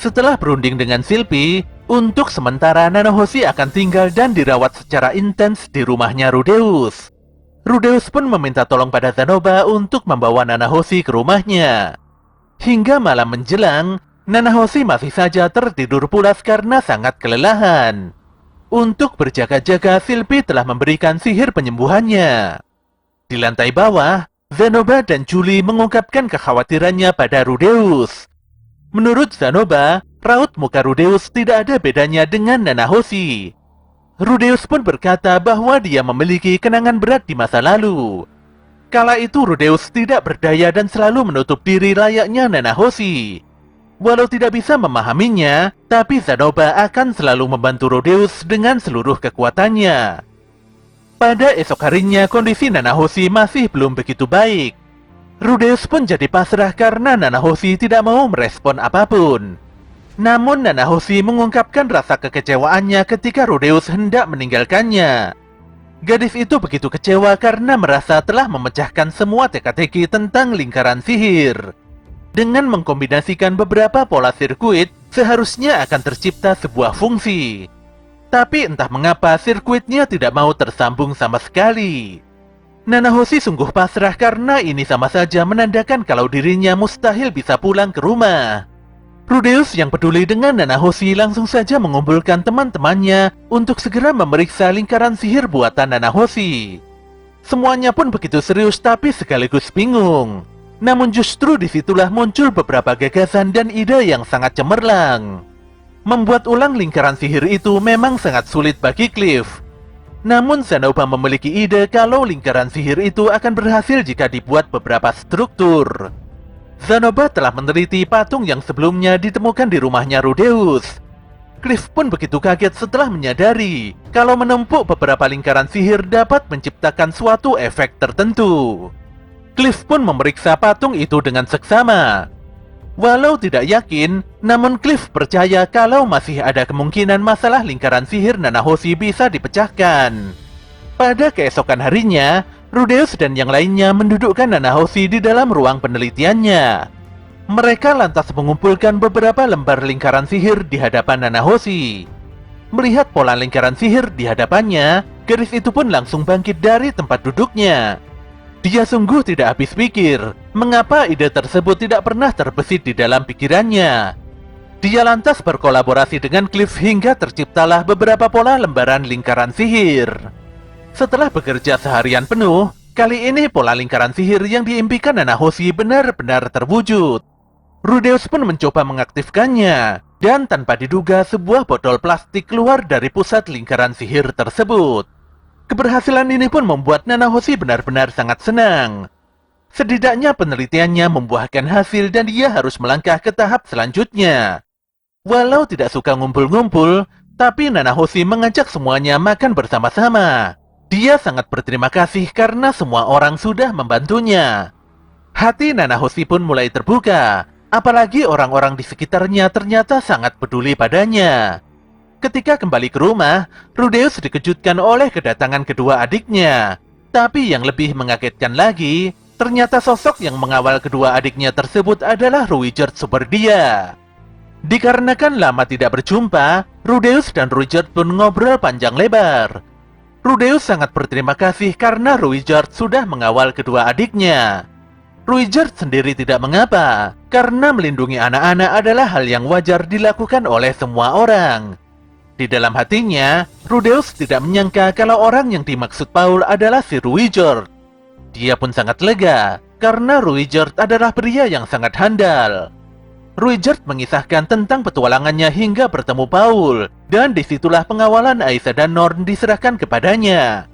Setelah berunding dengan Silpy, untuk sementara Nanahoshi akan tinggal dan dirawat secara intens di rumahnya Rudeus. Rudeus pun meminta tolong pada Zanoba untuk membawa Nanahoshi ke rumahnya. Hingga malam menjelang, Nanahoshi masih saja tertidur pulas karena sangat kelelahan. Untuk berjaga-jaga, Silpy telah memberikan sihir penyembuhannya. Di lantai bawah, Zanoba dan Julie mengungkapkan kekhawatirannya pada Rudeus. Menurut Zanoba, raut muka Rudeus tidak ada bedanya dengan Nanahoshi. Rudeus pun berkata bahwa dia memiliki kenangan berat di masa lalu. Kala itu Rudeus tidak berdaya dan selalu menutup diri layaknya Nanahoshi. Walau tidak bisa memahaminya, tapi Zanoba akan selalu membantu Rudeus dengan seluruh kekuatannya. Pada esok harinya, kondisi Nanahoshi masih belum begitu baik. Rudeus pun jadi pasrah karena Nanahoshi tidak mau merespon apapun. Namun Nanahoshi mengungkapkan rasa kekecewaannya ketika Rudeus hendak meninggalkannya. Gadis itu begitu kecewa karena merasa telah memecahkan semua teka-teki tentang lingkaran sihir. Dengan mengkombinasikan beberapa pola sirkuit, seharusnya akan tercipta sebuah fungsi. Tapi entah mengapa sirkuitnya tidak mau tersambung sama sekali. Nanahoshi sungguh pasrah karena ini sama saja menandakan kalau dirinya mustahil bisa pulang ke rumah. Rudeus yang peduli dengan Nanahoshi langsung saja mengumpulkan teman-temannya untuk segera memeriksa lingkaran sihir buatan Nanahoshi. Semuanya pun begitu serius tapi sekaligus bingung. Namun justru disitulah muncul beberapa gagasan dan ide yang sangat cemerlang. Membuat ulang lingkaran sihir itu memang sangat sulit bagi Cliff. Namun Zanoba memiliki ide kalau lingkaran sihir itu akan berhasil jika dibuat beberapa struktur. Zanoba telah meneliti patung yang sebelumnya ditemukan di rumahnya Rudeus. Cliff pun begitu kaget setelah menyadari kalau menumpuk beberapa lingkaran sihir dapat menciptakan suatu efek tertentu. Cliff pun memeriksa patung itu dengan seksama. Walau tidak yakin, namun Cliff percaya kalau masih ada kemungkinan masalah lingkaran sihir Nanahoshi bisa dipecahkan. Pada keesokan harinya, Rudeus dan yang lainnya mendudukkan Nanahoshi di dalam ruang penelitiannya. Mereka lantas mengumpulkan beberapa lembar lingkaran sihir di hadapan Nanahoshi. Melihat pola lingkaran sihir di hadapannya, gadis itu pun langsung bangkit dari tempat duduknya. Dia sungguh tidak habis pikir, mengapa ide tersebut tidak pernah terbesit di dalam pikirannya. Dia lantas berkolaborasi dengan Cliff hingga terciptalah beberapa pola lembaran lingkaran sihir. Setelah bekerja seharian penuh, kali ini pola lingkaran sihir yang diimpikan Nanahoshi benar-benar terwujud. Rudeus pun mencoba mengaktifkannya, dan tanpa diduga sebuah botol plastik keluar dari pusat lingkaran sihir tersebut. Keberhasilan ini pun membuat Nanahoshi benar-benar sangat senang. Setidaknya penelitiannya membuahkan hasil dan dia harus melangkah ke tahap selanjutnya. Walau tidak suka ngumpul-ngumpul, tapi Nanahoshi mengajak semuanya makan bersama-sama. Dia sangat berterima kasih karena semua orang sudah membantunya. Hati Nanahoshi pun mulai terbuka, apalagi orang-orang di sekitarnya ternyata sangat peduli padanya. Ketika kembali ke rumah, Rudeus dikejutkan oleh kedatangan kedua adiknya. Tapi yang lebih mengagetkan lagi, ternyata sosok yang mengawal kedua adiknya tersebut adalah Ruijerd Superdia. Dikarenakan lama tidak berjumpa, Rudeus dan Ruijerd pun ngobrol panjang lebar. Rudeus sangat berterima kasih karena Ruijerd sudah mengawal kedua adiknya. Ruijerd sendiri tidak mengapa, karena melindungi anak-anak adalah hal yang wajar dilakukan oleh semua orang. Di dalam hatinya, Rudeus tidak menyangka kalau orang yang dimaksud Paul adalah si Ruijerd. Dia pun sangat lega, karena Ruijerd adalah pria yang sangat handal. Ruijerd mengisahkan tentang petualangannya hingga bertemu Paul, dan disitulah pengawalan Aisa dan Norn diserahkan kepadanya.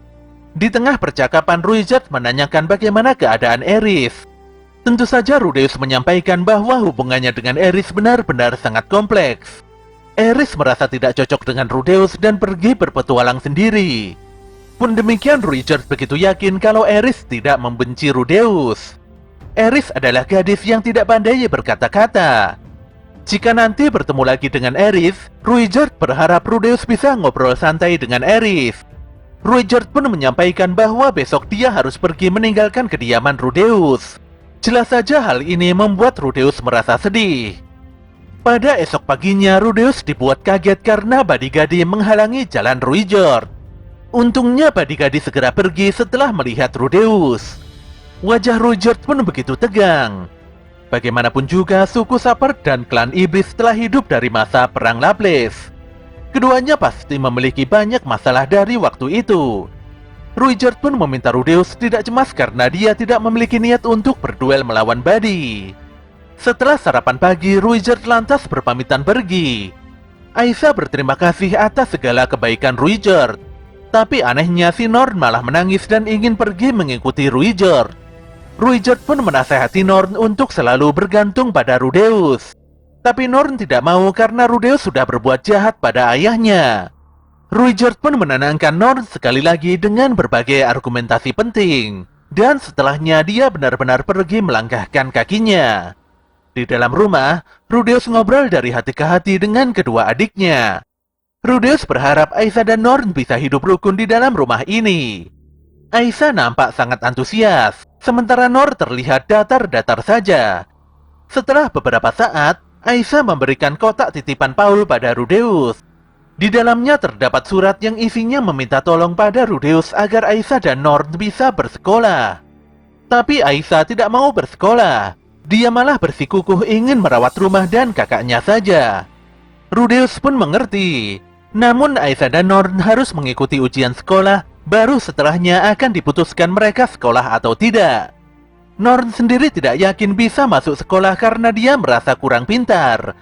Di tengah percakapan, Ruijerd menanyakan bagaimana keadaan Eris. Tentu saja Rudeus menyampaikan bahwa hubungannya dengan Eris benar-benar sangat kompleks. Eris merasa tidak cocok dengan Rudeus dan pergi berpetualang sendiri. Pun demikian, Ruijerd begitu yakin kalau Eris tidak membenci Rudeus. Eris adalah gadis yang tidak pandai berkata-kata. Jika nanti bertemu lagi dengan Eris, Ruijerd berharap Rudeus bisa ngobrol santai dengan Eris. Ruijerd pun menyampaikan bahwa besok dia harus pergi meninggalkan kediaman Rudeus. Jelas saja hal ini membuat Rudeus merasa sedih. Pada esok paginya, Rudeus dibuat kaget karena Badigadi menghalangi jalan Ruijerd. Untungnya Badigadi segera pergi setelah melihat Rudeus. Wajah Ruijerd pun begitu tegang. Bagaimanapun juga, suku Saper dan klan Iblis telah hidup dari masa Perang Lapis. Keduanya pasti memiliki banyak masalah dari waktu itu. Ruijerd pun meminta Rudeus tidak cemas karena dia tidak memiliki niat untuk berduel melawan Badi. Setelah sarapan pagi, Ruijerd lantas berpamitan pergi. Aisyah berterima kasih atas segala kebaikan Ruijerd. Tapi anehnya si Norn malah menangis dan ingin pergi mengikuti Ruijerd. Ruijerd pun menasehati Norn untuk selalu bergantung pada Rudeus. Tapi Norn tidak mau karena Rudeus sudah berbuat jahat pada ayahnya. Ruijerd pun menenangkan Norn sekali lagi dengan berbagai argumentasi penting. Dan setelahnya dia benar-benar pergi melangkahkan kakinya. Di dalam rumah, Rudeus ngobrol dari hati ke hati dengan kedua adiknya. Rudeus berharap Aisyah dan Norn bisa hidup rukun di dalam rumah ini. Aisyah nampak sangat antusias, sementara Norn terlihat datar-datar saja. Setelah beberapa saat, Aisyah memberikan kotak titipan Paul pada Rudeus. Di dalamnya terdapat surat yang isinya meminta tolong pada Rudeus agar Aisyah dan Norn bisa bersekolah. Tapi Aisyah tidak mau bersekolah. Dia malah bersikukuh ingin merawat rumah dan kakaknya saja. Rudeus pun mengerti. Namun Aisyah dan Norn harus mengikuti ujian sekolah, baru setelahnya akan diputuskan mereka sekolah atau tidak. Norn sendiri tidak yakin bisa masuk sekolah karena dia merasa kurang pintar.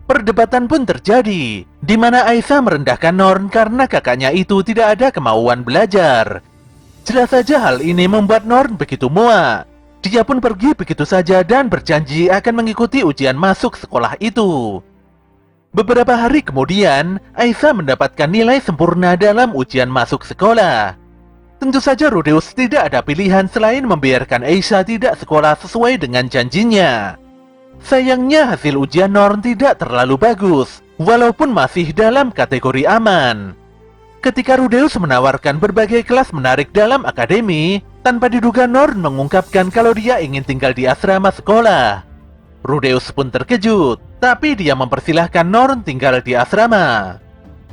Perdebatan pun terjadi, di mana Aisyah merendahkan Norn karena kakaknya itu tidak ada kemauan belajar. Jelas saja hal ini membuat Norn begitu muak. Dia pun pergi begitu saja dan berjanji akan mengikuti ujian masuk sekolah itu. Beberapa hari kemudian, Aisyah mendapatkan nilai sempurna dalam ujian masuk sekolah. Tentu saja Rudeus tidak ada pilihan selain membiarkan Aisyah tidak sekolah sesuai dengan janjinya. Sayangnya hasil ujian Norn tidak terlalu bagus, walaupun masih dalam kategori aman. Ketika Rudeus menawarkan berbagai kelas menarik dalam akademi, tanpa diduga Norn mengungkapkan kalau dia ingin tinggal di asrama sekolah. Rudeus pun terkejut, tapi dia mempersilahkan Norn tinggal di asrama.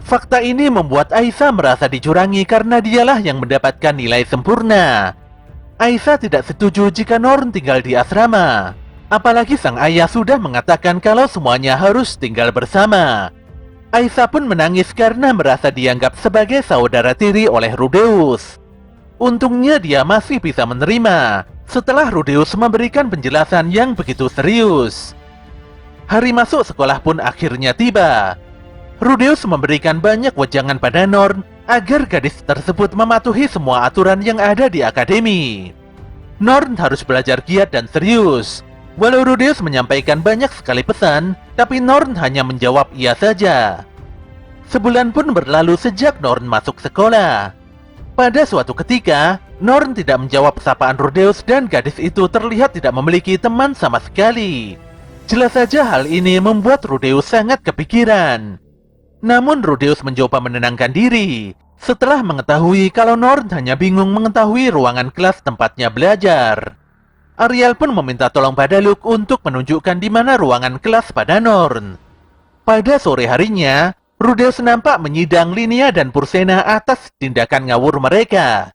Fakta ini membuat Aisyah merasa dicurangi karena dialah yang mendapatkan nilai sempurna. Aisyah tidak setuju jika Norn tinggal di asrama. Apalagi sang ayah sudah mengatakan kalau semuanya harus tinggal bersama. Aisyah pun menangis karena merasa dianggap sebagai saudara tiri oleh Rudeus. Untungnya dia masih bisa menerima setelah Rudeus memberikan penjelasan yang begitu serius. Hari masuk sekolah pun akhirnya tiba. Rudeus memberikan banyak wejangan pada Norn agar gadis tersebut mematuhi semua aturan yang ada di akademi. Norn harus belajar giat dan serius. Walau Rudeus menyampaikan banyak sekali pesan, tapi Norn hanya menjawab iya saja. Sebulan pun berlalu sejak Norn masuk sekolah. Pada suatu ketika, Norn tidak menjawab sapaan Rudeus dan gadis itu terlihat tidak memiliki teman sama sekali. Jelas saja hal ini membuat Rudeus sangat kepikiran. Namun Rudeus mencoba menenangkan diri setelah mengetahui kalau Norn hanya bingung mengetahui ruangan kelas tempatnya belajar. Ariel pun meminta tolong pada Luke untuk menunjukkan di mana ruangan kelas pada Norn. Pada sore harinya, Rudeus nampak menyidang Linnea dan Pursena atas tindakan ngawur mereka.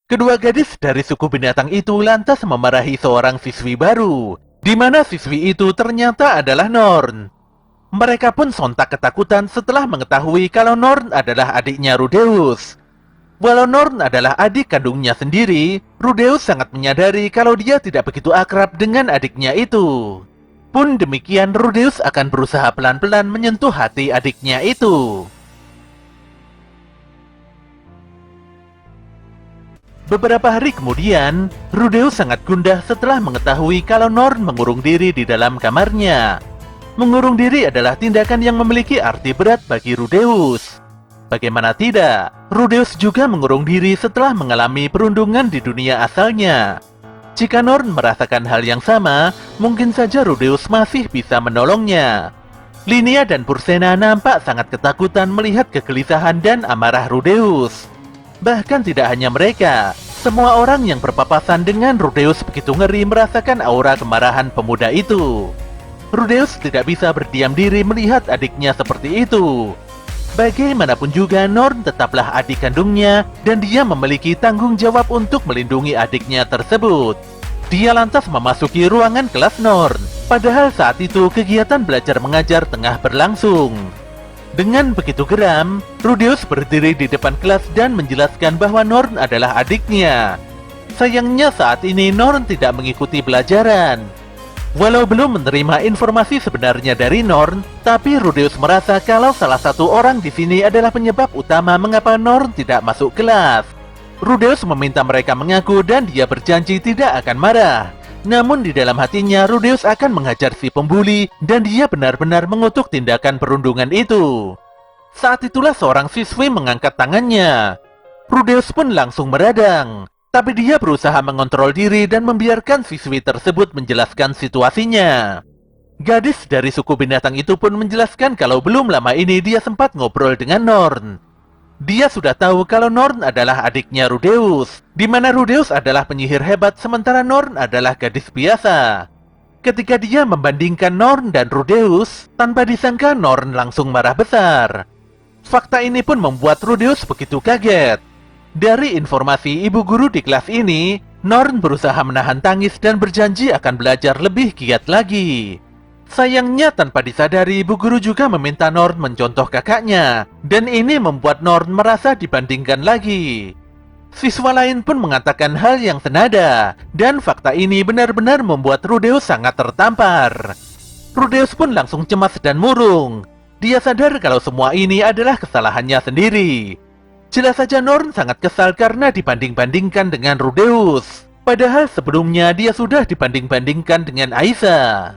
Kedua gadis dari suku binatang itu lantas memarahi seorang siswi baru, di mana siswi itu ternyata adalah Norn. Mereka pun sontak ketakutan setelah mengetahui kalau Norn adalah adiknya Rudeus. Walau Norn adalah adik kandungnya sendiri, Rudeus sangat menyadari kalau dia tidak begitu akrab dengan adiknya itu. Pun demikian, Rudeus akan berusaha pelan-pelan menyentuh hati adiknya itu. Beberapa hari kemudian, Rudeus sangat gundah setelah mengetahui kalau Norn mengurung diri di dalam kamarnya. Mengurung diri adalah tindakan yang memiliki arti berat bagi Rudeus. Bagaimana tidak, Rudeus juga mengurung diri setelah mengalami perundungan di dunia asalnya. Jika Norn merasakan hal yang sama, mungkin saja Rudeus masih bisa menolongnya. Linia dan Pursena nampak sangat ketakutan melihat kegelisahan dan amarah Rudeus. Bahkan tidak hanya mereka, semua orang yang berpapasan dengan Rudeus begitu ngeri merasakan aura kemarahan pemuda itu. Rudeus tidak bisa berdiam diri melihat adiknya seperti itu. Bagaimanapun juga, Norn tetaplah adik kandungnya dan dia memiliki tanggung jawab untuk melindungi adiknya tersebut. Dia lantas memasuki ruangan kelas Norn, padahal saat itu kegiatan belajar mengajar tengah berlangsung. Dengan begitu geram, Rudeus berdiri di depan kelas dan menjelaskan bahwa Norn adalah adiknya. Sayangnya saat ini Norn tidak mengikuti pelajaran. Walau belum menerima informasi sebenarnya dari Norn, tapi Rudeus merasa kalau salah satu orang di sini adalah penyebab utama mengapa Norn tidak masuk kelas. Rudeus meminta mereka mengaku dan dia berjanji tidak akan marah. Namun di dalam hatinya Rudeus akan menghajar si pembuli dan dia benar-benar mengutuk tindakan perundungan itu. Saat itulah seorang siswi mengangkat tangannya. Rudeus pun langsung meradang. Tapi dia berusaha mengontrol diri dan membiarkan siswi tersebut menjelaskan situasinya. Gadis dari suku binatang itu pun menjelaskan kalau belum lama ini dia sempat ngobrol dengan Norn. Dia sudah tahu kalau Norn adalah adiknya Rudeus, di mana Rudeus adalah penyihir hebat sementara Norn adalah gadis biasa. Ketika dia membandingkan Norn dan Rudeus, tanpa disangka Norn langsung marah besar. Fakta ini pun membuat Rudeus begitu kaget. Dari informasi ibu guru di kelas ini, Norn berusaha menahan tangis dan berjanji akan belajar lebih giat lagi. Sayangnya tanpa disadari, ibu guru juga meminta Norn mencontoh kakaknya, dan ini membuat Norn merasa dibandingkan lagi. Siswa lain pun mengatakan hal yang senada, dan fakta ini benar-benar membuat Rudeus sangat tertampar. Rudeus pun langsung cemas dan murung. Dia sadar kalau semua ini adalah kesalahannya sendiri. Jelas saja Norn sangat kesal karena dibanding-bandingkan dengan Rudeus. Padahal sebelumnya dia sudah dibanding-bandingkan dengan Aiza.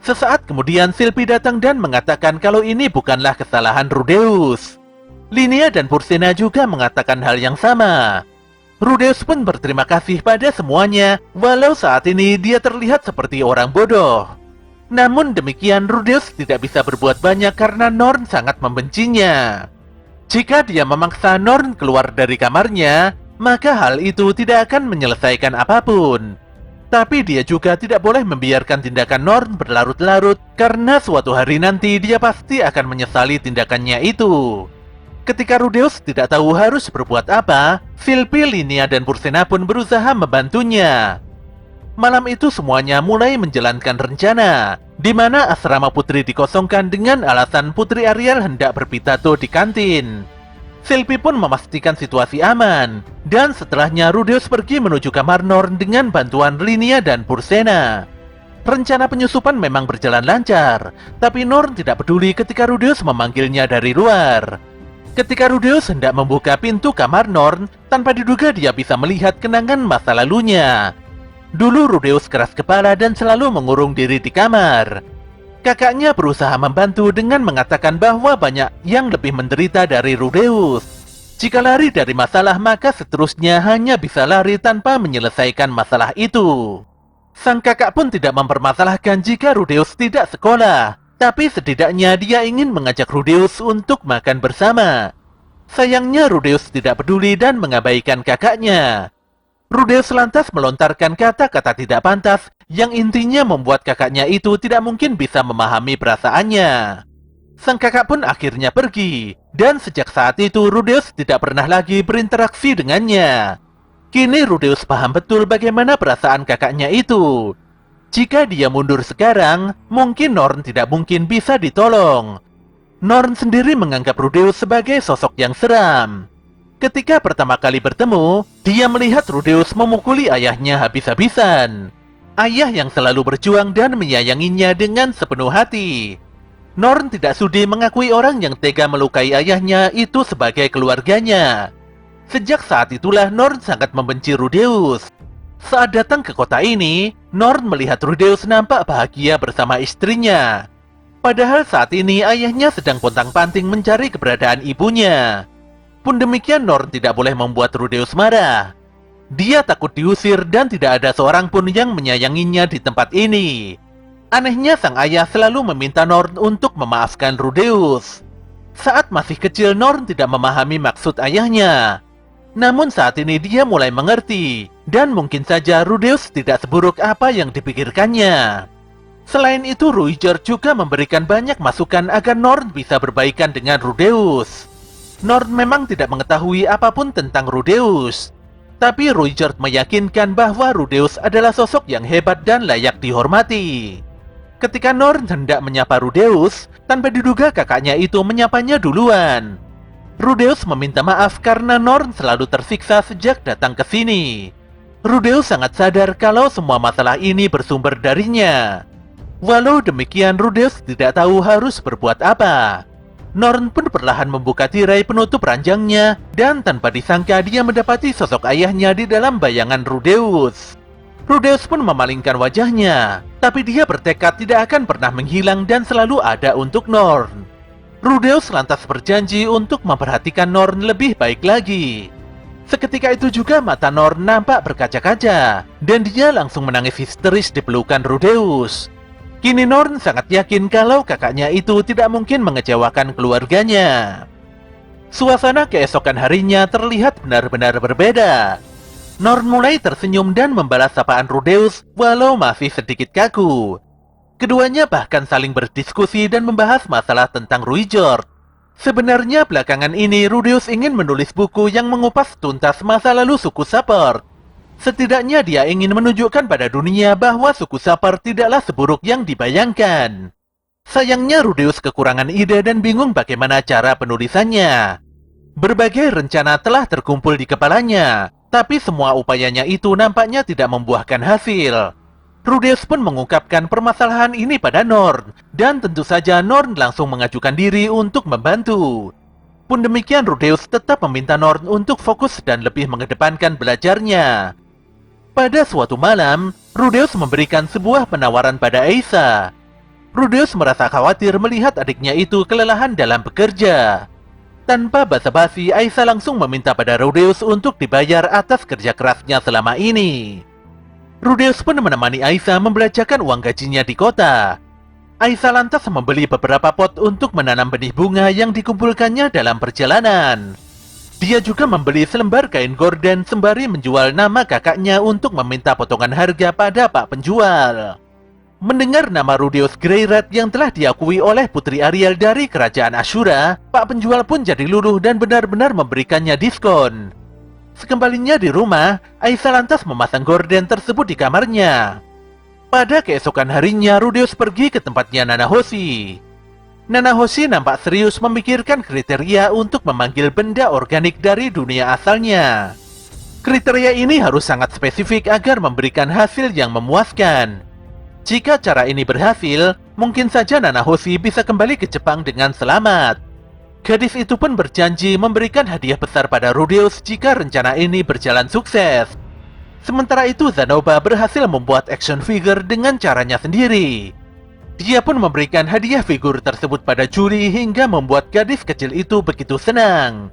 Sesaat kemudian Sylphie datang dan mengatakan kalau ini bukanlah kesalahan Rudeus. Linia dan Pursena juga mengatakan hal yang sama. Rudeus pun berterima kasih pada semuanya, walau saat ini dia terlihat seperti orang bodoh. Namun demikian Rudeus tidak bisa berbuat banyak karena Norn sangat membencinya. Jika dia memaksa Norn keluar dari kamarnya, maka hal itu tidak akan menyelesaikan apapun. Tapi dia juga tidak boleh membiarkan tindakan Norn berlarut-larut, karena suatu hari nanti dia pasti akan menyesali tindakannya itu. Ketika Rudeus tidak tahu harus berbuat apa, Sylphie, Linia, dan Pursena pun berusaha membantunya. Malam itu semuanya mulai menjalankan rencana, di mana asrama putri dikosongkan dengan alasan Putri Ariel hendak berpitato di kantin. Sylphie pun memastikan situasi aman, dan setelahnya Rudeus pergi menuju kamar Norn dengan bantuan Linia dan Pursena. Rencana penyusupan memang berjalan lancar, tapi Norn tidak peduli ketika Rudeus memanggilnya dari luar. Ketika Rudeus hendak membuka pintu kamar Norn, tanpa diduga dia bisa melihat kenangan masa lalunya. Dulu Rudeus keras kepala dan selalu mengurung diri di kamar. Kakaknya berusaha membantu dengan mengatakan bahwa banyak yang lebih menderita dari Rudeus. Jika lari dari masalah, maka seterusnya hanya bisa lari tanpa menyelesaikan masalah itu. Sang kakak pun tidak mempermasalahkan jika Rudeus tidak sekolah, tapi setidaknya dia ingin mengajak Rudeus untuk makan bersama. Sayangnya Rudeus tidak peduli dan mengabaikan kakaknya. Rudeus lantas melontarkan kata-kata tidak pantas yang intinya membuat kakaknya itu tidak mungkin bisa memahami perasaannya. Sang kakak pun akhirnya pergi, dan sejak saat itu Rudeus tidak pernah lagi berinteraksi dengannya. Kini Rudeus paham betul bagaimana perasaan kakaknya itu. Jika dia mundur sekarang, mungkin Norn tidak mungkin bisa ditolong. Norn sendiri menganggap Rudeus sebagai sosok yang seram. Ketika pertama kali bertemu, dia melihat Rudeus memukuli ayahnya habis-habisan. Ayah yang selalu berjuang dan menyayanginya dengan sepenuh hati. Norn tidak sudi mengakui orang yang tega melukai ayahnya itu sebagai keluarganya. Sejak saat itulah Norn sangat membenci Rudeus. Saat datang ke kota ini, Norn melihat Rudeus nampak bahagia bersama istrinya. Padahal saat ini ayahnya sedang pontang-panting mencari keberadaan ibunya. Pun demikian, Norn tidak boleh membuat Rudeus marah. Dia takut diusir dan tidak ada seorang pun yang menyayanginya di tempat ini. Anehnya, sang ayah selalu meminta Norn untuk memaafkan Rudeus. Saat masih kecil, Norn tidak memahami maksud ayahnya. Namun saat ini dia mulai mengerti, dan mungkin saja Rudeus tidak seburuk apa yang dipikirkannya. Selain itu, Ruijerd juga memberikan banyak masukan agar Norn bisa berbaikan dengan Rudeus. Norn memang tidak mengetahui apapun tentang Rudeus, tapi Ruijerd meyakinkan bahwa Rudeus adalah sosok yang hebat dan layak dihormati. Ketika Norn hendak menyapa Rudeus, tanpa diduga kakaknya itu menyapanya duluan. Rudeus meminta maaf karena Norn selalu tersiksa sejak datang ke sini. Rudeus sangat sadar kalau semua masalah ini bersumber darinya. Walau demikian, Rudeus tidak tahu harus berbuat apa. Norn pun perlahan membuka tirai penutup ranjangnya, dan tanpa disangka dia mendapati sosok ayahnya di dalam bayangan Rudeus. Rudeus pun memalingkan wajahnya, tapi dia bertekad tidak akan pernah menghilang dan selalu ada untuk Norn. Rudeus lantas berjanji untuk memperhatikan Norn lebih baik lagi. Seketika itu juga mata Norn nampak berkaca-kaca, dan dia langsung menangis histeris di pelukan Rudeus. Kini Norn sangat yakin kalau kakaknya itu tidak mungkin mengecewakan keluarganya. Suasana keesokan harinya terlihat benar-benar berbeda. Norn mulai tersenyum dan membalas sapaan Rudeus walau masih sedikit kaku. Keduanya bahkan saling berdiskusi dan membahas masalah tentang Ruijerd. Sebenarnya belakangan ini Rudeus ingin menulis buku yang mengupas tuntas masa lalu suku Sapper. Setidaknya dia ingin menunjukkan pada dunia bahwa suku Sapper tidaklah seburuk yang dibayangkan. Sayangnya Rudeus kekurangan ide dan bingung bagaimana cara penulisannya. Berbagai rencana telah terkumpul di kepalanya, tapi semua upayanya itu nampaknya tidak membuahkan hasil. Rudeus pun mengungkapkan permasalahan ini pada Norn, dan tentu saja Norn langsung mengajukan diri untuk membantu. Pun demikian, Rudeus tetap meminta Norn untuk fokus dan lebih mengedepankan belajarnya. Pada suatu malam, Rudeus memberikan sebuah penawaran pada Aisa. Rudeus merasa khawatir melihat adiknya itu kelelahan dalam bekerja. Tanpa basa-basi, Aisa langsung meminta pada Rudeus untuk dibayar atas kerja kerasnya selama ini. Rudeus pun menemani Aisa membelanjakan uang gajinya di kota. Aisa lantas membeli beberapa pot untuk menanam benih bunga yang dikumpulkannya dalam perjalanan. Dia juga membeli selembar kain gorden sembari menjual nama kakaknya untuk meminta potongan harga pada Pak Penjual. Mendengar nama Rudeus Greyrat yang telah diakui oleh Putri Ariel dari Kerajaan Ashura, Pak Penjual pun jadi luluh dan benar-benar memberikannya diskon. Sekembalinya di rumah, Aisa lantas memasang gorden tersebut di kamarnya. Pada keesokan harinya, Rudeus pergi ke tempatnya Nanahoshi. Nanahoshi nampak serius memikirkan kriteria untuk memanggil benda organik dari dunia asalnya. Kriteria ini harus sangat spesifik agar memberikan hasil yang memuaskan. Jika cara ini berhasil, mungkin saja Nanahoshi bisa kembali ke Jepang dengan selamat. Gadis itu pun berjanji memberikan hadiah besar pada Rudeus jika rencana ini berjalan sukses. Sementara itu, Zanoba berhasil membuat action figure dengan caranya sendiri. Dia pun memberikan hadiah figur tersebut pada juri hingga membuat gadis kecil itu begitu senang.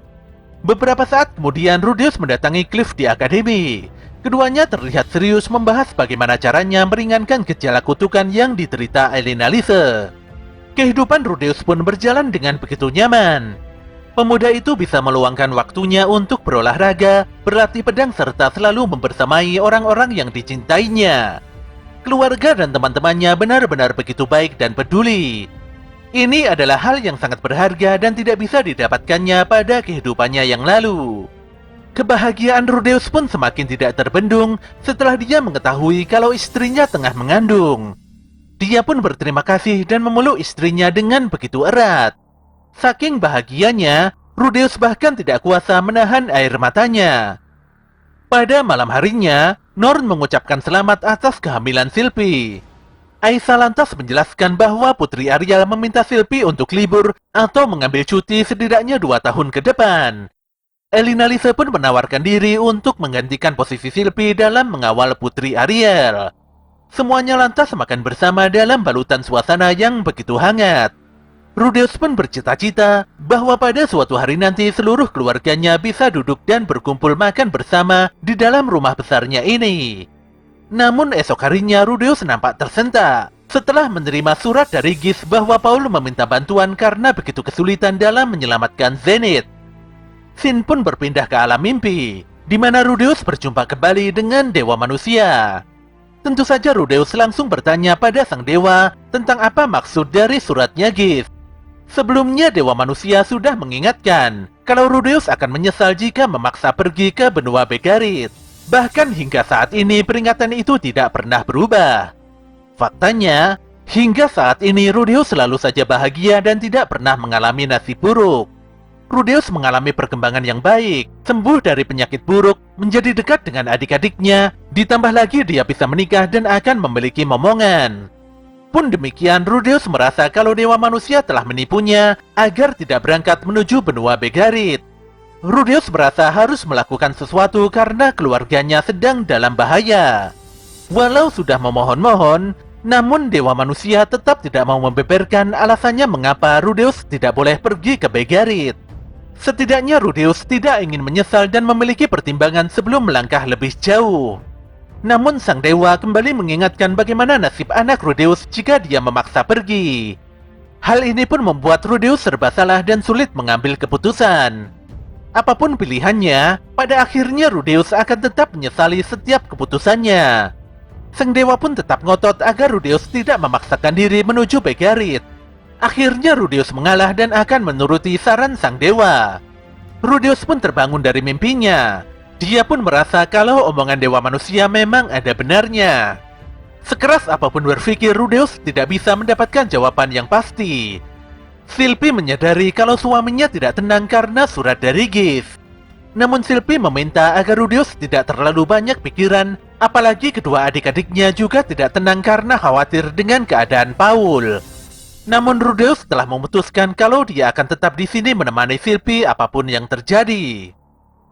Beberapa saat kemudian, Rudeus mendatangi Cliff di akademi. Keduanya terlihat serius membahas bagaimana caranya meringankan gejala kutukan yang diderita Elinalise. Kehidupan Rudeus pun berjalan dengan begitu nyaman. Pemuda itu bisa meluangkan waktunya untuk berolahraga, berlatih pedang, serta selalu membersamai orang-orang yang dicintainya. Keluarga dan teman-temannya benar-benar begitu baik dan peduli. Ini adalah hal yang sangat berharga dan tidak bisa didapatkannya pada kehidupannya yang lalu. Kebahagiaan Rudeus pun semakin tidak terbendung setelah dia mengetahui kalau istrinya tengah mengandung. Dia pun berterima kasih dan memeluk istrinya dengan begitu erat. Saking bahagianya, Rudeus bahkan tidak kuasa menahan air matanya. Pada malam harinya, Norn mengucapkan selamat atas kehamilan Sylvie. Aisa lantas menjelaskan bahwa Putri Ariel meminta Sylvie untuk libur atau mengambil cuti setidaknya 2 tahun ke depan. Elinalise pun menawarkan diri untuk menggantikan posisi Sylvie dalam mengawal Putri Ariel. Semuanya lantas makan bersama dalam balutan suasana yang begitu hangat. Rudeus pun bercita-cita bahwa pada suatu hari nanti seluruh keluarganya bisa duduk dan berkumpul makan bersama di dalam rumah besarnya ini. Namun esok harinya Rudeus nampak tersentak setelah menerima surat dari Gis bahwa Paul meminta bantuan karena begitu kesulitan dalam menyelamatkan Zenith. Scene pun berpindah ke alam mimpi, di mana Rudeus berjumpa kembali dengan Dewa Manusia. Tentu saja Rudeus langsung bertanya pada sang dewa tentang apa maksud dari suratnya Gis. Sebelumnya Dewa Manusia sudah mengingatkan kalau Rudeus akan menyesal jika memaksa pergi ke benua Begarit. Bahkan hingga saat ini peringatan itu tidak pernah berubah. Faktanya, hingga saat ini Rudeus selalu saja bahagia dan tidak pernah mengalami nasib buruk. Rudeus mengalami perkembangan yang baik, sembuh dari penyakit buruk, menjadi dekat dengan adik-adiknya, ditambah lagi dia bisa menikah dan akan memiliki momongan. Pun demikian, Rudeus merasa kalau Dewa Manusia telah menipunya agar tidak berangkat menuju benua Begarit. Rudeus merasa harus melakukan sesuatu karena keluarganya sedang dalam bahaya. Walau sudah memohon-mohon, namun Dewa Manusia tetap tidak mau membeberkan alasannya mengapa Rudeus tidak boleh pergi ke Begarit. Setidaknya Rudeus tidak ingin menyesal dan memiliki pertimbangan sebelum melangkah lebih jauh. Namun sang dewa kembali mengingatkan bagaimana nasib anak Rudeus jika dia memaksa pergi. Hal ini pun membuat Rudeus serba salah dan sulit mengambil keputusan. Apapun pilihannya, pada akhirnya Rudeus akan tetap menyesali setiap keputusannya. Sang dewa pun tetap ngotot agar Rudeus tidak memaksakan diri menuju Begarit. Akhirnya Rudeus mengalah dan akan menuruti saran sang dewa. Rudeus pun terbangun dari mimpinya. Dia pun merasa kalau omongan Dewa Manusia memang ada benarnya. Sekeras apapun berpikir, Rudeus tidak bisa mendapatkan jawaban yang pasti. Sylvie menyadari kalau suaminya tidak tenang karena surat dari Gis. Namun Sylvie meminta agar Rudeus tidak terlalu banyak pikiran, apalagi kedua adik-adiknya juga tidak tenang karena khawatir dengan keadaan Paul. Namun Rudeus telah memutuskan kalau dia akan tetap di sini menemani Sylvie apapun yang terjadi.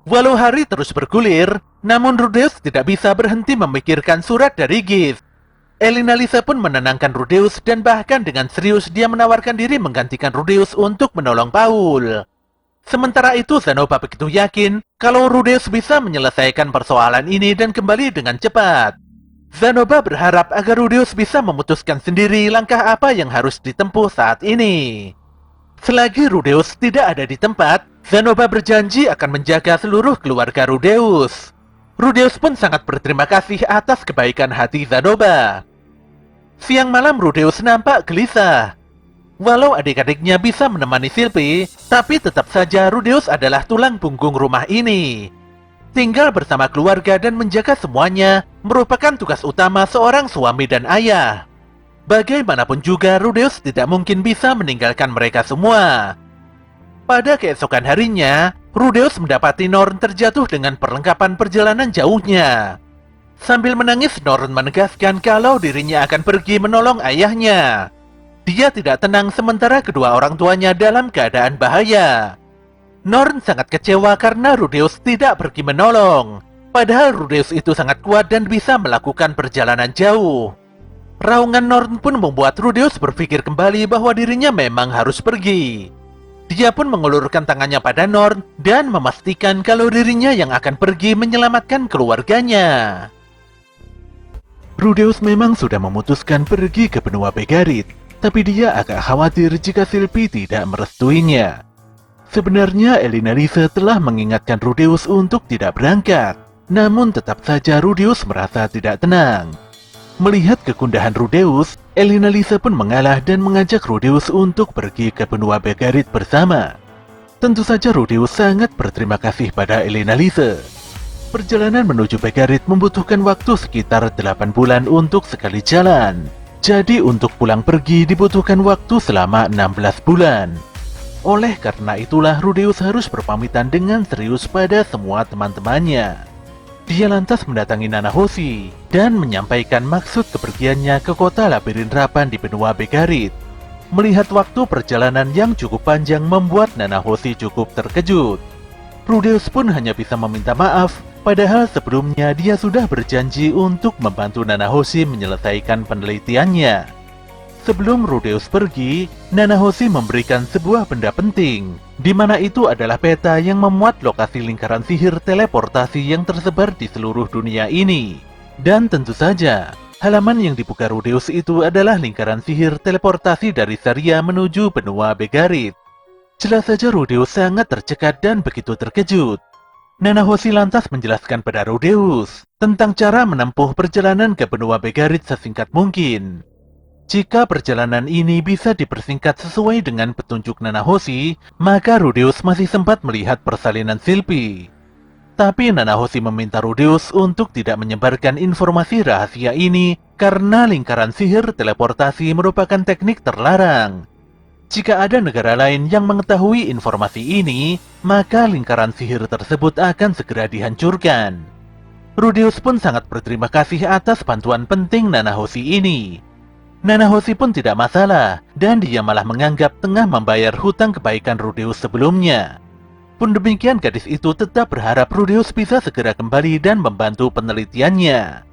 Walau hari terus bergulir, namun Rudeus tidak bisa berhenti memikirkan surat dari Gis. Elina Lisa pun menenangkan Rudeus dan bahkan dengan serius dia menawarkan diri menggantikan Rudeus untuk menolong Paul. Sementara itu Zanoba begitu yakin kalau Rudeus bisa menyelesaikan persoalan ini dan kembali dengan cepat. Zanoba berharap agar Rudeus bisa memutuskan sendiri langkah apa yang harus ditempuh saat ini. Selagi Rudeus tidak ada di tempat, Zanoba berjanji akan menjaga seluruh keluarga Rudeus. Rudeus pun sangat berterima kasih atas kebaikan hati Zanoba. Siang malam Rudeus nampak gelisah. Walau adik-adiknya bisa menemani Sylvie, tapi tetap saja Rudeus adalah tulang punggung rumah ini. Tinggal bersama keluarga dan menjaga semuanya merupakan tugas utama seorang suami dan ayah. Bagaimanapun juga Rudeus tidak mungkin bisa meninggalkan mereka semua. Pada keesokan harinya, Rudeus mendapati Norn terjatuh dengan perlengkapan perjalanan jauhnya. Sambil menangis, Norn menegaskan kalau dirinya akan pergi menolong ayahnya. Dia tidak tenang sementara kedua orang tuanya dalam keadaan bahaya. Norn sangat kecewa karena Rudeus tidak pergi menolong. Padahal Rudeus itu sangat kuat dan bisa melakukan perjalanan jauh. Raungan Norn pun membuat Rudeus berpikir kembali bahwa dirinya memang harus pergi. Dia pun mengulurkan tangannya pada Norn dan memastikan kalau dirinya yang akan pergi menyelamatkan keluarganya. Rudeus memang sudah memutuskan pergi ke benua Begarit, tapi dia agak khawatir jika Sylvie tidak merestuinya. Sebenarnya Elina Lisa telah mengingatkan Rudeus untuk tidak berangkat, namun tetap saja Rudeus merasa tidak tenang. Melihat kegundahan Rudeus, Elina Lisa pun mengalah dan mengajak Rudeus untuk pergi ke benua Begarit bersama. Tentu saja Rudeus sangat berterima kasih pada Elina Lisa. Perjalanan menuju Begarit membutuhkan waktu sekitar 8 bulan untuk sekali jalan. Jadi untuk pulang pergi dibutuhkan waktu selama 16 bulan. Oleh karena itulah Rudeus harus berpamitan dengan serius pada semua teman-temannya. Dia lantas mendatangi Nanahoshi dan menyampaikan maksud kepergiannya ke kota labirin Rapan di benua Begarit. Melihat waktu perjalanan yang cukup panjang membuat Nanahoshi cukup terkejut. Rudeus pun hanya bisa meminta maaf, padahal sebelumnya dia sudah berjanji untuk membantu Nanahoshi menyelesaikan penelitiannya. Sebelum Rudeus pergi, Nanahoshi memberikan sebuah benda penting, di mana itu adalah peta yang memuat lokasi lingkaran sihir teleportasi yang tersebar di seluruh dunia ini. Dan tentu saja, halaman yang dibuka Rudeus itu adalah lingkaran sihir teleportasi dari Saria menuju benua Begarit. Jelas saja Rudeus sangat tercekat dan begitu terkejut. Nanahoshi lantas menjelaskan pada Rudeus tentang cara menempuh perjalanan ke benua Begarit sesingkat mungkin. Jika perjalanan ini bisa dipersingkat sesuai dengan petunjuk Nanahoshi, maka Rudeus masih sempat melihat persalinan Silphi. Tapi Nanahoshi meminta Rudeus untuk tidak menyebarkan informasi rahasia ini karena lingkaran sihir teleportasi merupakan teknik terlarang. Jika ada negara lain yang mengetahui informasi ini, maka lingkaran sihir tersebut akan segera dihancurkan. Rudeus pun sangat berterima kasih atas bantuan penting Nanahoshi ini. Nanahoshi pun tidak masalah, dan dia malah menganggap tengah membayar hutang kebaikan Rudeus sebelumnya. Pun demikian, gadis itu tetap berharap Rudeus bisa segera kembali dan membantu penelitiannya.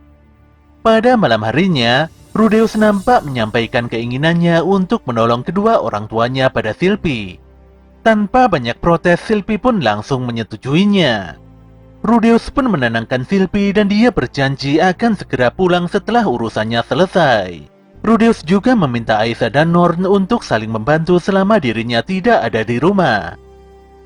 Pada malam harinya, Rudeus nampak menyampaikan keinginannya untuk menolong kedua orang tuanya pada Silphi. Tanpa banyak protes, Silphi pun langsung menyetujuinya. Rudeus pun menenangkan Silphi dan dia berjanji akan segera pulang setelah urusannya selesai. Rudeus juga meminta Aisa dan Norn untuk saling membantu selama dirinya tidak ada di rumah.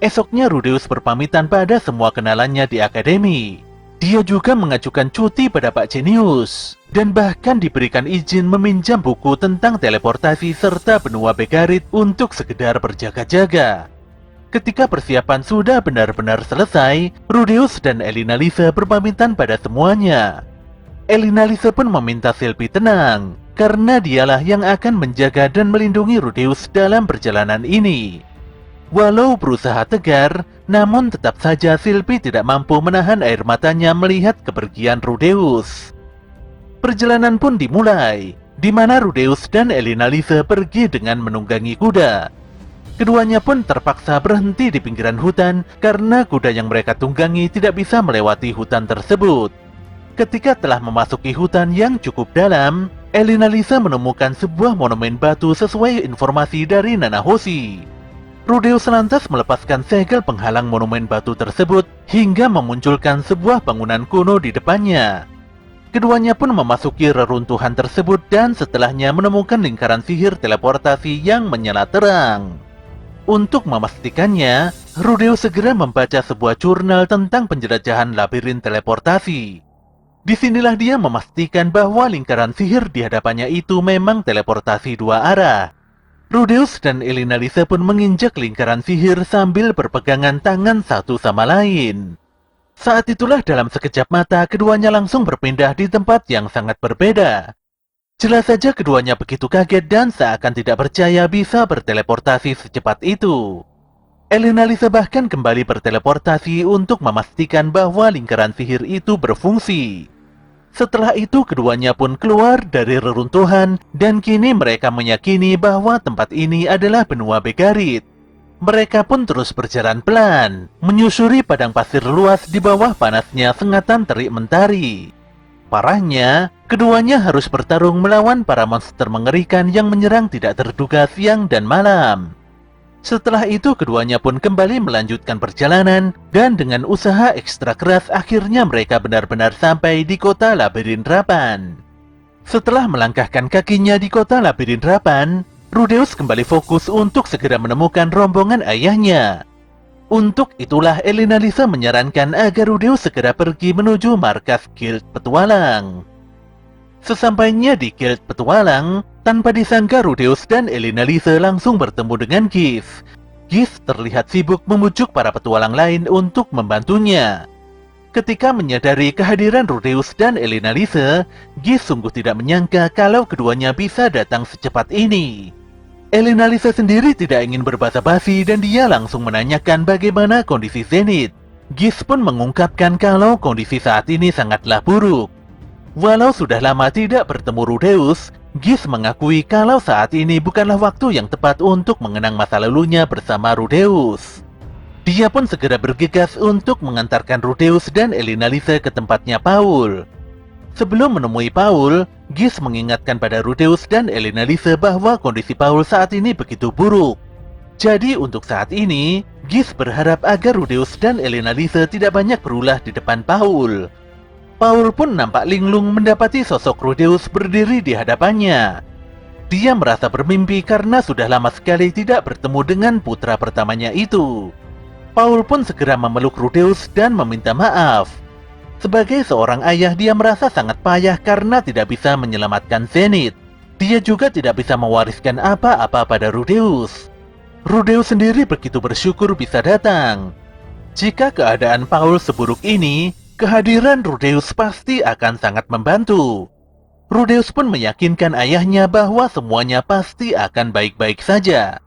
Esoknya Rudeus berpamitan pada semua kenalannya di akademi. Dia juga mengajukan cuti pada Pak Genius, dan bahkan diberikan izin meminjam buku tentang teleportasi serta benua Begarit untuk sekedar berjaga-jaga. Ketika persiapan sudah benar-benar selesai, Rudeus dan Elina Lisa berpamitan pada semuanya. Elina Lisa pun meminta Silphi tenang, karena dialah yang akan menjaga dan melindungi Rudeus dalam perjalanan ini. Walau berusaha tegar, namun tetap saja Silphi tidak mampu menahan air matanya melihat kepergian Rudeus. Perjalanan pun dimulai, di mana Rudeus dan Elina Lisa pergi dengan menunggangi kuda. Keduanya pun terpaksa berhenti di pinggiran hutan karena kuda yang mereka tunggangi tidak bisa melewati hutan tersebut. Ketika telah memasuki hutan yang cukup dalam, Elina Lisa menemukan sebuah monumen batu sesuai informasi dari Nanahoshi. Rudeus lantas melepaskan segel penghalang monumen batu tersebut hingga memunculkan sebuah bangunan kuno di depannya. Keduanya pun memasuki reruntuhan tersebut dan setelahnya menemukan lingkaran sihir teleportasi yang menyala terang. Untuk memastikannya, Rudeus segera membaca sebuah jurnal tentang penjelajahan labirin teleportasi. Disinilah dia memastikan bahwa lingkaran sihir di hadapannya itu memang teleportasi dua arah. Rudeus dan Elina Lisa pun menginjak lingkaran sihir sambil berpegangan tangan satu sama lain. Saat itulah dalam sekejap mata keduanya langsung berpindah di tempat yang sangat berbeda. Jelas saja keduanya begitu kaget dan seakan tidak percaya bisa berteleportasi secepat itu. Elina Lisa bahkan kembali berteleportasi untuk memastikan bahwa lingkaran sihir itu berfungsi. Setelah itu keduanya pun keluar dari reruntuhan dan kini mereka meyakini bahwa tempat ini adalah benua Begarit. Mereka pun terus berjalan pelan, menyusuri padang pasir luas di bawah panasnya sengatan terik mentari. Parahnya, keduanya harus bertarung melawan para monster mengerikan yang menyerang tidak terduga siang dan malam. Setelah itu keduanya pun kembali melanjutkan perjalanan dan dengan usaha ekstra keras akhirnya mereka benar-benar sampai di kota Labirindrapan. Setelah melangkahkan kakinya di kota Labirindrapan, Rudeus kembali fokus untuk segera menemukan rombongan ayahnya. Untuk itulah Elina Lisa menyarankan agar Rudeus segera pergi menuju markas Guild Petualang. Sesampainya di Guild Petualang, tanpa disangka Rudeus dan Elina Lisa langsung bertemu dengan Gish. Gish terlihat sibuk memujuk para petualang lain untuk membantunya. Ketika menyadari kehadiran Rudeus dan Elina Lisa, Gish sungguh tidak menyangka kalau keduanya bisa datang secepat ini. Elina Lisa sendiri tidak ingin berbasa-basi dan dia langsung menanyakan bagaimana kondisi Zenith. Gish pun mengungkapkan kalau kondisi saat ini sangatlah buruk. Walau sudah lama tidak bertemu Rudeus, Gish mengakui kalau saat ini bukanlah waktu yang tepat untuk mengenang masa lalunya bersama Rudeus. Dia pun segera bergegas untuk mengantarkan Rudeus dan Elina Lisa ke tempatnya Paul. Sebelum menemui Paul, Gis mengingatkan pada Rudeus dan Elinalise bahwa kondisi Paul saat ini begitu buruk. Jadi untuk saat ini, Gis berharap agar Rudeus dan Elinalise tidak banyak berulah di depan Paul. Paul pun nampak linglung mendapati sosok Rudeus berdiri di hadapannya. Dia merasa bermimpi karena sudah lama sekali tidak bertemu dengan putra pertamanya itu. Paul pun segera memeluk Rudeus dan meminta maaf. Sebagai seorang ayah, dia merasa sangat payah karena tidak bisa menyelamatkan Zenith. Dia juga tidak bisa mewariskan apa-apa pada Rudeus. Rudeus sendiri begitu bersyukur bisa datang. Jika keadaan Paul seburuk ini, kehadiran Rudeus pasti akan sangat membantu. Rudeus pun meyakinkan ayahnya bahwa semuanya pasti akan baik-baik saja.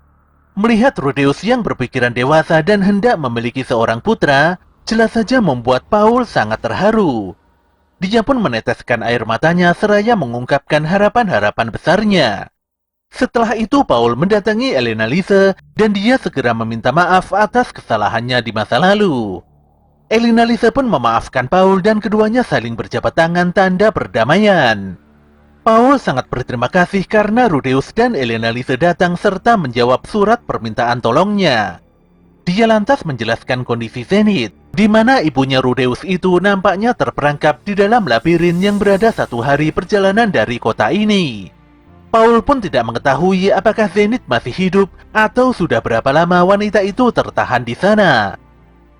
Melihat Rudeus yang berpikiran dewasa dan hendak memiliki seorang putra, jelas saja membuat Paul sangat terharu. Dia pun meneteskan air matanya seraya mengungkapkan harapan-harapan besarnya. Setelah itu Paul mendatangi Elinalise dan dia segera meminta maaf atas kesalahannya di masa lalu. Elinalise pun memaafkan Paul dan keduanya saling berjabat tangan tanda perdamaian. Paul sangat berterima kasih karena Rudeus dan Elinalise datang serta menjawab surat permintaan tolongnya. Dia lantas menjelaskan kondisi Zenith, di mana ibunya Rudeus itu nampaknya terperangkap di dalam labirin yang berada 1 hari perjalanan dari kota ini. Paul pun tidak mengetahui apakah Zenith masih hidup atau sudah berapa lama wanita itu tertahan di sana.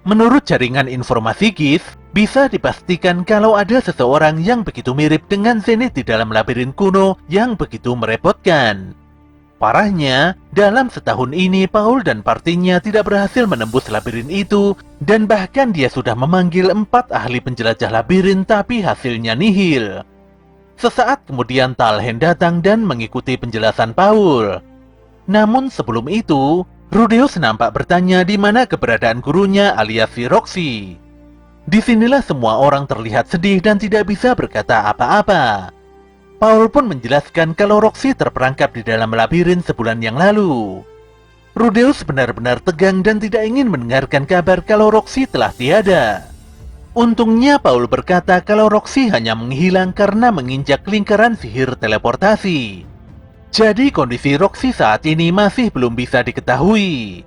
Menurut jaringan informasi GIS, bisa dipastikan kalau ada seseorang yang begitu mirip dengan Zenith di dalam labirin kuno yang begitu merepotkan. Parahnya, dalam setahun ini Paul dan partinya tidak berhasil menembus labirin itu, dan bahkan dia sudah memanggil 4 ahli penjelajah labirin tapi hasilnya nihil. Sesaat kemudian Talhen datang dan mengikuti penjelasan Paul. Namun sebelum itu, Rudeus nampak bertanya di mana keberadaan gurunya alias si Roxy. Disinilah semua orang terlihat sedih dan tidak bisa berkata apa-apa. Paul pun menjelaskan kalau Roxy terperangkap di dalam labirin sebulan yang lalu. Rudeus benar-benar tegang dan tidak ingin mendengarkan kabar kalau Roxy telah tiada. Untungnya Paul berkata kalau Roxy hanya menghilang karena menginjak lingkaran sihir teleportasi. Jadi kondisi Roxy saat ini masih belum bisa diketahui.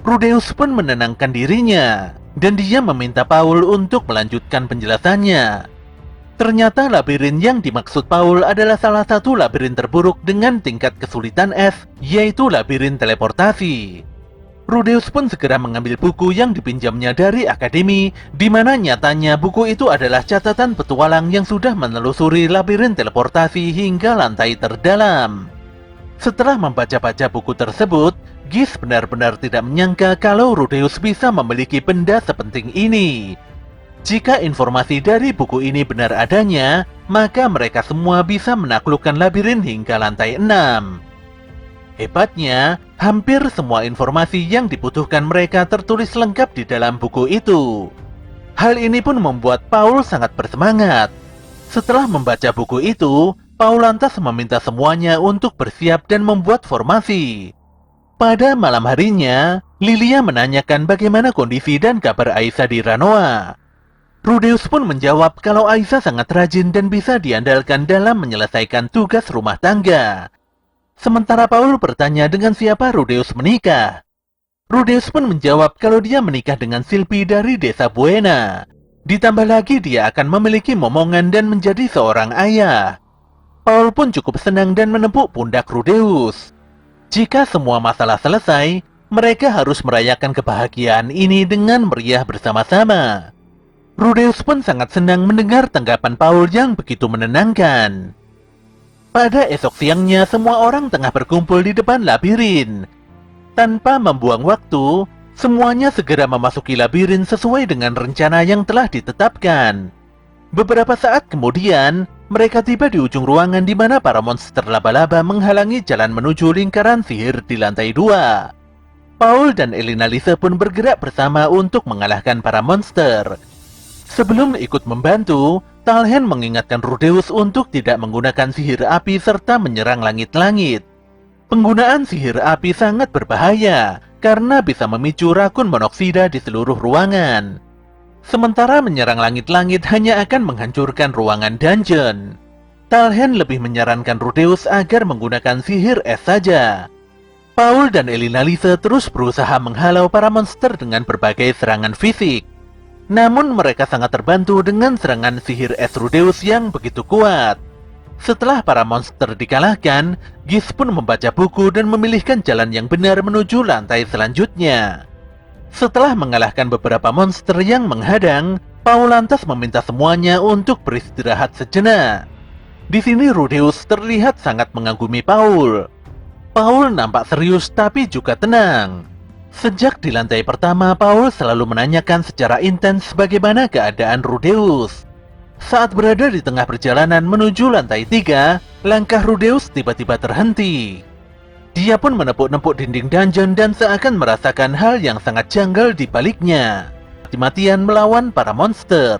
Rudeus pun menenangkan dirinya, dan dia meminta Paul untuk melanjutkan penjelasannya. Ternyata labirin yang dimaksud Paul adalah salah satu labirin terburuk dengan tingkat kesulitan S, yaitu labirin teleportasi. Rudeus pun segera mengambil buku yang dipinjamnya dari akademi, di mana nyatanya buku itu adalah catatan petualang yang sudah menelusuri labirin teleportasi hingga lantai terdalam. Setelah membaca-baca buku tersebut, Gis benar-benar tidak menyangka kalau Rudeus bisa memiliki benda sepenting ini. Jika informasi dari buku ini benar adanya, maka mereka semua bisa menaklukkan labirin hingga lantai 6. Hebatnya, hampir semua informasi yang dibutuhkan mereka tertulis lengkap di dalam buku itu. Hal ini pun membuat Paul sangat bersemangat. Setelah membaca buku itu, Paul lantas meminta semuanya untuk bersiap dan membuat formasi. Pada malam harinya, Lilia menanyakan bagaimana kondisi dan kabar Aisyah di Ranoa. Rudeus pun menjawab kalau Aisyah sangat rajin dan bisa diandalkan dalam menyelesaikan tugas rumah tangga. Sementara Paul bertanya dengan siapa Rudeus menikah. Rudeus pun menjawab kalau dia menikah dengan Silpi dari desa Buena. Ditambah lagi dia akan memiliki momongan dan menjadi seorang ayah. Paul pun cukup senang dan menepuk pundak Rudeus. Jika semua masalah selesai, mereka harus merayakan kebahagiaan ini dengan meriah bersama-sama. Rudeus pun sangat senang mendengar tanggapan Paul yang begitu menenangkan. Pada esok siangnya, semua orang tengah berkumpul di depan labirin. Tanpa membuang waktu, semuanya segera memasuki labirin sesuai dengan rencana yang telah ditetapkan. Beberapa saat kemudian, mereka tiba di ujung ruangan di mana para monster laba-laba menghalangi jalan menuju lingkaran sihir di lantai 2. Paul dan Elinalise pun bergerak bersama untuk mengalahkan para monster. Sebelum ikut membantu, Talhen mengingatkan Rudeus untuk tidak menggunakan sihir api serta menyerang langit-langit. Penggunaan sihir api sangat berbahaya karena bisa memicu rakun monoksida di seluruh ruangan. Sementara menyerang langit-langit hanya akan menghancurkan ruangan dungeon. Talhen lebih menyarankan Rudeus agar menggunakan sihir es saja. Paul dan Elinalise terus berusaha menghalau para monster dengan berbagai serangan fisik. Namun mereka sangat terbantu dengan serangan sihir es Rudeus yang begitu kuat. Setelah para monster dikalahkan, Gis pun membaca buku dan memilihkan jalan yang benar menuju lantai selanjutnya. Setelah mengalahkan beberapa monster yang menghadang, Paul lantas meminta semuanya untuk beristirahat sejenak. Di sini Rudeus terlihat sangat mengagumi Paul. Paul nampak serius tapi juga tenang. Sejak di lantai pertama, Paul selalu menanyakan secara intens bagaimana keadaan Rudeus. Saat berada di tengah perjalanan menuju lantai 3, langkah Rudeus tiba-tiba terhenti. Dia pun menepuk-nepuk dinding dungeon dan seakan merasakan hal yang sangat janggal di baliknya. Mati-matian melawan para monster.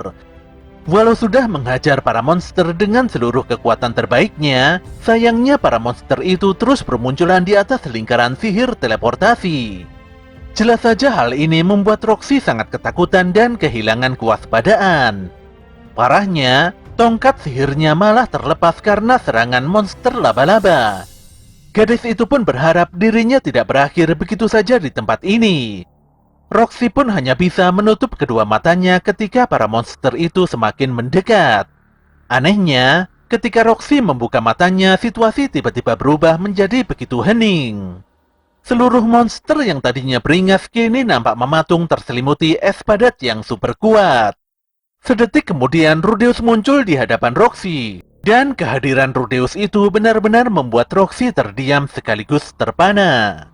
Walau sudah menghajar para monster dengan seluruh kekuatan terbaiknya, sayangnya para monster itu terus bermunculan di atas lingkaran sihir teleportasi. Jelas saja hal ini membuat Roxy sangat ketakutan dan kehilangan kewaspadaan. Parahnya, tongkat sihirnya malah terlepas karena serangan monster laba-laba. Gadis itu pun berharap dirinya tidak berakhir begitu saja di tempat ini. Roxy pun hanya bisa menutup kedua matanya ketika para monster itu semakin mendekat. Anehnya, ketika Roxy membuka matanya, situasi tiba-tiba berubah menjadi begitu hening. Seluruh monster yang tadinya beringas kini nampak mematung terselimuti es padat yang super kuat. Sedetik kemudian Rudeus muncul di hadapan Roxy. Dan kehadiran Rudeus itu benar-benar membuat Roxy terdiam sekaligus terpana.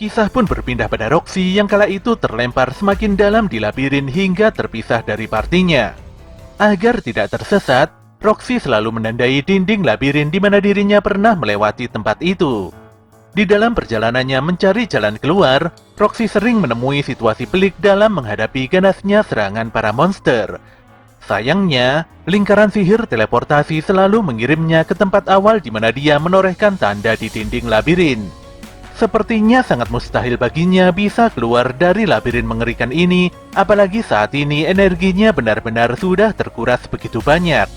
Kisah pun berpindah pada Roxy yang kala itu terlempar semakin dalam di labirin hingga terpisah dari partinya. Agar tidak tersesat, Roxy selalu menandai dinding labirin di mana dirinya pernah melewati tempat itu. Di dalam perjalanannya mencari jalan keluar, Roxy sering menemui situasi pelik dalam menghadapi ganasnya serangan para monster. Sayangnya, lingkaran sihir teleportasi selalu mengirimnya ke tempat awal di mana dia menorehkan tanda di dinding labirin. Sepertinya sangat mustahil baginya bisa keluar dari labirin mengerikan ini, apalagi saat ini energinya benar-benar sudah terkuras begitu banyak.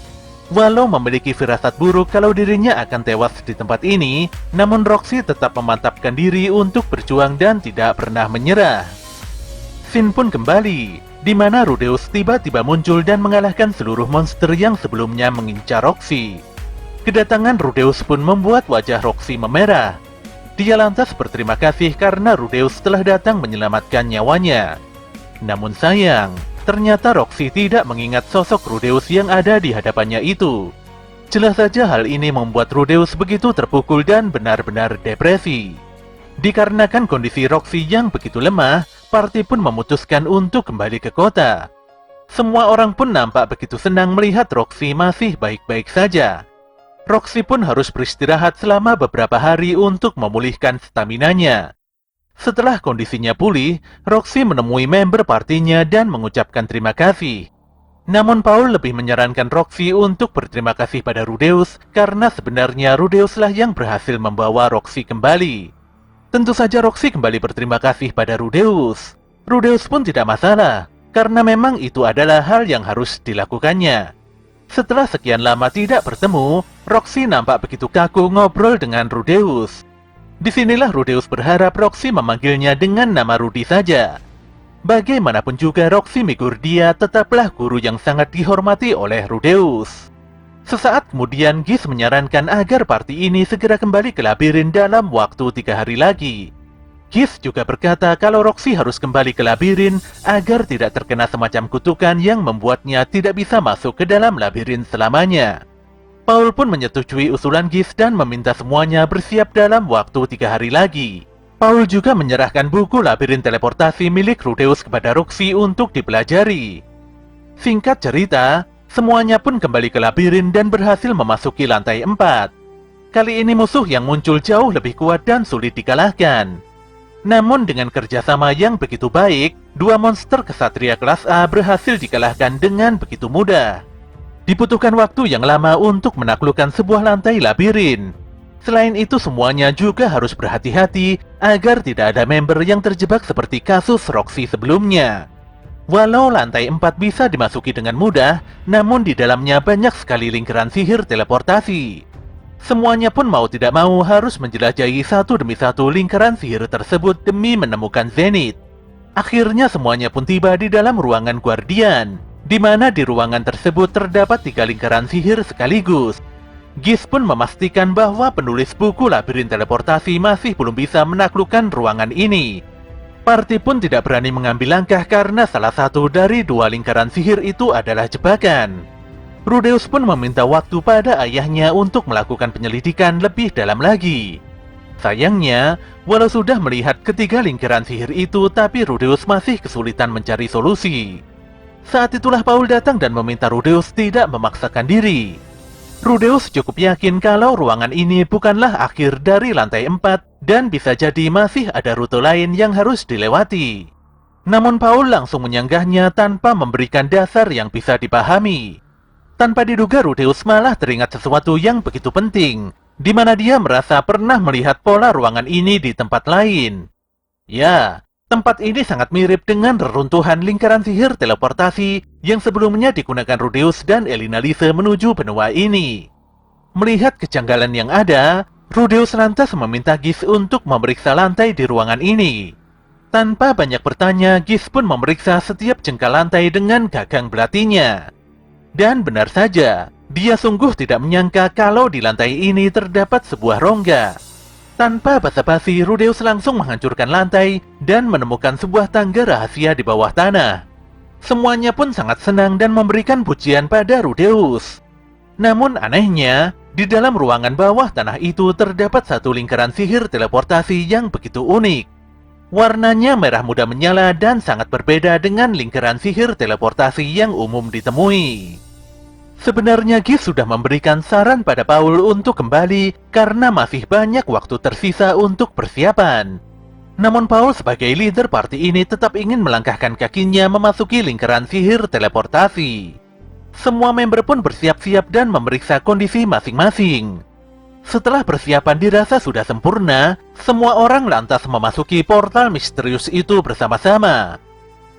Walau memiliki firasat buruk kalau dirinya akan tewas di tempat ini, namun Roxy tetap memantapkan diri untuk berjuang dan tidak pernah menyerah. Scene pun kembali, di mana Rudeus tiba-tiba muncul dan mengalahkan seluruh monster yang sebelumnya mengincar Roxy. Kedatangan Rudeus pun membuat wajah Roxy memerah. Dia lantas berterima kasih karena Rudeus telah datang menyelamatkan nyawanya. Namun sayang, ternyata Roxy tidak mengingat sosok Rudeus yang ada di hadapannya itu. Jelas saja hal ini membuat Rudeus begitu terpukul dan benar-benar depresi. Dikarenakan kondisi Roxy yang begitu lemah, party pun memutuskan untuk kembali ke kota. Semua orang pun nampak begitu senang melihat Roxy masih baik-baik saja. Roxy pun harus beristirahat selama beberapa hari untuk memulihkan staminanya. Setelah kondisinya pulih, Roxy menemui member partinya dan mengucapkan terima kasih. Namun Paul lebih menyarankan Roxy untuk berterima kasih pada Rudeus karena sebenarnya Rudeuslah yang berhasil membawa Roxy kembali. Tentu saja Roxy kembali berterima kasih pada Rudeus. Rudeus pun tidak masalah, karena memang itu adalah hal yang harus dilakukannya. Setelah sekian lama tidak bertemu, Roxy nampak begitu kaku ngobrol dengan Rudeus. Disinilah Rudeus berharap Roxy memanggilnya dengan nama Rudy saja. Bagaimanapun juga Roxy Migurdia tetaplah guru yang sangat dihormati oleh Rudeus. Sesaat kemudian Gis menyarankan agar party ini segera kembali ke labirin dalam waktu 3 hari lagi. Gis juga berkata kalau Roxy harus kembali ke labirin agar tidak terkena semacam kutukan yang membuatnya tidak bisa masuk ke dalam labirin selamanya. Paul pun menyetujui usulan Gis dan meminta semuanya bersiap dalam waktu 3 hari lagi. Paul juga menyerahkan buku labirin teleportasi milik Rudeus kepada Roxy untuk dipelajari. Singkat cerita, semuanya pun kembali ke labirin dan berhasil memasuki lantai 4. Kali ini musuh yang muncul jauh lebih kuat dan sulit dikalahkan. Namun dengan kerjasama yang begitu baik, 2 monster kesatria kelas A berhasil dikalahkan dengan begitu mudah. Dibutuhkan waktu yang lama untuk menaklukkan sebuah lantai labirin. Selain itu, semuanya juga harus berhati-hati agar tidak ada member yang terjebak seperti kasus Roxy sebelumnya. Walau lantai 4 bisa dimasuki dengan mudah, namun di dalamnya banyak sekali lingkaran sihir teleportasi. Semuanya pun mau tidak mau harus menjelajahi satu demi satu lingkaran sihir tersebut demi menemukan Zenith. Akhirnya semuanya pun tiba di dalam ruangan Guardian, di mana di ruangan tersebut terdapat 3 lingkaran sihir sekaligus. Giz pun memastikan bahwa penulis buku labirin teleportasi masih belum bisa menaklukkan ruangan ini. Party pun tidak berani mengambil langkah karena salah satu dari 2 lingkaran sihir itu adalah jebakan. Rudeus pun meminta waktu pada ayahnya untuk melakukan penyelidikan lebih dalam lagi. Sayangnya, walau sudah melihat ketiga lingkaran sihir itu, tapi Rudeus masih kesulitan mencari solusi. Saat itulah Paul datang dan meminta Rudeus tidak memaksakan diri. Rudeus cukup yakin kalau ruangan ini bukanlah akhir dari lantai 4 dan bisa jadi masih ada rute lain yang harus dilewati. Namun Paul langsung menyanggahnya tanpa memberikan dasar yang bisa dipahami. Tanpa diduga, Rudeus malah teringat sesuatu yang begitu penting, di mana dia merasa pernah melihat pola ruangan ini di tempat lain. Ya, tempat ini sangat mirip dengan reruntuhan lingkaran sihir teleportasi yang sebelumnya digunakan Rudeus dan Elinalise menuju benua ini. Melihat kejanggalan yang ada, Rudeus lantas meminta Giz untuk memeriksa lantai di ruangan ini. Tanpa banyak bertanya, Giz pun memeriksa setiap jengkal lantai dengan gagang belatinya. Dan benar saja, dia sungguh tidak menyangka kalau di lantai ini terdapat sebuah rongga. Tanpa basa-basi, Rudeus langsung menghancurkan lantai dan menemukan sebuah tangga rahasia di bawah tanah. Semuanya pun sangat senang dan memberikan pujian pada Rudeus. Namun anehnya, di dalam ruangan bawah tanah itu terdapat satu lingkaran sihir teleportasi yang begitu unik. Warnanya merah muda menyala dan sangat berbeda dengan lingkaran sihir teleportasi yang umum ditemui. Sebenarnya Giz sudah memberikan saran pada Paul untuk kembali karena masih banyak waktu tersisa untuk persiapan. Namun Paul sebagai leader party ini tetap ingin melangkahkan kakinya memasuki lingkaran sihir teleportasi. Semua member pun bersiap-siap dan memeriksa kondisi masing-masing. Setelah persiapan dirasa sudah sempurna, semua orang lantas memasuki portal misterius itu bersama-sama.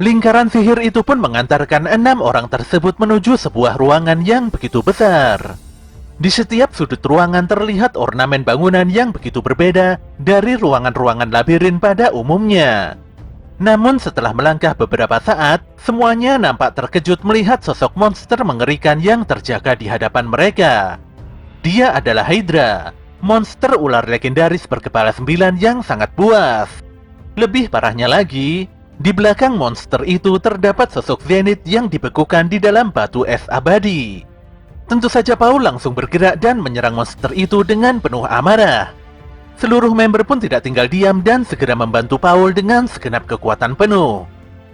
Lingkaran sihir itu pun mengantarkan 6 orang tersebut menuju sebuah ruangan yang begitu besar. Di setiap sudut ruangan terlihat ornamen bangunan yang begitu berbeda dari ruangan-ruangan labirin pada umumnya. Namun setelah melangkah beberapa saat, semuanya nampak terkejut melihat sosok monster mengerikan yang terjaga di hadapan mereka. Dia adalah Hydra, monster ular legendaris berkepala 9 yang sangat buas. Lebih parahnya lagi, di belakang monster itu terdapat sosok Zenith yang dibekukan di dalam batu es abadi. Tentu saja Paul langsung bergerak dan menyerang monster itu dengan penuh amarah. Seluruh member pun tidak tinggal diam dan segera membantu Paul dengan segenap kekuatan penuh.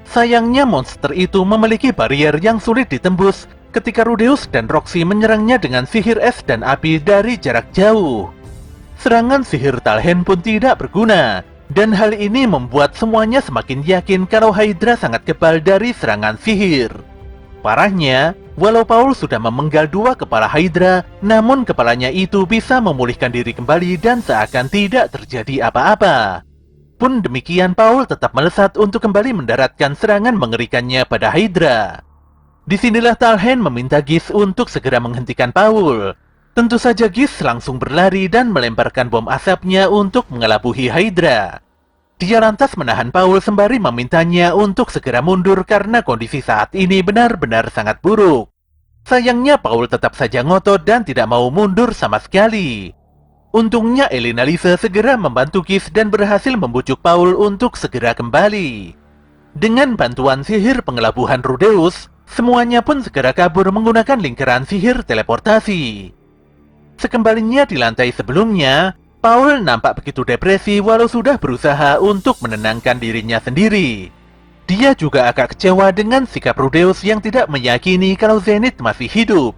Sayangnya monster itu memiliki barrier yang sulit ditembus ketika Rudeus dan Roxy menyerangnya dengan sihir es dan api dari jarak jauh. Serangan sihir Talhen pun tidak berguna, dan hal ini membuat semuanya semakin yakin kalau Hydra sangat kebal dari serangan sihir. Parahnya, walau Paul sudah memenggal 2 kepala Hydra, namun kepalanya itu bisa memulihkan diri kembali dan seakan tidak terjadi apa-apa. Pun demikian, Paul tetap melesat untuk kembali mendaratkan serangan mengerikannya pada Hydra. Disinilah Talhen meminta Giz untuk segera menghentikan Paul. Tentu saja Giz langsung berlari dan melemparkan bom asapnya untuk mengelabuhi Hydra. Dia lantas menahan Paul sembari memintanya untuk segera mundur karena kondisi saat ini benar-benar sangat buruk. Sayangnya Paul tetap saja ngotot dan tidak mau mundur sama sekali. Untungnya Elinalise segera membantu Giz dan berhasil membujuk Paul untuk segera kembali. Dengan bantuan sihir pengelabuhan Rudeus, semuanya pun segera kabur menggunakan lingkaran sihir teleportasi. Sekembalinya di lantai sebelumnya, Paul nampak begitu depresi walau sudah berusaha untuk menenangkan dirinya sendiri. Dia juga agak kecewa dengan sikap Rudeus yang tidak meyakini kalau Zenith masih hidup.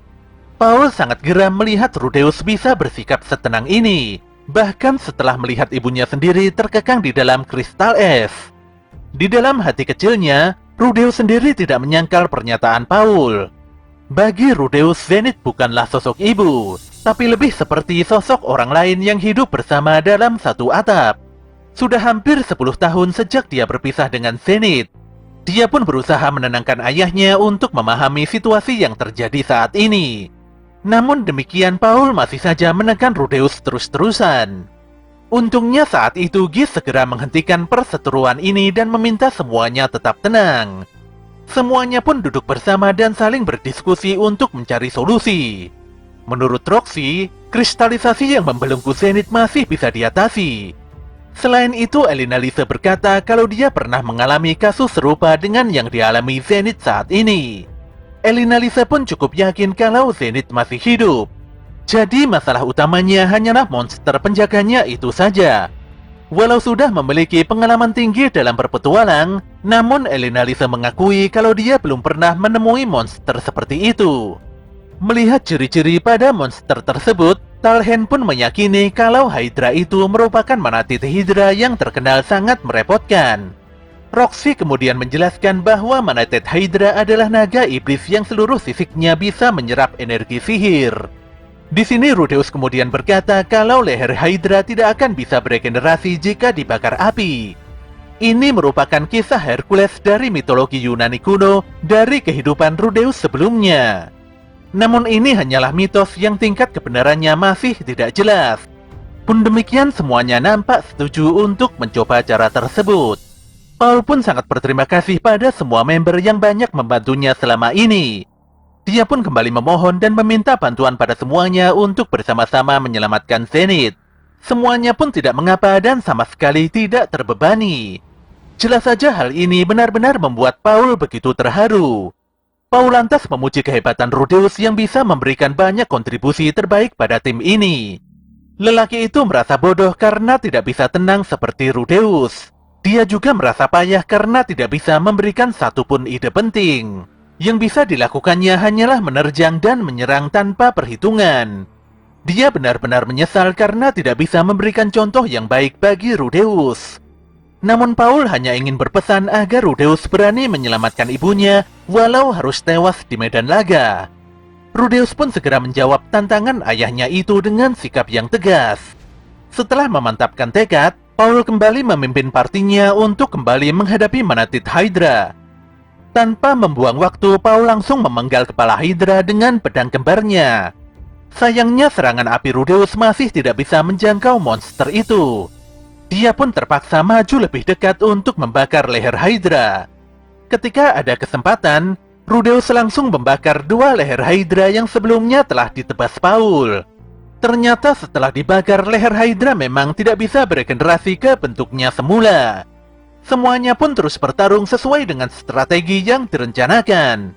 Paul sangat geram melihat Rudeus bisa bersikap setenang ini, bahkan setelah melihat ibunya sendiri terkekang di dalam kristal es. Di dalam hati kecilnya, Rudeus sendiri tidak menyangkal pernyataan Paul. Bagi Rudeus, Zenith bukanlah sosok ibu, tapi lebih seperti sosok orang lain yang hidup bersama dalam satu atap. Sudah hampir 10 tahun sejak dia berpisah dengan Zenith. Dia pun berusaha menenangkan ayahnya untuk memahami situasi yang terjadi saat ini. Namun demikian, Paul masih saja menekan Rudeus terus-terusan. Untungnya saat itu Gish segera menghentikan perseteruan ini dan meminta semuanya tetap tenang. Semuanya pun duduk bersama dan saling berdiskusi untuk mencari solusi. Menurut Roxy, kristalisasi yang membelenggu Zenith masih bisa diatasi. Selain itu, Elina Lisa berkata kalau dia pernah mengalami kasus serupa dengan yang dialami Zenith saat ini. Elina Lisa pun cukup yakin kalau Zenith masih hidup. Jadi masalah utamanya hanyalah monster penjaganya itu saja. Walau sudah memiliki pengalaman tinggi dalam berpetualang, namun Elina Lisa mengakui kalau dia belum pernah menemui monster seperti itu. Melihat ciri-ciri pada monster tersebut, Talhen pun meyakini kalau Hydra itu merupakan manatid Hydra yang terkenal sangat merepotkan. Roxy kemudian menjelaskan bahwa manatid Hydra adalah naga iblis yang seluruh sisiknya bisa menyerap energi sihir. Di sini Rudeus kemudian berkata kalau leher Hydra tidak akan bisa beregenerasi jika dibakar api. Ini merupakan kisah Hercules dari mitologi Yunani kuno dari kehidupan Rudeus sebelumnya. Namun ini hanyalah mitos yang tingkat kebenarannya masih tidak jelas. Pun demikian semuanya nampak setuju untuk mencoba cara tersebut. Paul pun sangat berterima kasih pada semua member yang banyak membantunya selama ini. Dia pun kembali memohon dan meminta bantuan pada semuanya untuk bersama-sama menyelamatkan Zenith. Semuanya pun tidak mengapa dan sama sekali tidak terbebani. Jelas saja hal ini benar-benar membuat Paul begitu terharu. Paul lantas memuji kehebatan Rudeus yang bisa memberikan banyak kontribusi terbaik pada tim ini. Lelaki itu merasa bodoh karena tidak bisa tenang seperti Rudeus. Dia juga merasa payah karena tidak bisa memberikan satupun ide penting. Yang bisa dilakukannya hanyalah menerjang dan menyerang tanpa perhitungan. Dia benar-benar menyesal karena tidak bisa memberikan contoh yang baik bagi Rudeus. Namun Paul hanya ingin berpesan agar Rudeus berani menyelamatkan ibunya walau harus tewas di medan laga. Rudeus pun segera menjawab tantangan ayahnya itu dengan sikap yang tegas. Setelah memantapkan tekad, Paul kembali memimpin partinya untuk kembali menghadapi manatid Hydra. Tanpa membuang waktu, Paul langsung memenggal kepala Hydra dengan pedang kembarnya. Sayangnya serangan api Rudeus masih tidak bisa menjangkau monster itu. Dia pun terpaksa maju lebih dekat untuk membakar leher Hydra. Ketika ada kesempatan, Rudeus langsung membakar dua leher Hydra yang sebelumnya telah ditebas Paul. Ternyata setelah dibakar, leher Hydra memang tidak bisa beregenerasi ke bentuknya semula. Semuanya pun terus bertarung sesuai dengan strategi yang direncanakan.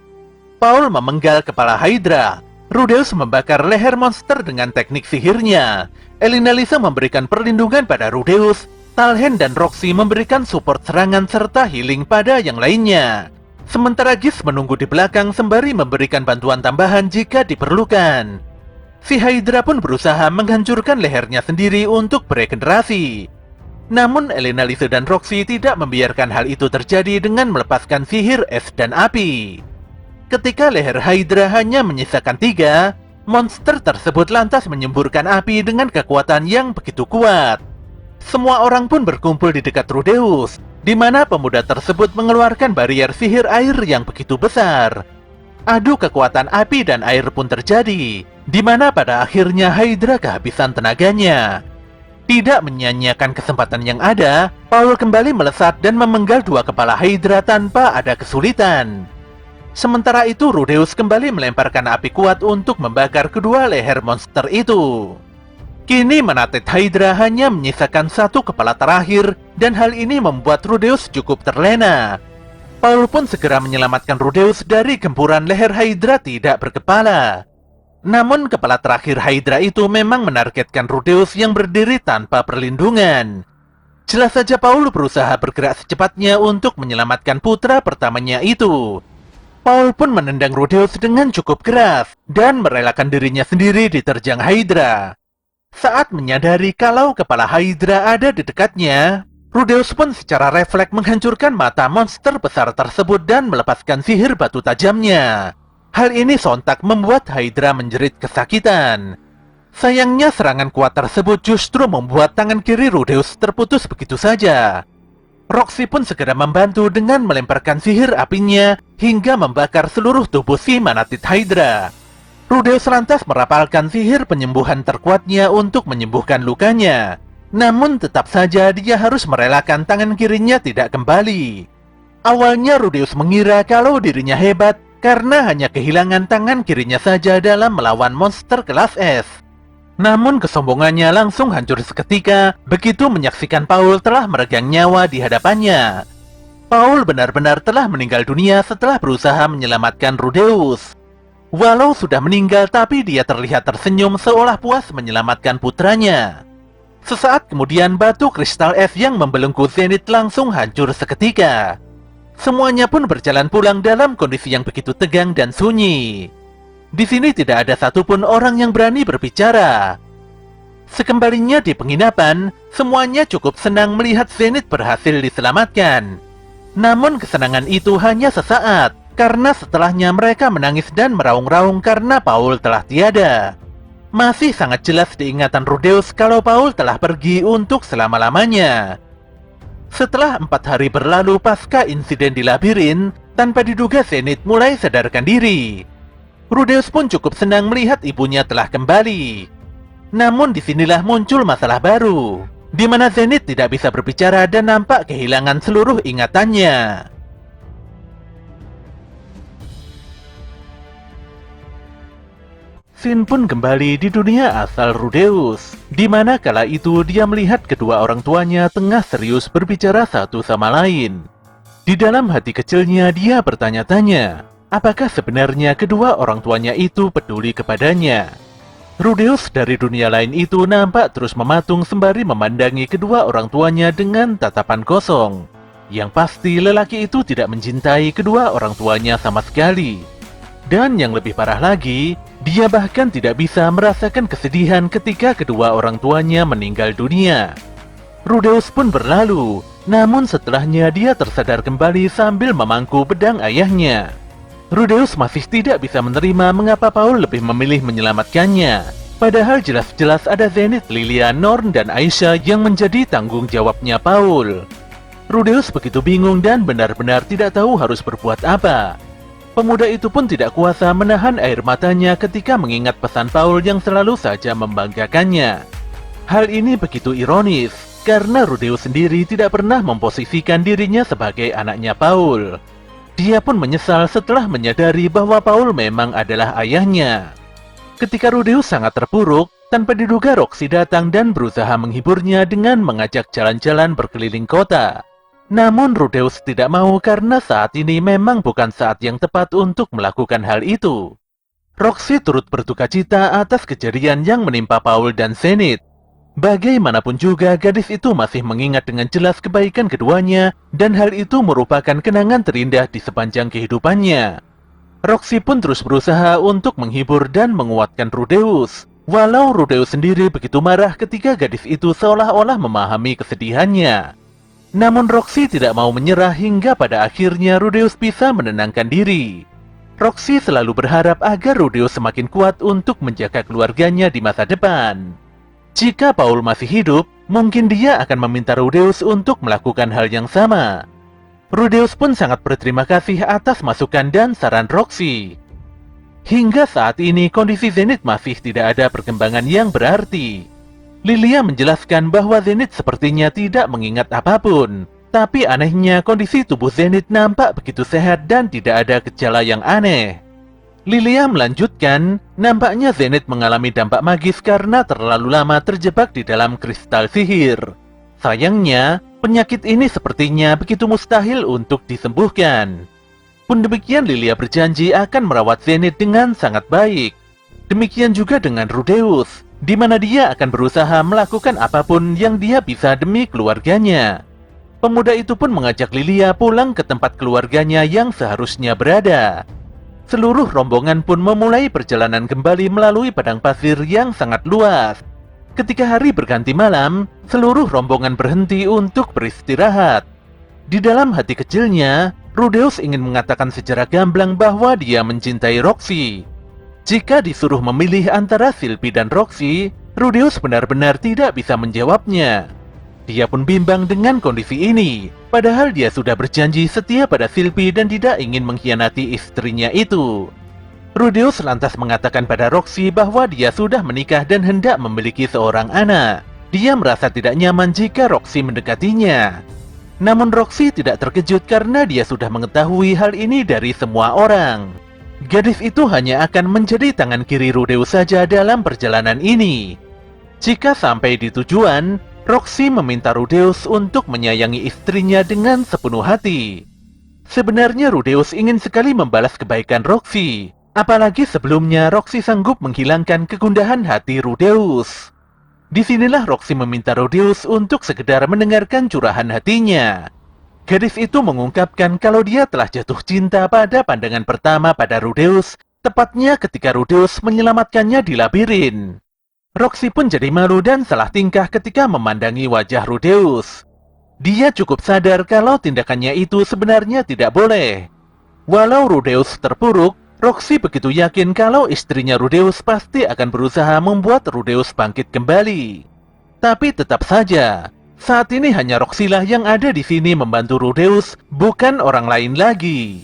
Paul memenggal kepala Hydra. Rudeus membakar leher monster dengan teknik sihirnya. Elina Lisa memberikan perlindungan pada Rudeus. Talhen dan Roxy memberikan support serangan serta healing pada yang lainnya. Sementara Gish menunggu di belakang sembari memberikan bantuan tambahan jika diperlukan. Si Hydra pun berusaha menghancurkan lehernya sendiri untuk beregenerasi. Namun Elina Lisa dan Roxy tidak membiarkan hal itu terjadi dengan melepaskan sihir es dan api. Ketika leher Hydra hanya menyisakan 3, monster tersebut lantas menyemburkan api dengan kekuatan yang begitu kuat. Semua orang pun berkumpul di dekat Rudeus, di mana pemuda tersebut mengeluarkan barrier sihir air yang begitu besar. Adu kekuatan api dan air pun terjadi, di mana pada akhirnya Hydra kehabisan tenaganya. Tidak menyia-nyiakan kesempatan yang ada, Paul kembali melesat dan memenggal 2 kepala Hydra tanpa ada kesulitan. Sementara itu Rudeus kembali melemparkan api kuat untuk membakar kedua leher monster itu. Kini manatid Hydra hanya menyisakan 1 kepala terakhir dan hal ini membuat Rudeus cukup terlena. Paul pun segera menyelamatkan Rudeus dari gempuran leher Hydra tidak berkepala. Namun kepala terakhir Hydra itu memang menargetkan Rudeus yang berdiri tanpa perlindungan. Jelas saja Paul berusaha bergerak secepatnya untuk menyelamatkan putra pertamanya itu. Paul pun menendang Rudeus dengan cukup keras dan merelakan dirinya sendiri diterjang Hydra. Saat menyadari kalau kepala Hydra ada di dekatnya, Rudeus pun secara refleks menghancurkan mata monster besar tersebut dan melepaskan sihir batu tajamnya. Hal ini sontak membuat Hydra menjerit kesakitan. Sayangnya serangan kuat tersebut justru membuat tangan kiri Rudeus terputus begitu saja. Roxy pun segera membantu dengan melemparkan sihir apinya hingga membakar seluruh tubuh si Manatit Hydra. Rudeus lantas merapalkan sihir penyembuhan terkuatnya untuk menyembuhkan lukanya. Namun tetap saja dia harus merelakan tangan kirinya tidak kembali. Awalnya Rudeus mengira kalau dirinya hebat karena hanya kehilangan tangan kirinya saja dalam melawan monster kelas S. Namun kesombongannya langsung hancur seketika begitu menyaksikan Paul telah meregang nyawa di hadapannya. Paul benar-benar telah meninggal dunia setelah berusaha menyelamatkan Rudeus. Walau sudah meninggal tapi dia terlihat tersenyum seolah puas menyelamatkan putranya. Sesaat kemudian batu kristal es yang membelenggu Zenith langsung hancur seketika. Semuanya pun berjalan pulang dalam kondisi yang begitu tegang dan sunyi. Di sini tidak ada satupun orang yang berani berbicara. Sekembalinya di penginapan, semuanya cukup senang melihat Zenith berhasil diselamatkan. Namun kesenangan itu hanya sesaat, karena setelahnya mereka menangis dan meraung-raung karena Paul telah tiada. Masih sangat jelas diingatan Rudeus kalau Paul telah pergi untuk selama-lamanya. Setelah 4 hari berlalu pasca insiden di labirin, tanpa diduga Zenith mulai sadarkan diri. Rudeus pun cukup senang melihat ibunya telah kembali. Namun disinilah muncul masalah baru, di mana Zenith tidak bisa berbicara dan nampak kehilangan seluruh ingatannya. Sin pun kembali di dunia asal Rudeus, di mana kala itu dia melihat kedua orang tuanya tengah serius berbicara satu sama lain. Di dalam hati kecilnya dia bertanya-tanya, apakah sebenarnya kedua orang tuanya itu peduli kepadanya? Rudeus dari dunia lain itu nampak terus mematung sembari memandangi kedua orang tuanya dengan tatapan kosong. Yang pasti lelaki itu tidak mencintai kedua orang tuanya sama sekali. Dan yang lebih parah lagi, dia bahkan tidak bisa merasakan kesedihan ketika kedua orang tuanya meninggal dunia. Rudeus pun berlalu, namun setelahnya dia tersadar kembali sambil memangku pedang ayahnya. Rudeus masih tidak bisa menerima mengapa Paul lebih memilih menyelamatkannya. Padahal jelas-jelas ada Zenith, Lilia, Norn, dan Aisyah yang menjadi tanggung jawabnya Paul. Rudeus begitu bingung dan benar-benar tidak tahu harus berbuat apa. Pemuda itu pun tidak kuasa menahan air matanya ketika mengingat pesan Paul yang selalu saja membanggakannya. Hal ini begitu ironis, karena Rudeus sendiri tidak pernah memposisikan dirinya sebagai anaknya Paul. Dia pun menyesal setelah menyadari bahwa Paul memang adalah ayahnya. Ketika Rudeus sangat terpuruk, tanpa diduga Roxy datang dan berusaha menghiburnya dengan mengajak jalan-jalan berkeliling kota. Namun Rudeus tidak mau karena saat ini memang bukan saat yang tepat untuk melakukan hal itu. Roxy turut berdukacita atas kejadian yang menimpa Paul dan Zenith. Bagaimanapun juga gadis itu masih mengingat dengan jelas kebaikan keduanya dan hal itu merupakan kenangan terindah di sepanjang kehidupannya. Roxy pun terus berusaha untuk menghibur dan menguatkan Rudeus. Walau Rudeus sendiri begitu marah ketika gadis itu seolah-olah memahami kesedihannya. Namun Roxy tidak mau menyerah hingga pada akhirnya Rudeus bisa menenangkan diri. Roxy selalu berharap agar Rudeus semakin kuat untuk menjaga keluarganya di masa depan. Jika Paul masih hidup, mungkin dia akan meminta Rudeus untuk melakukan hal yang sama. Rudeus pun sangat berterima kasih atas masukan dan saran Roxy. Hingga saat ini kondisi Zenith masih tidak ada perkembangan yang berarti. Lilia menjelaskan bahwa Zenith sepertinya tidak mengingat apapun. Tapi anehnya kondisi tubuh Zenith nampak begitu sehat dan tidak ada gejala yang aneh. Lilia melanjutkan, nampaknya Zenith mengalami dampak magis karena terlalu lama terjebak di dalam kristal sihir. Sayangnya, penyakit ini sepertinya begitu mustahil untuk disembuhkan. Pun demikian Lilia berjanji akan merawat Zenith dengan sangat baik. Demikian juga dengan Rudeus, di mana dia akan berusaha melakukan apapun yang dia bisa demi keluarganya. Pemuda itu pun mengajak Lilia pulang ke tempat keluarganya yang seharusnya berada. Seluruh rombongan pun memulai perjalanan kembali melalui padang pasir yang sangat luas. Ketika hari berganti malam, seluruh rombongan berhenti untuk beristirahat. Di dalam hati kecilnya, Rudeus ingin mengatakan secara gamblang bahwa dia mencintai Roxy. Jika disuruh memilih antara Sylvie dan Roxy, Rudeus benar-benar tidak bisa menjawabnya. Dia pun bimbang dengan kondisi ini, padahal dia sudah berjanji setia pada Sylvie dan tidak ingin mengkhianati istrinya itu. Rudeus lantas mengatakan pada Roxy bahwa dia sudah menikah dan hendak memiliki seorang anak. Dia merasa tidak nyaman jika Roxy mendekatinya. Namun Roxy tidak terkejut karena dia sudah mengetahui hal ini dari semua orang. Gadis itu hanya akan menjadi tangan kiri Rudeus saja dalam perjalanan ini. Jika sampai di tujuan, Roxy meminta Rudeus untuk menyayangi istrinya dengan sepenuh hati. Sebenarnya Rudeus ingin sekali membalas kebaikan Roxy. Apalagi sebelumnya Roxy sanggup menghilangkan kegundahan hati Rudeus. Disinilah Roxy meminta Rudeus untuk sekedar mendengarkan curahan hatinya. Gadis itu mengungkapkan kalau dia telah jatuh cinta pada pandangan pertama pada Rudeus, tepatnya ketika Rudeus menyelamatkannya di labirin. Roxy pun jadi malu dan salah tingkah ketika memandangi wajah Rudeus. Dia cukup sadar kalau tindakannya itu sebenarnya tidak boleh. Walau Rudeus terpuruk, Roxy begitu yakin kalau istrinya Rudeus pasti akan berusaha membuat Rudeus bangkit kembali. Tapi tetap saja, saat ini hanya Roxy lah yang ada di sini membantu Rudeus, bukan orang lain lagi.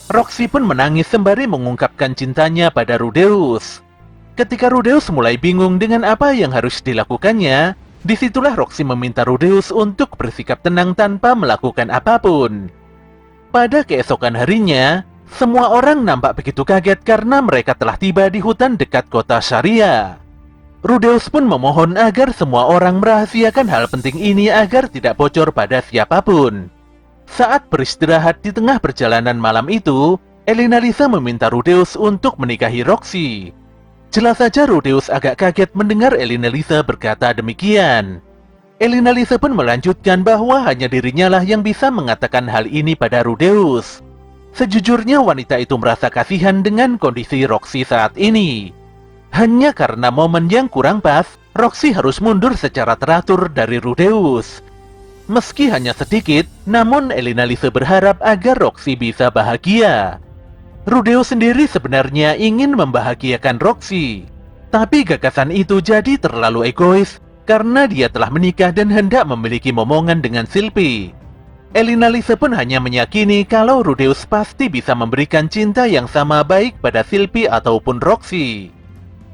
Roxy pun menangis sembari mengungkapkan cintanya pada Rudeus. Ketika Rudeus mulai bingung dengan apa yang harus dilakukannya, disitulah Roxy meminta Rudeus untuk bersikap tenang tanpa melakukan apapun. Pada keesokan harinya, semua orang nampak begitu kaget karena mereka telah tiba di hutan dekat kota Sharia. Rudeus pun memohon agar semua orang merahasiakan hal penting ini agar tidak bocor pada siapapun. Saat beristirahat di tengah perjalanan malam itu, Elina Lisa meminta Rudeus untuk menikahi Roxy. Jelas saja Rudeus agak kaget mendengar Elina Lisa berkata demikian. Elina Lisa pun melanjutkan bahwa hanya dirinya lah yang bisa mengatakan hal ini pada Rudeus. Sejujurnya wanita itu merasa kasihan dengan kondisi Roxy saat ini. Hanya karena momen yang kurang pas, Roxy harus mundur secara teratur dari Rudeus. Meski hanya sedikit, namun Elina Lisa berharap agar Roxy bisa bahagia. Rudeus sendiri sebenarnya ingin membahagiakan Roxy. Tapi gagasan itu jadi terlalu egois karena dia telah menikah dan hendak memiliki momongan dengan Sylvie. Elina Lisa pun hanya meyakini kalau Rudeus pasti bisa memberikan cinta yang sama baik pada Sylvie ataupun Roxy.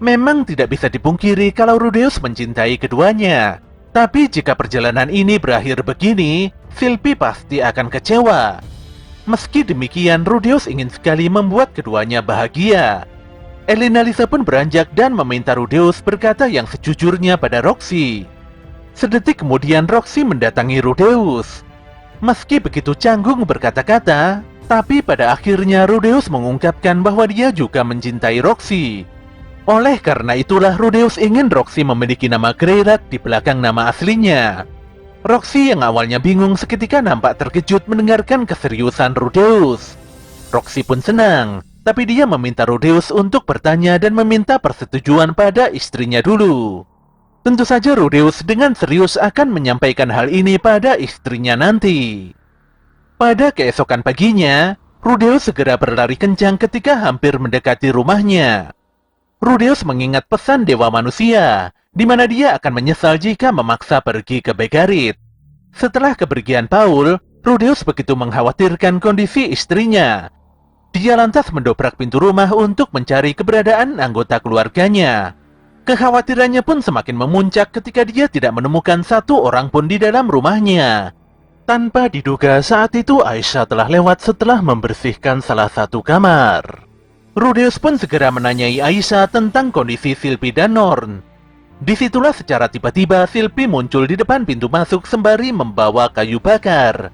Memang tidak bisa dipungkiri kalau Rudeus mencintai keduanya. Tapi jika perjalanan ini berakhir begini, Sylvie pasti akan kecewa. Meski demikian, Rudeus ingin sekali membuat keduanya bahagia. Elina Lisa pun beranjak dan meminta Rudeus berkata yang sejujurnya pada Roxy. Sedetik kemudian Roxy mendatangi Rudeus. Meski begitu canggung berkata-kata, tapi pada akhirnya Rudeus mengungkapkan bahwa dia juga mencintai Roxy. Oleh karena itulah Rudeus ingin Roxy memiliki nama Greyrat di belakang nama aslinya. Roxy yang awalnya bingung seketika nampak terkejut mendengarkan keseriusan Rudeus. Roxy pun senang, tapi dia meminta Rudeus untuk bertanya dan meminta persetujuan pada istrinya dulu. Tentu saja Rudeus dengan serius akan menyampaikan hal ini pada istrinya nanti. Pada keesokan paginya, Rudeus segera berlari kencang ketika hampir mendekati rumahnya. Rudeus mengingat pesan Dewa Manusia, di mana dia akan menyesal jika memaksa pergi ke Begarit. Setelah kepergian Paul, Rudeus begitu mengkhawatirkan kondisi istrinya. Dia lantas mendobrak pintu rumah untuk mencari keberadaan anggota keluarganya. Kekhawatirannya pun semakin memuncak ketika dia tidak menemukan satu orang pun di dalam rumahnya. Tanpa diduga saat itu Aisyah telah lewat setelah membersihkan salah satu kamar. Rudeus pun segera menanyai Aisyah tentang kondisi Sylvie dan Norn. Disitulah secara tiba-tiba Sylvie muncul di depan pintu masuk sembari membawa kayu bakar.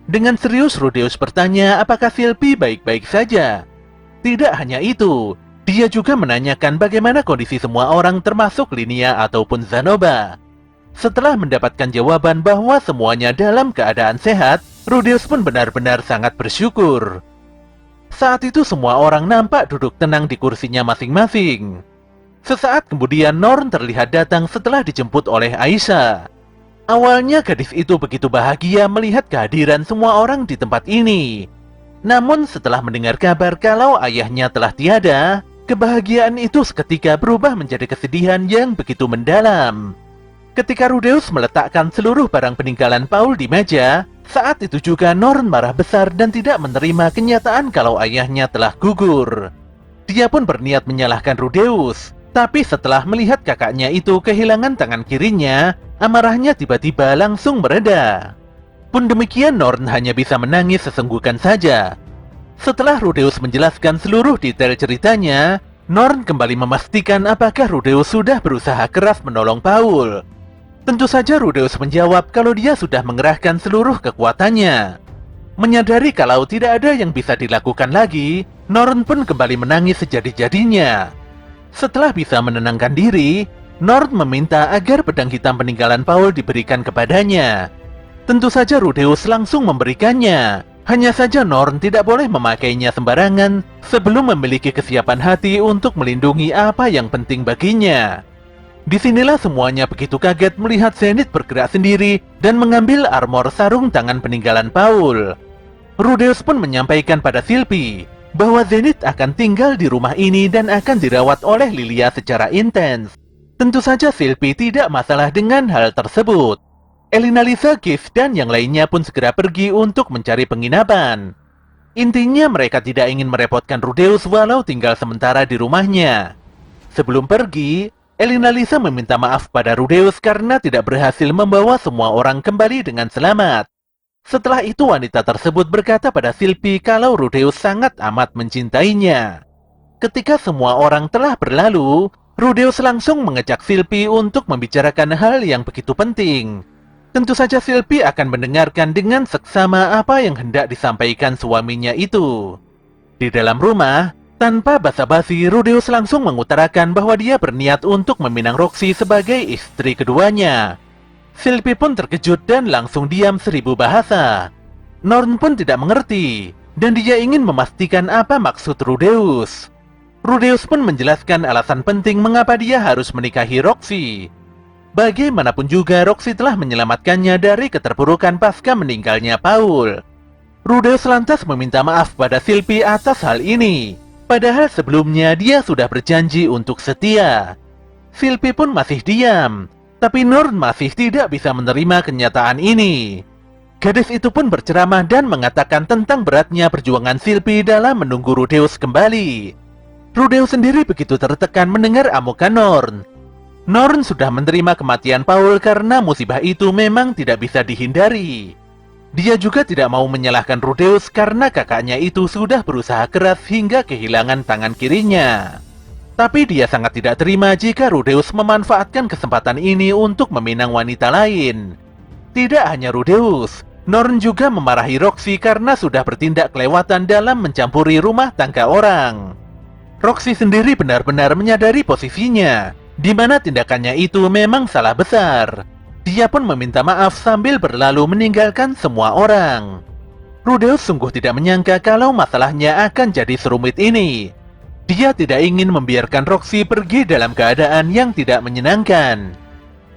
Dengan serius Rudeus bertanya apakah Sylvie baik-baik saja. Tidak hanya itu, dia juga menanyakan bagaimana kondisi semua orang termasuk Linia ataupun Zanoba. Setelah mendapatkan jawaban bahwa semuanya dalam keadaan sehat, Rudeus pun benar-benar sangat bersyukur. Saat itu semua orang nampak duduk tenang di kursinya masing-masing. Sesaat kemudian Norn terlihat datang setelah dijemput oleh Aisyah. Awalnya gadis itu begitu bahagia melihat kehadiran semua orang di tempat ini. Namun setelah mendengar kabar kalau ayahnya telah tiada, Kebahagiaan itu seketika berubah menjadi kesedihan yang begitu mendalam. Ketika Rudeus meletakkan seluruh barang peninggalan Paul di meja, saat itu juga Norn marah besar dan tidak menerima kenyataan kalau ayahnya telah gugur. Dia pun berniat menyalahkan Rudeus, tapi setelah melihat kakaknya itu kehilangan tangan kirinya, amarahnya tiba-tiba langsung mereda. Pun demikian Norn hanya bisa menangis sesenggukan saja. Setelah Rudeus menjelaskan seluruh detail ceritanya, Norn kembali memastikan apakah Rudeus sudah berusaha keras menolong Paul. Tentu saja Rudeus menjawab kalau dia sudah mengerahkan seluruh kekuatannya. Menyadari kalau tidak ada yang bisa dilakukan lagi, Norn pun kembali menangis sejadi-jadinya. Setelah bisa menenangkan diri, Norn meminta agar pedang hitam peninggalan Paul diberikan kepadanya. Tentu saja Rudeus langsung memberikannya. Hanya saja Norn tidak boleh memakainya sembarangan sebelum memiliki kesiapan hati untuk melindungi apa yang penting baginya. Disinilah semuanya begitu kaget melihat Zenith bergerak sendiri dan mengambil armor sarung tangan peninggalan Paul. Rudeus pun menyampaikan pada Sylvie bahwa Zenith akan tinggal di rumah ini dan akan dirawat oleh Lilia secara intens. Tentu saja Sylvie tidak masalah dengan hal tersebut. Elina, Lisa, Gift, dan yang lainnya pun segera pergi untuk mencari penginapan. Intinya mereka tidak ingin merepotkan Rudeus walau tinggal sementara di rumahnya. Sebelum pergi, Elina Lisa meminta maaf pada Rudeus karena tidak berhasil membawa semua orang kembali dengan selamat. Setelah itu wanita tersebut berkata pada Sylvie kalau Rudeus sangat amat mencintainya. Ketika semua orang telah berlalu, Rudeus langsung mengajak Sylvie untuk membicarakan hal yang begitu penting. Tentu saja Sylvie akan mendengarkan dengan seksama apa yang hendak disampaikan suaminya itu. Di dalam rumah, tanpa basa-basi, Rudeus langsung mengutarakan bahwa dia berniat untuk meminang Roxy sebagai istri keduanya. Sylvie pun terkejut dan langsung diam 1000 bahasa. Norn pun tidak mengerti, dan dia ingin memastikan apa maksud Rudeus. Rudeus pun menjelaskan alasan penting mengapa dia harus menikahi Roxy. Bagaimanapun juga Roxy telah menyelamatkannya dari keterpurukan pasca meninggalnya Paul. Rudeus lantas meminta maaf pada Sylvie atas hal ini. Padahal sebelumnya dia sudah berjanji untuk setia. Sylvie pun masih diam, tapi Norn masih tidak bisa menerima kenyataan ini. Gadis itu pun berceramah dan mengatakan tentang beratnya perjuangan Sylvie dalam menunggu Rudeus kembali. Rudeus sendiri begitu tertekan mendengar amukan Norn. Norn sudah menerima kematian Paul karena musibah itu memang tidak bisa dihindari. Dia juga tidak mau menyalahkan Rudeus karena kakaknya itu sudah berusaha keras hingga kehilangan tangan kirinya. Tapi dia sangat tidak terima jika Rudeus memanfaatkan kesempatan ini untuk meminang wanita lain. Tidak hanya Rudeus, Norn juga memarahi Roxy karena sudah bertindak kelewatan dalam mencampuri rumah tangga orang. Roxy sendiri benar-benar menyadari posisinya, di mana tindakannya itu memang salah besar. Dia pun meminta maaf sambil berlalu meninggalkan semua orang. Rudeus sungguh tidak menyangka kalau masalahnya akan jadi serumit ini. Dia tidak ingin membiarkan Roxy pergi dalam keadaan yang tidak menyenangkan.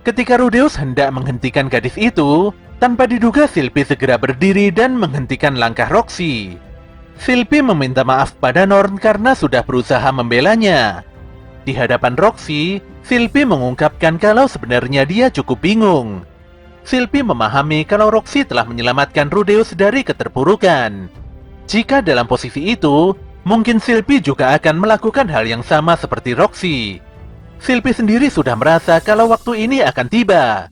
Ketika Rudeus hendak menghentikan gadis itu, tanpa diduga Sylvie segera berdiri dan menghentikan langkah Roxy. Sylvie meminta maaf pada Norn karena sudah berusaha membelanya. Di hadapan Roxy, Sylvie mengungkapkan kalau sebenarnya dia cukup bingung. Sylvie memahami kalau Roxy telah menyelamatkan Rudeus dari keterpurukan. Jika dalam posisi itu, mungkin Sylvie juga akan melakukan hal yang sama seperti Roxy. Sylvie sendiri sudah merasa kalau waktu ini akan tiba.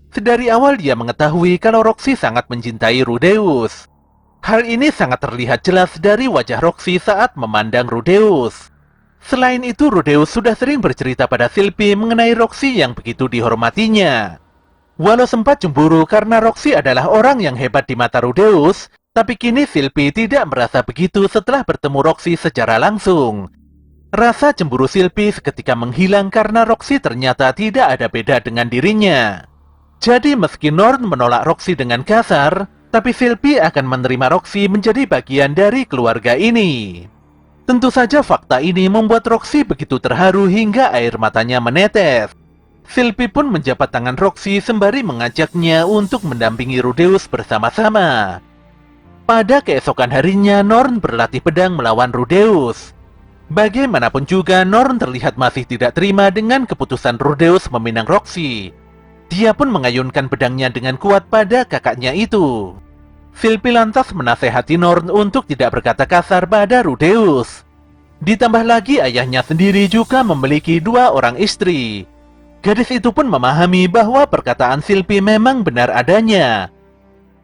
Sedari awal dia mengetahui kalau Roxy sangat mencintai Rudeus. Hal ini sangat terlihat jelas dari wajah Roxy saat memandang Rudeus. Selain itu, Rudeus sudah sering bercerita pada Sylvie mengenai Roxy yang begitu dihormatinya. Walau sempat cemburu karena Roxy adalah orang yang hebat di mata Rudeus, tapi kini Sylvie tidak merasa begitu setelah bertemu Roxy secara langsung. Rasa cemburu Sylvie seketika menghilang karena Roxy ternyata tidak ada beda dengan dirinya. Jadi meski Norn menolak Roxy dengan kasar, tapi Sylvie akan menerima Roxy menjadi bagian dari keluarga ini. Tentu saja fakta ini membuat Roxy begitu terharu hingga air matanya menetes. Sylvie pun menjabat tangan Roxy sembari mengajaknya untuk mendampingi Rudeus bersama-sama. Pada keesokan harinya, Norn berlatih pedang melawan Rudeus. Bagaimanapun juga, Norn terlihat masih tidak terima dengan keputusan Rudeus meminang Roxy. Dia pun mengayunkan pedangnya dengan kuat pada kakaknya itu. Sylvie lantas menasehati Norn untuk tidak berkata kasar pada Rudeus. Ditambah lagi ayahnya sendiri juga memiliki 2 orang istri. Gadis itu pun memahami bahwa perkataan Sylvie memang benar adanya.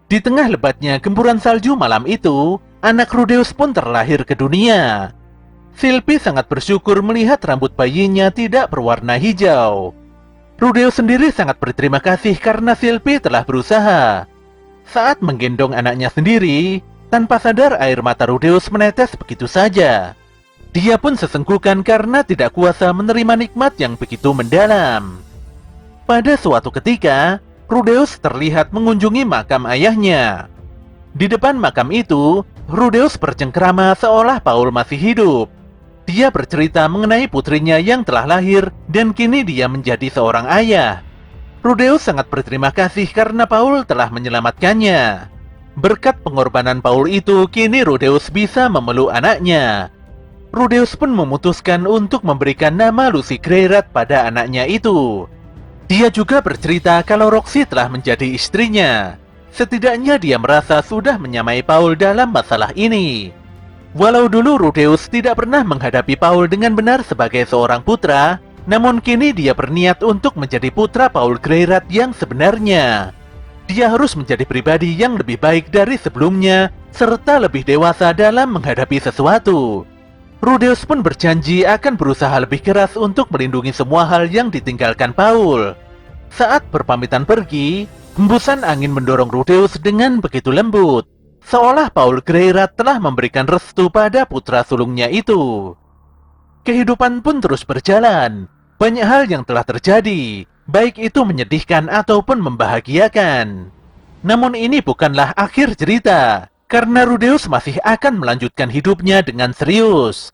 Di tengah lebatnya gempuran salju malam itu, anak Rudeus pun terlahir ke dunia. Sylvie sangat bersyukur melihat rambut bayinya tidak berwarna hijau. Rudeus sendiri sangat berterima kasih karena Sylvie telah berusaha. Saat menggendong anaknya sendiri, tanpa sadar air mata Rudeus menetes begitu saja. Dia pun sesenggukan karena tidak kuasa menerima nikmat yang begitu mendalam. Pada suatu ketika, Rudeus terlihat mengunjungi makam ayahnya. Di depan makam itu, Rudeus bercengkrama seolah Paul masih hidup. Dia bercerita mengenai putrinya yang telah lahir dan kini dia menjadi seorang ayah. Rudeus sangat berterima kasih karena Paul telah menyelamatkannya. Berkat pengorbanan Paul itu, kini Rudeus bisa memeluk anaknya. Rudeus pun memutuskan untuk memberikan nama Lucy Greyrat pada anaknya itu. Dia juga bercerita kalau Roxy telah menjadi istrinya. Setidaknya dia merasa sudah menyamai Paul dalam masalah ini. Walau dulu Rudeus tidak pernah menghadapi Paul dengan benar sebagai seorang putra, namun kini dia berniat untuk menjadi putra Paul Greyrat yang sebenarnya. Dia harus menjadi pribadi yang lebih baik dari sebelumnya, serta lebih dewasa dalam menghadapi sesuatu. Rudeus pun berjanji akan berusaha lebih keras untuk melindungi semua hal yang ditinggalkan Paul. Saat berpamitan pergi, hembusan angin mendorong Rudeus dengan begitu lembut. Seolah Paul Greyrat telah memberikan restu pada putra sulungnya itu. Kehidupan pun terus berjalan. Banyak hal yang telah terjadi, baik itu menyedihkan ataupun membahagiakan. Namun ini bukanlah akhir cerita, karena Rudeus masih akan melanjutkan hidupnya dengan serius.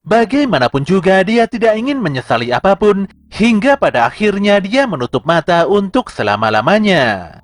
Bagaimanapun juga dia tidak ingin menyesali apapun, hingga pada akhirnya dia menutup mata untuk selama-lamanya.